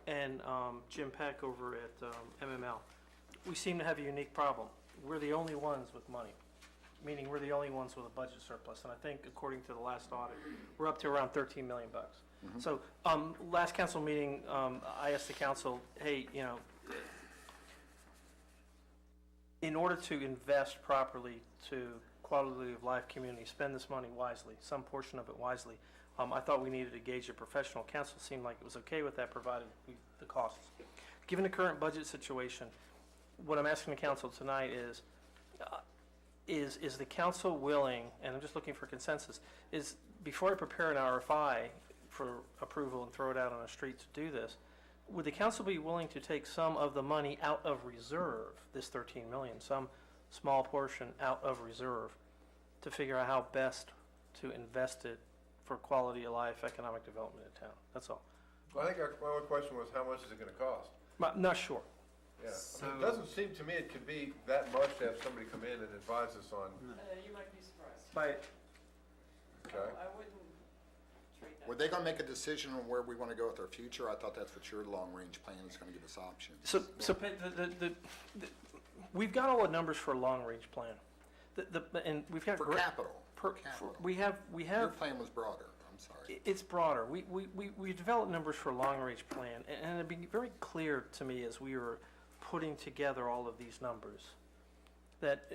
and Jim Peck over at MML. We seem to have a unique problem. We're the only ones with money, meaning we're the only ones with a budget surplus. And I think according to the last audit, we're up to around 13 million bucks. So last council meeting, I asked the council, hey, you know, in order to invest properly to quality of life community, spend this money wisely, some portion of it wisely. I thought we needed to engage a professional. Council seemed like it was okay with that, provided the costs. Given the current budget situation, what I'm asking the council tonight is the council willing, and I'm just looking for consensus, is before I prepare an RFI for approval and throw it out on the street to do this, would the council be willing to take some of the money out of reserve, this 13 million, some small portion out of reserve, to figure out how best to invest it for quality of life, economic development in town? That's all. Well, I think my only question was, how much is it gonna cost? I'm not sure. Yeah, I mean, it doesn't seem to me it could be that much to have somebody come in and advise us on, You might be surprised. By, okay? I wouldn't treat that. Were they gonna make a decision on where we wanna go with our future? I thought that's what your long-range plan is gonna give us options. so we've got all the numbers for a long-range plan. And we've got. For great- capital, per- capital. We have. Your plan was broader, I'm sorry. It's broader. We developed numbers for a long-range plan, and it'd be very clear to me as we were putting together all of these numbers that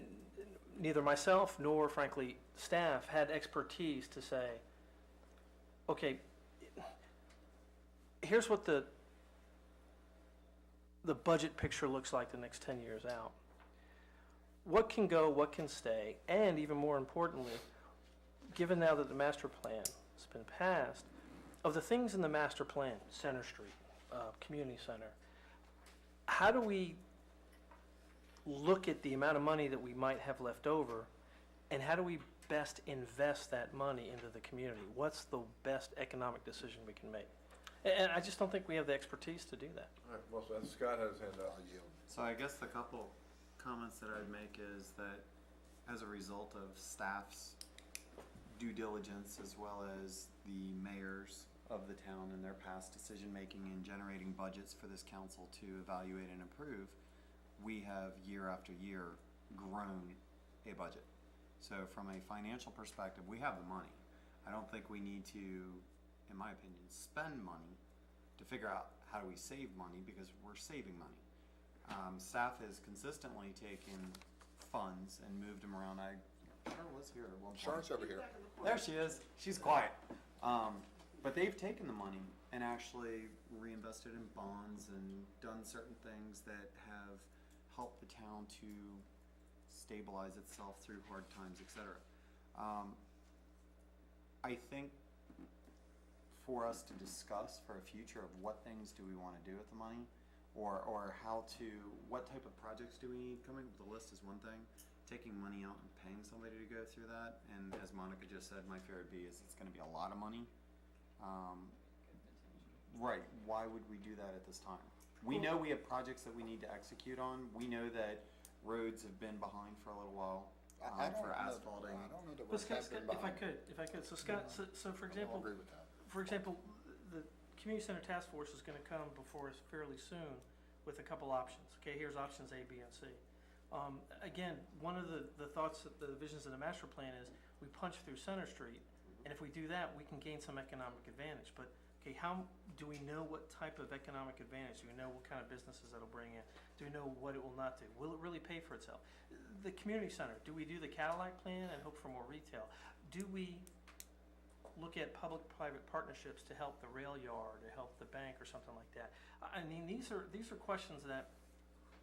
neither myself nor, frankly, staff had expertise to say, okay, here's what the budget picture looks like the next 10 years out. What can go, what can stay, and even more importantly, given now that the master plan has been passed, of the things in the master plan, Center Street, Community Center, how do we look at the amount of money that we might have left over, and how do we best invest that money into the community? What's the best economic decision we can make? And I just don't think we have the expertise to do that. All right, well, so Scott has his hand up. So I guess the couple comments that I'd make is that as a result of staff's due diligence as well as the mayors of the town and their past decision-making in generating budgets for this council to evaluate and approve, we have year after year grown a budget. So from a financial perspective, we have the money. I don't think we need to, in my opinion, spend money to figure out how do we save money, because we're saving money. Staff has consistently taken funds and moved them around. Cheryl was here at one point. Charlotte's over here. There she is. She's quiet. But they've taken the money and actually reinvested in bonds and done certain things that have helped the town to stabilize itself through hard times, etc. I think for us to discuss for a future of what things do we want to do with the money, or how to, what type of projects do we need, coming up with a list is one thing. Taking money out and paying somebody to go through that, and as Monica just said, my fear would be is it's going to be a lot of money. Right, why would we do that at this time? We know we have projects that we need to execute on. We know that roads have been behind for a little while for asphalting. I don't know that But we're Scott, having if I could, so Scott, so for example, agree with that. the Community Center Task Force is gonna come before us fairly soon with a couple options. Okay, here's options A, B, and C. Again, one of the thoughts, the visions of the master plan is we punch through Center Street, and if we do that, we can gain some economic advantage. But, okay, how, do we know what type of economic advantage? Do we know what kind of businesses that'll bring in? Do we know what it will not do? Will it really pay for itself? The community center, do we do the Cadillac plan and hope for more retail? Do we look at public-private partnerships to help the rail yard, to help the bank, or something like that? I mean, these are questions that,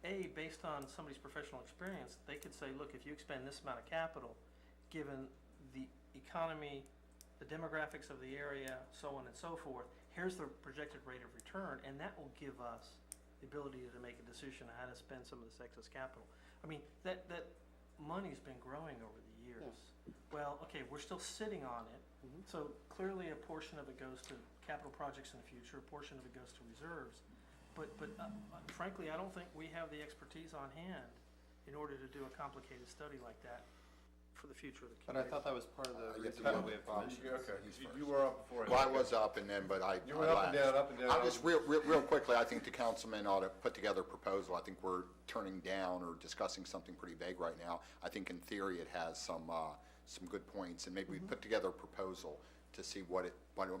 A, based on somebody's professional experience, they could say, look, if you expend this amount of capital, given the economy, the demographics of the area, so on and so forth, here's the projected rate of return, and that will give us the ability to make a decision on how to spend some of this excess capital. I mean, that money's been growing over the years. Well, okay, we're still sitting on it, so clearly a portion of it goes to capital projects in the future, a portion of it goes to reserves. But frankly, I don't think we have the expertise on hand in order to do a complicated study like that for the future of the But I community. thought that was part of the you have reason to why vote. we have commissions. Okay, you were up before. Well, I was up and then, but I. You went up and down, up and down. I just, real quickly, I think the councilman ought to put together a proposal. I think we're turning down or discussing something pretty vague right now. I think in theory it has some good points, and maybe we put together a proposal to see what it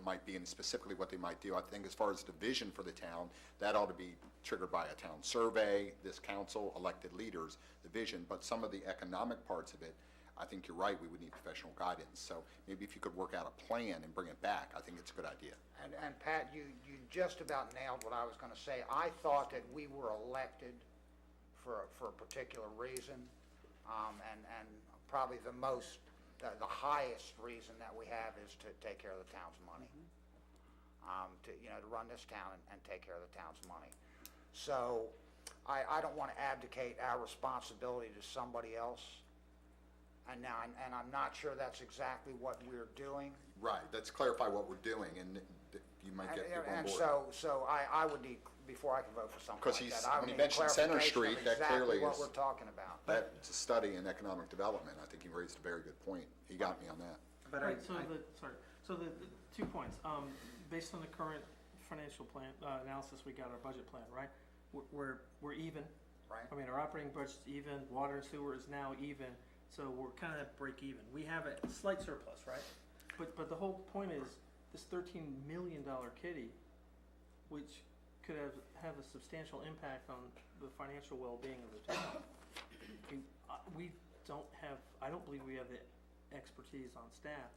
might be and specifically what they might do. I think as far as the vision for the town, that ought to be triggered by a town survey, this council, elected leaders, the vision, but some of the economic parts of it, I think you're right, we would need professional guidance. So maybe if you could work out a plan and bring it back, I think it's a good idea. And Pat, you just about nailed what I was gonna say. I thought that we were elected for a particular reason, and probably the highest reason that we have is to take care of the town's money. To run this town and take care of the town's money. So I don't wanna abdicate our responsibility to somebody else. And I'm not sure that's exactly what we're doing. Right, let's clarify what we're doing, and you might get people on And board. so I would need, before I can vote for something Because like he's- that, I when would he need mentioned Center clarification of Street, that clearly exactly what is- we're talking about. That's a study in economic development. I think he raised a very good point. He got me on that. But Right, so the 2 points, based on the current financial plan, analysis, we got our budget plan, right? We're even. Right. I mean, our operating budget's even, water and sewer is now even, so we're kind of at break even. We have a slight surplus, right? But the whole point is, this $13 million kitty, which could have a substantial impact on the financial well-being of the town. We don't have, I don't believe we have the expertise on staff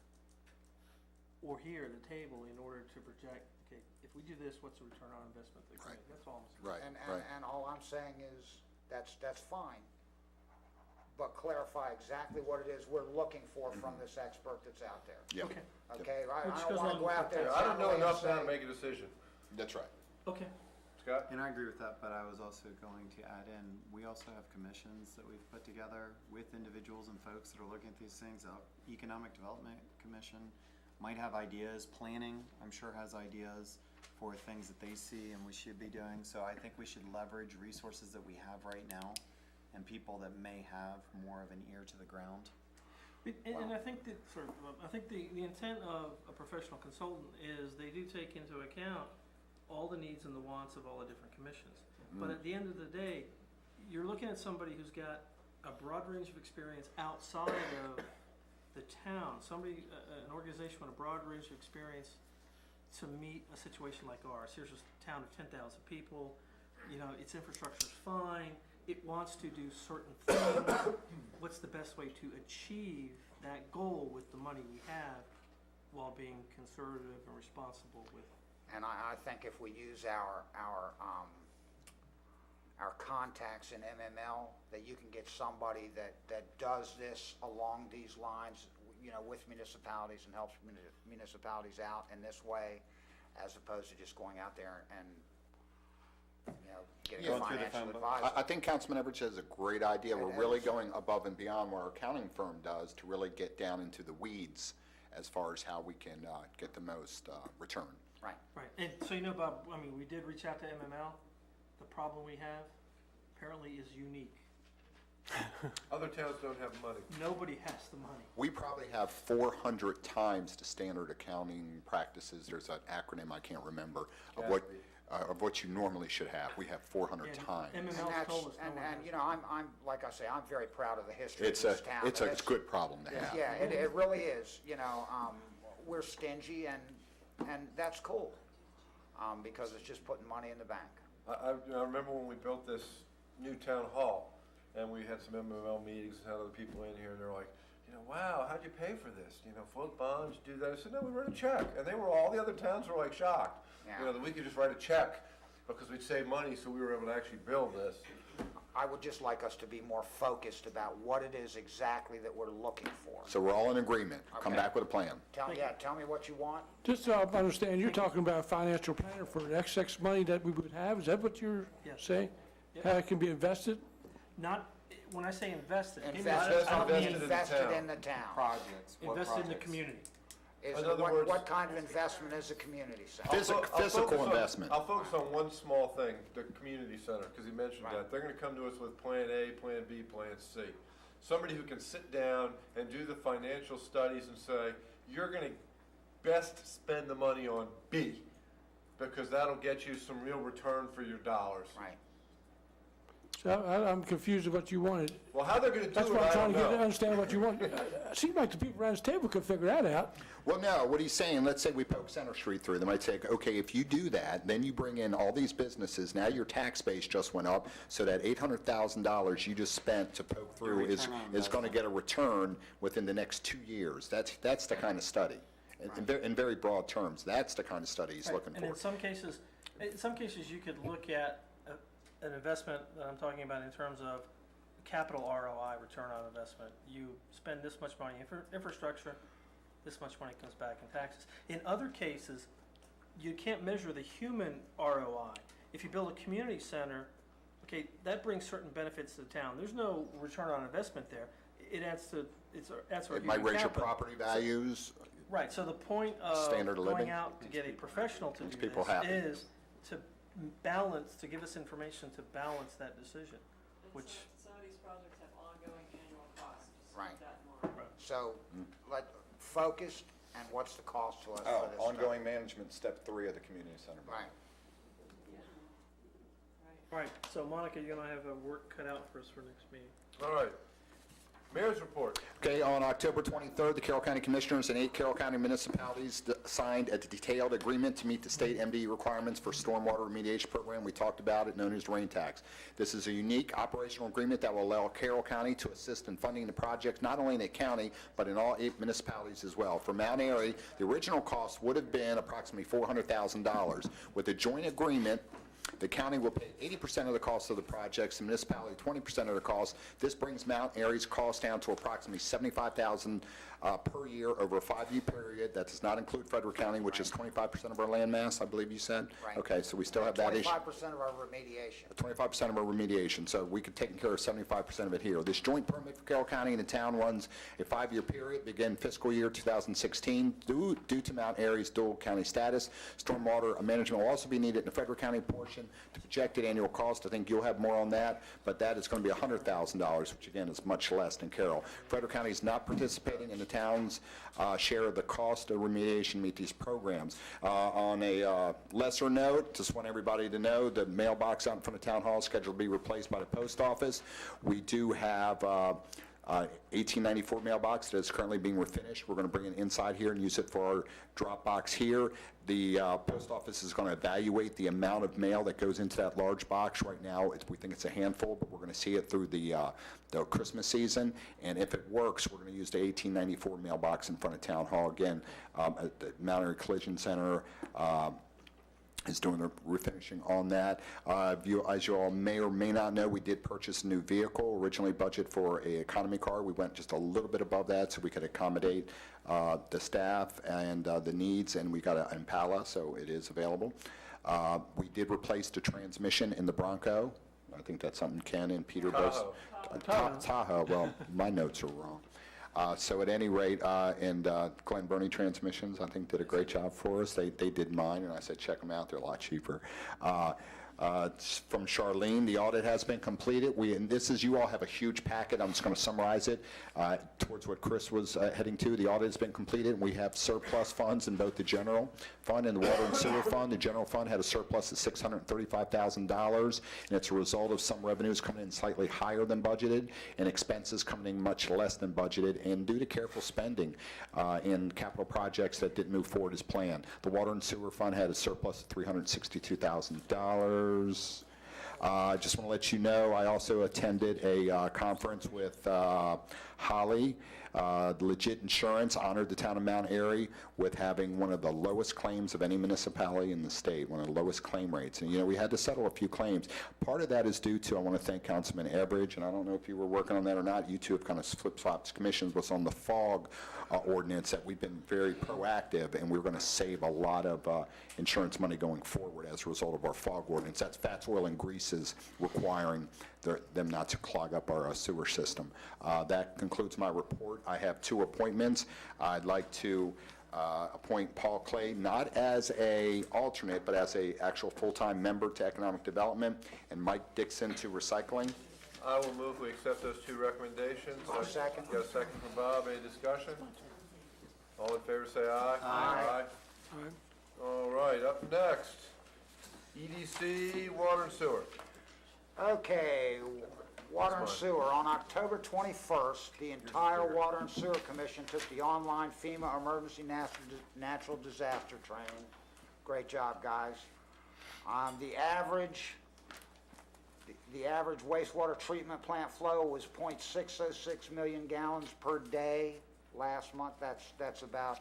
or here at the table in order to project, okay, if we do this, what's the return on investment that we make? That's all I'm saying. Right. And all I'm saying is, that's fine. But clarify exactly what it is we're looking for from this expert that's out there. Yeah. Okay. Okay, I Which don't goes wanna along go with out there. the- I don't know and enough say- now to make a decision. That's right. Okay. Scott? And I agree with that, but I was also going to add in, we also have commissions that we've put together with individuals and folks that are looking at these things. Economic Development Commission might have ideas, planning, I'm sure has ideas for things that they see and we should be doing. So I think we should leverage resources that we have right now and people that may have more of an ear to the ground. And I think that, I think the intent of a professional consultant is they do take into account all the needs and the wants of all the different commissions. But at the end of the day, you're looking at somebody who's got a broad range of experience outside of the town, an organization with a broad range of experience to meet a situation like ours. Here's a town of 10,000 people, its infrastructure's fine, it wants to do certain things. What's the best way to achieve that goal with the money we have while being conservative and responsible with? And I think if we use our contacts in MML, that you can get somebody that does this along these lines, with municipalities and helps municipalities out in this way, as opposed to just going out there and, getting a financial advisor. I think Councilman Everidge has a great idea. We're really going above and beyond what our accounting firm does to really get down into the weeds as far as how we can get the most return. Right. Right, and so Bob, we did reach out to MML. The problem we have apparently is unique. Other towns don't have money. Nobody has the money. We probably have 400 times the standard accounting practices. There's an acronym I can't remember of what you normally should have. We have 400 times. And I'm like I say, I'm very proud of the history of this town. It's a good problem to have. Yeah, it really is. We're stingy, and that's cool, because it's just putting money in the bank. I remember when we built this new town hall, and we had some MML meetings and had other people in here, and they're like, wow, how'd you pay for this? Float bonds, do that. I said, no, we wrote a check. And all the other towns were like shocked. Yeah. That we could just write a check because we'd save money, so we were able to actually build this. I would just like us to be more focused about what it is exactly that we're looking for. So we're all in agreement. Come back with a plan. Tell me what you want. Just so I understand, you're talking about a financial planner for the excess money that we would have? Is that what you're saying? How it can be invested? Not, when I say invested, Invested in the town. Projects. invested in the community. What kind of investment is a community center? Physical investment. I'll focus on one small thing, the community center, because he mentioned that. They're going to come to us with plan A, plan B, plan C. Somebody who can sit down and do the financial studies and say, you're going to best spend the money on B, because that'll get you some real return for your dollars. Right. So I'm confused with what you wanted. Well, how they're going to do That's it, why I'm I trying don't to know. understand what you want. It seems like the people around this table could figure that out. Well, no, what he's saying, let's say we poke Center Street through, they might say, okay, if you do that, then you bring in all these businesses, now your tax base just went up, so that $800,000 you just spent to poke through is going to get a return within the next 2 years. That's the kind of study. In very broad terms, that's the kind of study he's looking for. And in some cases you could look at an investment that I'm talking about in terms of capital ROI, return on investment. You spend this much money in infrastructure, this much money comes back in taxes. In other cases, you can't measure the human ROI. If you build a community center, okay, that brings certain benefits to the town. There's no return on investment there. It adds to It might raise your property values. Right, so the point of Standard of living. going out to get a professional to do people this happy. is to balance, to give us information to balance that decision, which. Some of these projects have ongoing annual costs. Just Right. keep that in mind. So, focused, and what's the cost to us Oh, for this ongoing management, step 3 of the community center. stuff? Right. All right, so Monica, you're gonna have a work cut out for us for next meeting. All right. Mayor's report. Okay, on October 23rd, the Carroll County Commissioners and 8 Carroll County municipalities signed a detailed agreement to meet the state MD requirements for stormwater remediation program. We talked about it, known as rain tax. This is a unique operational agreement that will allow Carroll County to assist in funding the project, not only in the county, but in all 8 municipalities as well. For Mount Airy, the original cost would have been approximately $400,000. With the joint agreement, the county will pay 80% of the cost of the projects, the municipality 20% of the cost. This brings Mount Airy's cost down to approximately $75,000 per year over a 5-year period. That does not include Frederick County, which is 25% of our land mass, I believe you said? Right. Okay, so we still have that issue. 25% of our remediation. 25% of our remediation, so we could take care of 75% of it here. This joint permit for Carroll County and the town runs a 5-year period, begin fiscal year 2016. Due to Mount Airy's dual county status, stormwater management will also be needed in the Frederick County portion. The projected annual cost, I think you'll have more on that, but that is going to be $100,000, which again is much less than Carroll. Frederick County is not participating in the town's share of the cost of remediation to meet these programs. On a lesser note, just want everybody to know, the mailbox out in front of Town Hall is scheduled to be replaced by the post office. We do have 1894 mailbox that is currently being refinished. We're going to bring it inside here and use it for our drop box here. The post office is going to evaluate the amount of mail that goes into that large box. Right now, we think it's a handful, but we're going to see it through the Christmas season. And if it works, we're going to use the 1894 mailbox in front of Town Hall. Again, at the Mount Airy Collision Center, is doing the refinishing on that. As you all may or may not know, we did purchase a new vehicle, originally budgeted for an economy car. We went just a little bit above that so we could accommodate the staff and the needs, and we got an Impala, so it is available. We did replace the transmission in the Bronco. I think that's something Ken and Peter both. Tahoe. Well, my notes are wrong. So at any rate, Glen Burnie Transmissions, I think, did a great job for us. They did mine, and I said, check them out. They're a lot cheaper. From Charlene, the audit has been completed. And this is, you all have a huge packet. I'm just going to summarize it towards what Chris was heading to. The audit has been completed, and we have surplus funds in both the general fund and the water and sewer fund. The general fund had a surplus of $635,000, and it's a result of some revenues coming in slightly higher than budgeted and expenses coming in much less than budgeted, and due to careful spending in capital projects that didn't move forward as planned. The water and sewer fund had a surplus of $362,000. I just want to let you know, I also attended a conference with Holly. Legit Insurance honored the town of Mount Airy with having one of the lowest claims of any municipality in the state, one of the lowest claim rates. And, we had to settle a few claims. Part of that is due to, I want to thank Councilman Everidge, and I don't know if you were working on that or not. You two have kind of flip-flopped commissions. What's on the fog ordinance that we've been very proactive, and we're going to save a lot of insurance money going forward as a result of our fog ordinance. That's fats, oil, and greases requiring them not to clog up our sewer system. That concludes my report. I have 2 appointments. I'd like to appoint Paul Clay, not as a alternate, but as a actual full-time member to Economic Development, and Mike Dixon to Recycling. I will move we accept those 2 recommendations. I'll second. Got a second from Bob. Any discussion? All in favor say aye. Aye. All right, up next, EDC, Water and Sewer. Okay, Water and Sewer. On October 21st, the entire Water and Sewer Commission took the online FEMA Emergency Natural Disaster Training. Great job, guys. The average wastewater treatment plant flow was 0.606 million gallons per day last month. That's about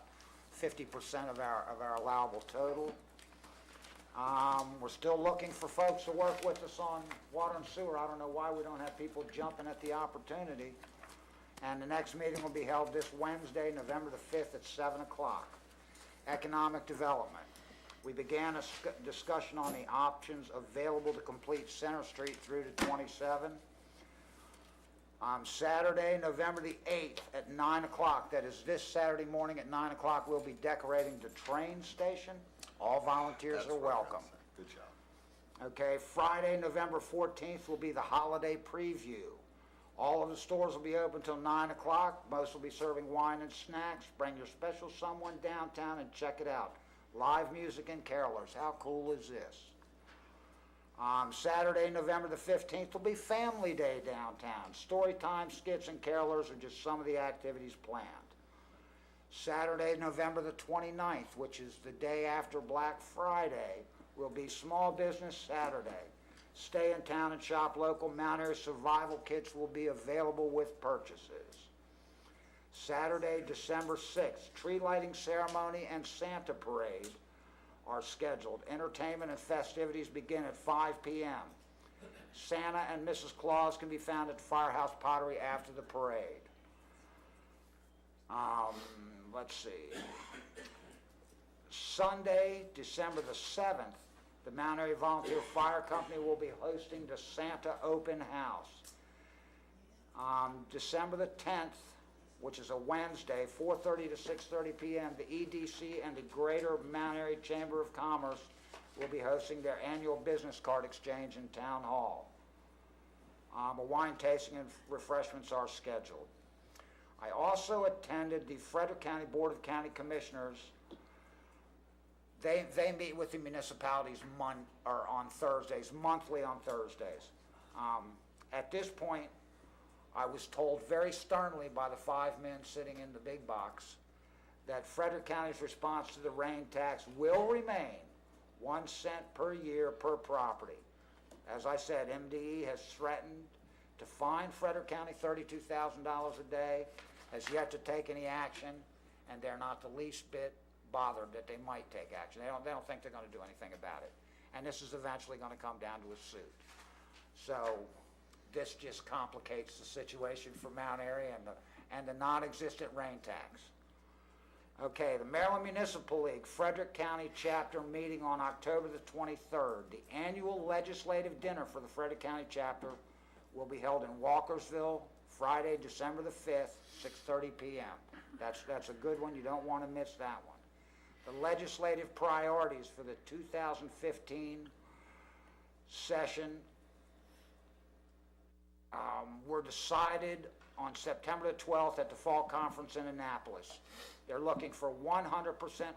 50% of our allowable total. We're still looking for folks to work with us on water and sewer. I don't know why we don't have people jumping at the opportunity. And the next meeting will be held this Wednesday, November the 5th at 7 o'clock. Economic Development. We began a discussion on the options available to complete Center Street through to 27. Saturday, November the 8th at 9 o'clock, that is this Saturday morning at 9 o'clock, we'll be decorating the train station. All volunteers are welcome. Good job. Okay, Friday, November 14th will be the holiday preview. All of the stores will be open till 9 o'clock. Most will be serving wine and snacks. Bring your special someone downtown and check it out. Live music and carolers. How cool is this? Saturday, November the 15th will be Family Day downtown. Story time, skits, and carolers are just some of the activities planned. Saturday, November the 29th, which is the day after Black Friday, will be Small Business Saturday. Stay in town and shop local. Mount Airy survival kits will be available with purchases. Saturday, December 6th, tree lighting ceremony and Santa parade are scheduled. Entertainment and festivities begin at 5 p.m. Santa and Mrs. Claus can be found at Firehouse Pottery after the parade. Let's see. Sunday, December the 7th, the Mount Airy Volunteer Fire Company will be hosting the Santa Open House. December the 10th, which is a Wednesday, 4:30 to 6:30 p.m., the EDC and the Greater Mount Airy Chamber of Commerce will be hosting their annual business card exchange in Town Hall. A wine tasting and refreshments are scheduled. I also attended the Frederick County Board of County Commissioners. They meet with the municipalities on Thursdays, monthly on Thursdays. At this point, I was told very sternly by the 5 men sitting in the big box that Frederick County's response to the rain tax will remain 1 cent per year per property. As I said, MDE has threatened to fine Frederick County $32,000 a day, has yet to take any action, and they're not the least bit bothered that they might take action. They don't think they're going to do anything about it. And this is eventually going to come down to a suit. So this just complicates the situation for Mount Airy and the non-existent rain tax. Okay, the Maryland Municipal League Frederick County Chapter meeting on October the 23rd. The annual legislative dinner for the Frederick County Chapter will be held in Walkersville, Friday, December the 5th, 6:30 p.m. That's a good one. You don't want to miss that one. The legislative priorities for the 2015 session were decided on September the 12th at the Fall Conference in Annapolis. They're looking for 100%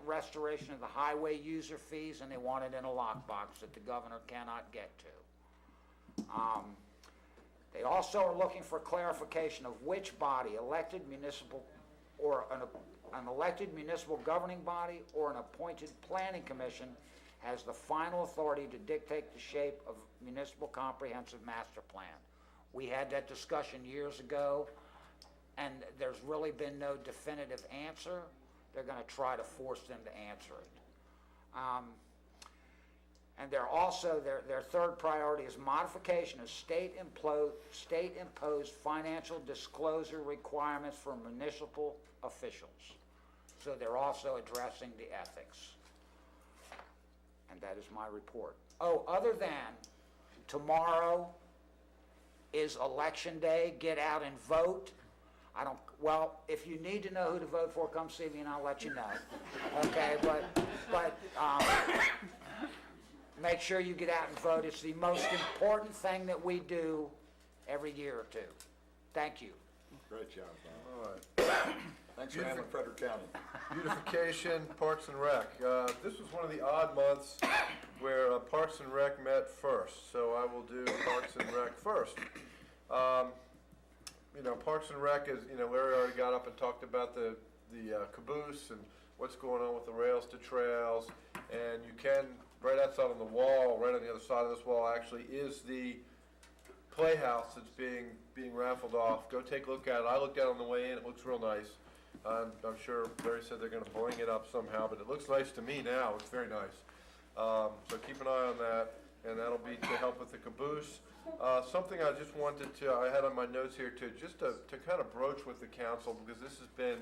restoration of the highway user fees, and they want it in a lockbox that the governor cannot get to. They also are looking for clarification of which body, elected municipal or an elected municipal governing body or an appointed planning commission, has the final authority to dictate the shape of municipal comprehensive master plan. We had that discussion years ago, and there's really been no definitive answer. They're going to try to force them to answer it. And they're also, their third priority is modification of state-imposed financial disclosure requirements for municipal officials. So they're also addressing the ethics. And that is my report. Oh, other than tomorrow is election day, get out and vote. Well, if you need to know who to vote for, come see me and I'll let you know. Okay, but make sure you get out and vote. It's the most important thing that we do every year or two. Thank you. Great job, Bob. All right. Thanks for handling Frederick County. Beautification, Parks and Rec. This was one of the odd months where Parks and Rec met first, so I will do Parks and Rec first. Parks and Rec is, Larry already got up and talked about the caboose and what's going on with the rails to trails, and you can, right outside on the wall, right on the other side of this wall actually, is the playhouse that's being raffled off. Go take a look at it. I looked at it on the way in. It looks real nice. I'm sure Larry said they're going to bring it up somehow, but it looks nice to me now. It's very nice. So keep an eye on that, and that'll be to help with the caboose. Something I just wanted I had on my notes here to kind of broach with the council, because this has been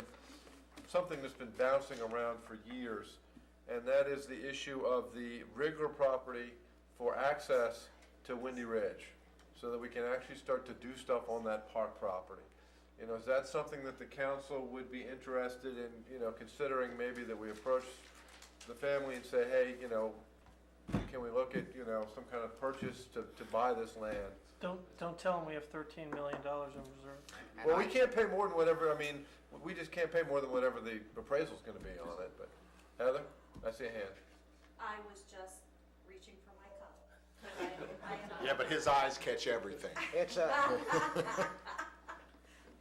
something that's been bouncing around for years, and that is the issue of the Rigler property for access to Windy Ridge, so that we can actually start to do stuff on that park property. Is that something that the council would be interested in, considering maybe that we approach the family and say, hey, can we look at, some kind of purchase to buy this land? Don't tell them we have $13 million in reserve. Well, we can't pay more than whatever, we just can't pay more than whatever the appraisal's gonna be on it, but Heather, I see a hand. I was just reaching for my cup. Yeah, but his eyes catch everything. It's a,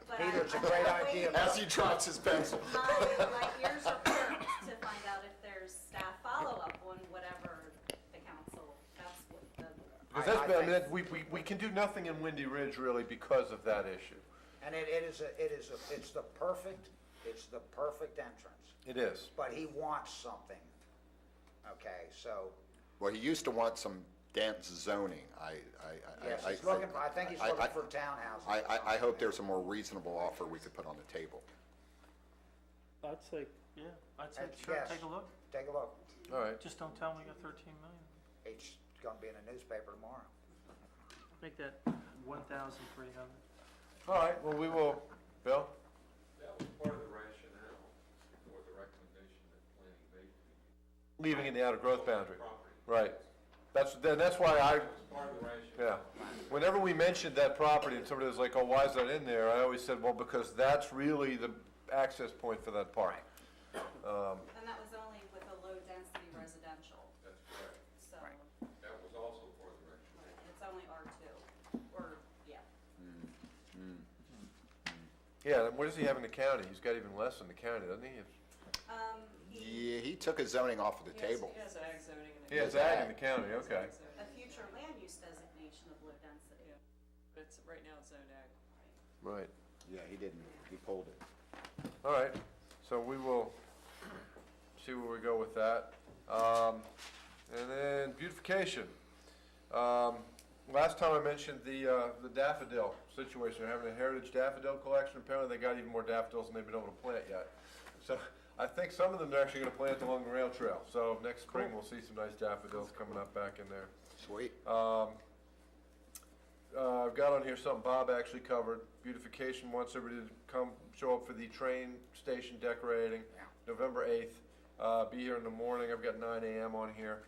But Peter, it's a great idea. As he drops his pencil. My ears are perked to find out if there's staff follow-up on whatever the council, that's what the. Because we can do nothing in Windy Ridge really because of that issue. And it's the perfect entrance. It is. But he wants something. Okay, so. Well, he used to want some dense zoning. Yes, I think he's looking for townhouses. I hope there's a more reasonable offer we could put on the table. I'd say, yeah, I'd say, That's sure, yes. take a look. Take a look. All right. Just don't tell them we got 13 million. It's gonna be in the newspaper tomorrow. Make that 1,300. All right, well, we will, Bill? That was part of the rationale for the recommendation that planning made to you. Leaving in the outer growth boundary. Property. Right. That's why I, That was part of the rationale. yeah. Whenever we mentioned that property and somebody was like, oh, why is that in there? I always said, well, because that's really the access point for that park. And that was only with a low-density residential, That's correct. so That was also part of the rationale. it's only R2, or, yeah. Yeah, what does he have in the county? He's got even less in the county, doesn't he? Yeah, he took his zoning off of the table. He has ag zoning in it. He has ag in the county, okay. A future land use designation of low density. But it's, right now it's zoned ag. Right. Yeah, he didn't, he pulled it. All right, so we will see where we go with that. And then beautification. Last time I mentioned the daffodil situation. They're having a heritage daffodil collection. Apparently they got even more daffodils than they've been able to plant yet. So I think some of them they're actually gonna plant along the rail trail. So next spring we'll see some nice daffodils coming up back in there. Sweet. I've got on here something Bob actually covered. Beautification wants everybody to come show up for the train station decorating, November 8th. Be here in the morning. I've got 9 a.m. on here.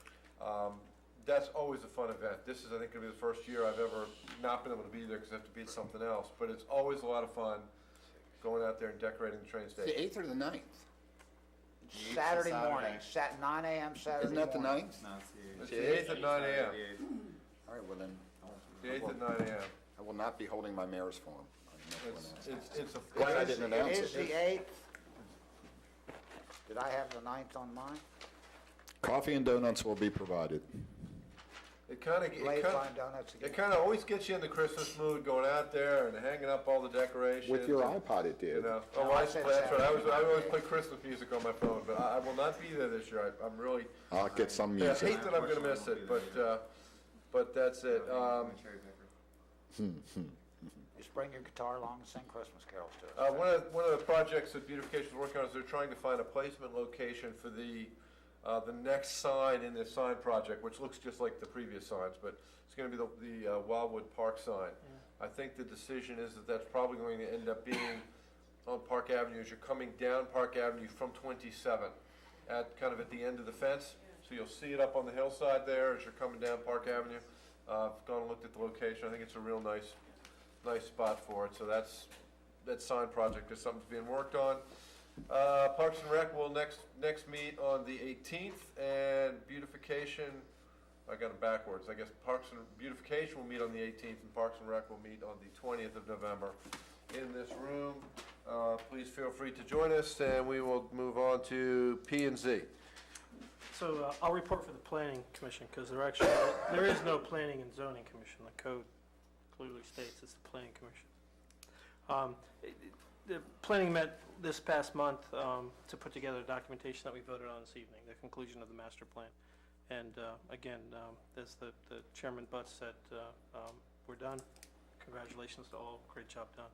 That's always a fun event. This is, I think, gonna be the first year I've ever not been able to be there because I have to be at something else. But it's always a lot of fun going out there and decorating the train The station. 8th or the 9th? Saturday morning, 9 a.m. Saturday Isn't that the morning. 9th? No, It's the 8th at 9 a.m. All right, well then, The 8th at 9 a.m. I will not be holding my mayor's form. It's a Glad I didn't announce It is it. the 8th. Did I have the 9th on mine? Coffee and donuts will be provided. It kind of, Late fine donuts again. it kind of always gets you in the Christmas mood, going out there and hanging up all the decorations. With your and, iPod, it did. You know, No, oh, I I, said that's right. I always Saturday. play Christmas music on my phone, but I will not be there this year. I'm really, I'll get some yeah, I music. hate that I'm gonna miss it, but that's it. Just bring your guitar along and sing Christmas carols to us. One of the projects that Beautification is working on is they're trying to find a placement location for the next sign in this sign project, which looks just like the previous signs, but it's gonna be the Wildwood Park sign. I think the decision is that that's probably going to end up being on Park Avenue as you're coming down Park Avenue from 27, kind of at the end of the fence. So you'll see it up on the hillside there as you're coming down Park Avenue. I've gone and looked at the location. I think it's a real nice spot for it. So that sign project is something that's being worked on. Parks and Rec will next meet on the 18th, and Beautification, I got it backwards. I guess Parks and Beautification will meet on the 18th, and Parks and Rec will meet on the 20th of November in this room. Please feel free to join us, and we will move on to P and Z. So I'll report for the Planning Commission, because there is no Planning and Zoning Commission. The code clearly states it's the Planning Commission. The planning met this past month to put together documentation that we voted on this evening, the conclusion of the master plan. And again, as the Chairman Butts said, we're done. Congratulations to all, great job done.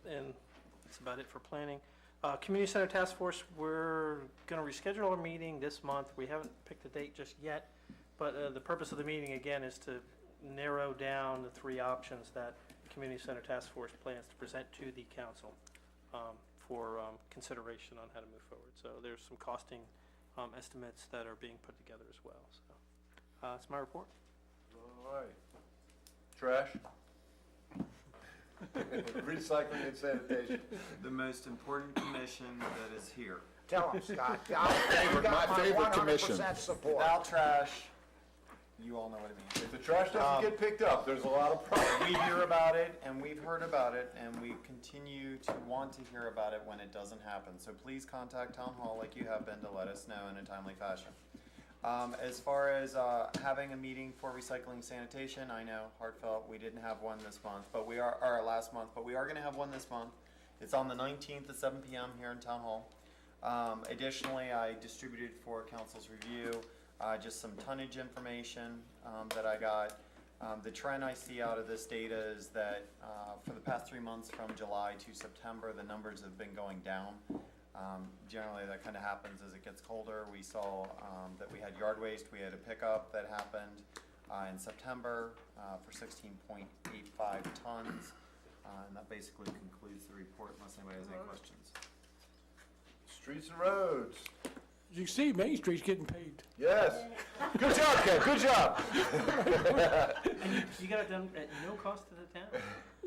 And that's about it for planning. Community Center Task Force, we're going to reschedule our meeting this month. We haven't picked a date just yet, but the purpose of the meeting, again, is to narrow down the 3 options that the Community Center Task Force plans to present to the council for consideration on how to move forward. So there's some costing estimates that are being put together as well. So that's my report. All right. Trash? Recycling and sanitation. The most important commission that is here. Tell them, Scott. My favorite commission. 100% support. Without trash, you all know what it means. If the trash doesn't get picked up, there's a lot of problems. We hear about it, and we've heard about it, and we continue to want to hear about it when it doesn't happen. So please contact Town Hall like you have been to let us know in a timely fashion. As far as having a meeting for recycling sanitation, I know, heartfelt, we didn't have one this month, but we are, or last month, but we are going to have one this month. It's on the 19th at 7 p.m. here in Town Hall. Additionally, I distributed for council's review just some tonnage information that I got. The trend I see out of this data is that for the past 3 months from July to September, the numbers have been going down. Generally, that kind of happens as it gets colder. We saw that we had yard waste. We had a pickup that happened in September for 16.85 tons. And that basically concludes the report unless anybody has any questions. Streets and roads. As you can see, Main Street's getting paved. Yes. Good job, Ken, good job. And you got it done at no cost to the town?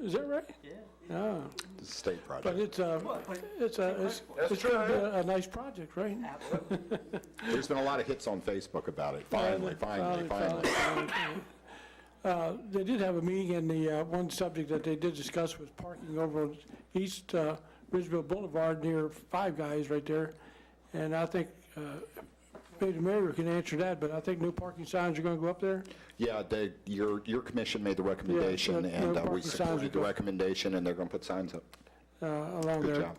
Is that right? Yeah. Ah, It's a state project. but it's That's gonna be true. a nice project, right? There's been a lot of hits on Facebook about it. Finally. They did have a meeting, and the one subject that they did discuss was parking over on East Ridgeville Boulevard near Five Guys right there. And I think maybe the mayor can answer that, but I think no parking signs are going to go up there. Yeah, your commission made the recommendation, Yeah, and no we parking signs supported the will go- recommendation, and they're going to put signs up. Along Good there.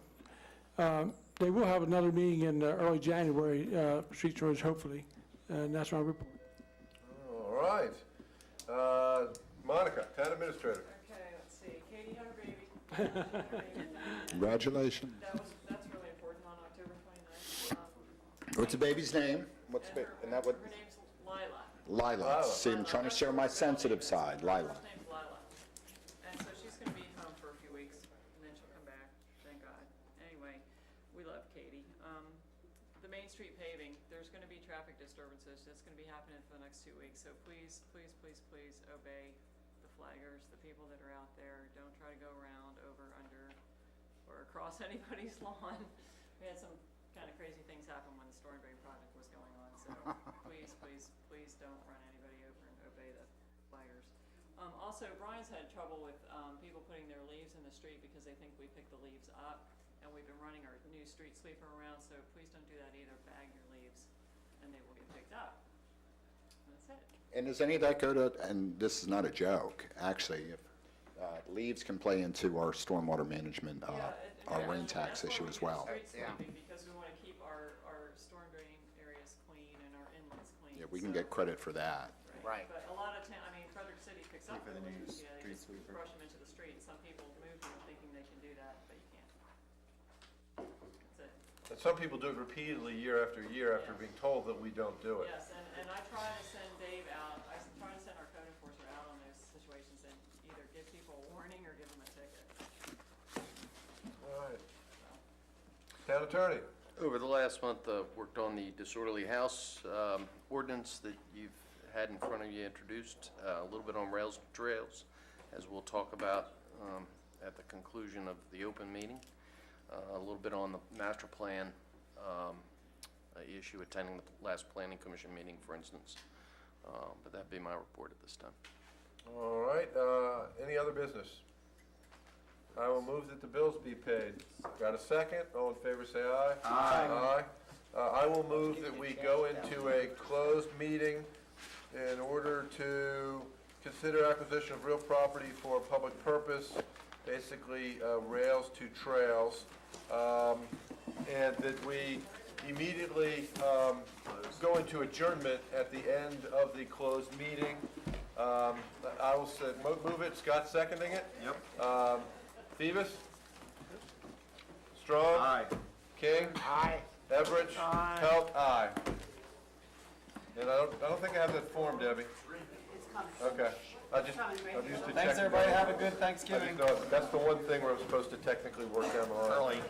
job. They will have another meeting in early January, Streets and Roads, hopefully, and that's my report. All right. Monica, town administrator. Okay, let's see, Katie had her baby. Congratulations. That's really important on October 29th. What's the baby's name? Isn't that what? Her name's Lila. Lila. See, I'm trying to share my sensitive side, Lila. Her name's Lila. And so she's gonna be home for a few weeks, and then she'll come back, thank God. Anyway, we love Katie. The Main Street paving, there's gonna be traffic disturbances. That's gonna be happening for the next 2 weeks, so please, please, please, please obey the flaggers, the people that are out there. Don't try to go around, over, under, or across anybody's lawn. We had some kind of crazy things happen when the Stornberry project was going on, so please, please, please don't run anybody over and obey the flaggers. Also, Brian's had trouble with people putting their leaves in the street because they think we pick the leaves up, and we've been running our new street sweeper around, so please don't do that either. Bag your leaves, and they will get picked up. And that's it. And does any of that go to, and this is not a joke, actually, if leaves can play into our stormwater management, our rain tax issue as well. Street sweeping, because we want to keep our storm drain areas clean and our inlets clean. Yeah, we can get credit for that. Right. But a lot of Frederick City picks up for the their new leaves, yeah, they street just sweeper. brush them into the street. Some people move them thinking they can do that, but you can't. That's it. And some people do it repeatedly, year after being told that we don't do it. Yes, and I try to send Dave out, I try to send our code enforcer out on those situations and either give people a warning or give them a ticket. All right. Town attorney. Over the last month, worked on the disorderly house ordinance that you've had in front of you introduced, a little bit on rails and trails, as we'll talk about at the conclusion of the open meeting, a little bit on the master plan issue, attending the last planning commission meeting, for instance. But that'd be my report at this time. All right, any other business? I will move that the bills be paid. Got a second? All in favor, say aye. Aye. I will move that we go into a closed meeting in order to consider acquisition of real property for a public purpose, basically rails to trails, and that we immediately go into adjournment at the end of the closed meeting. I will say, move it, Scott seconding it? Yep. Phoebus? Strong? Aye. King? Aye. Everett? Aye. Pelt? Aye. And I don't think I have that form, Debbie. Okay. I just to check. Thanks, everybody. Have a good Thanksgiving. That's the one thing where I'm supposed to technically work down the line. Early.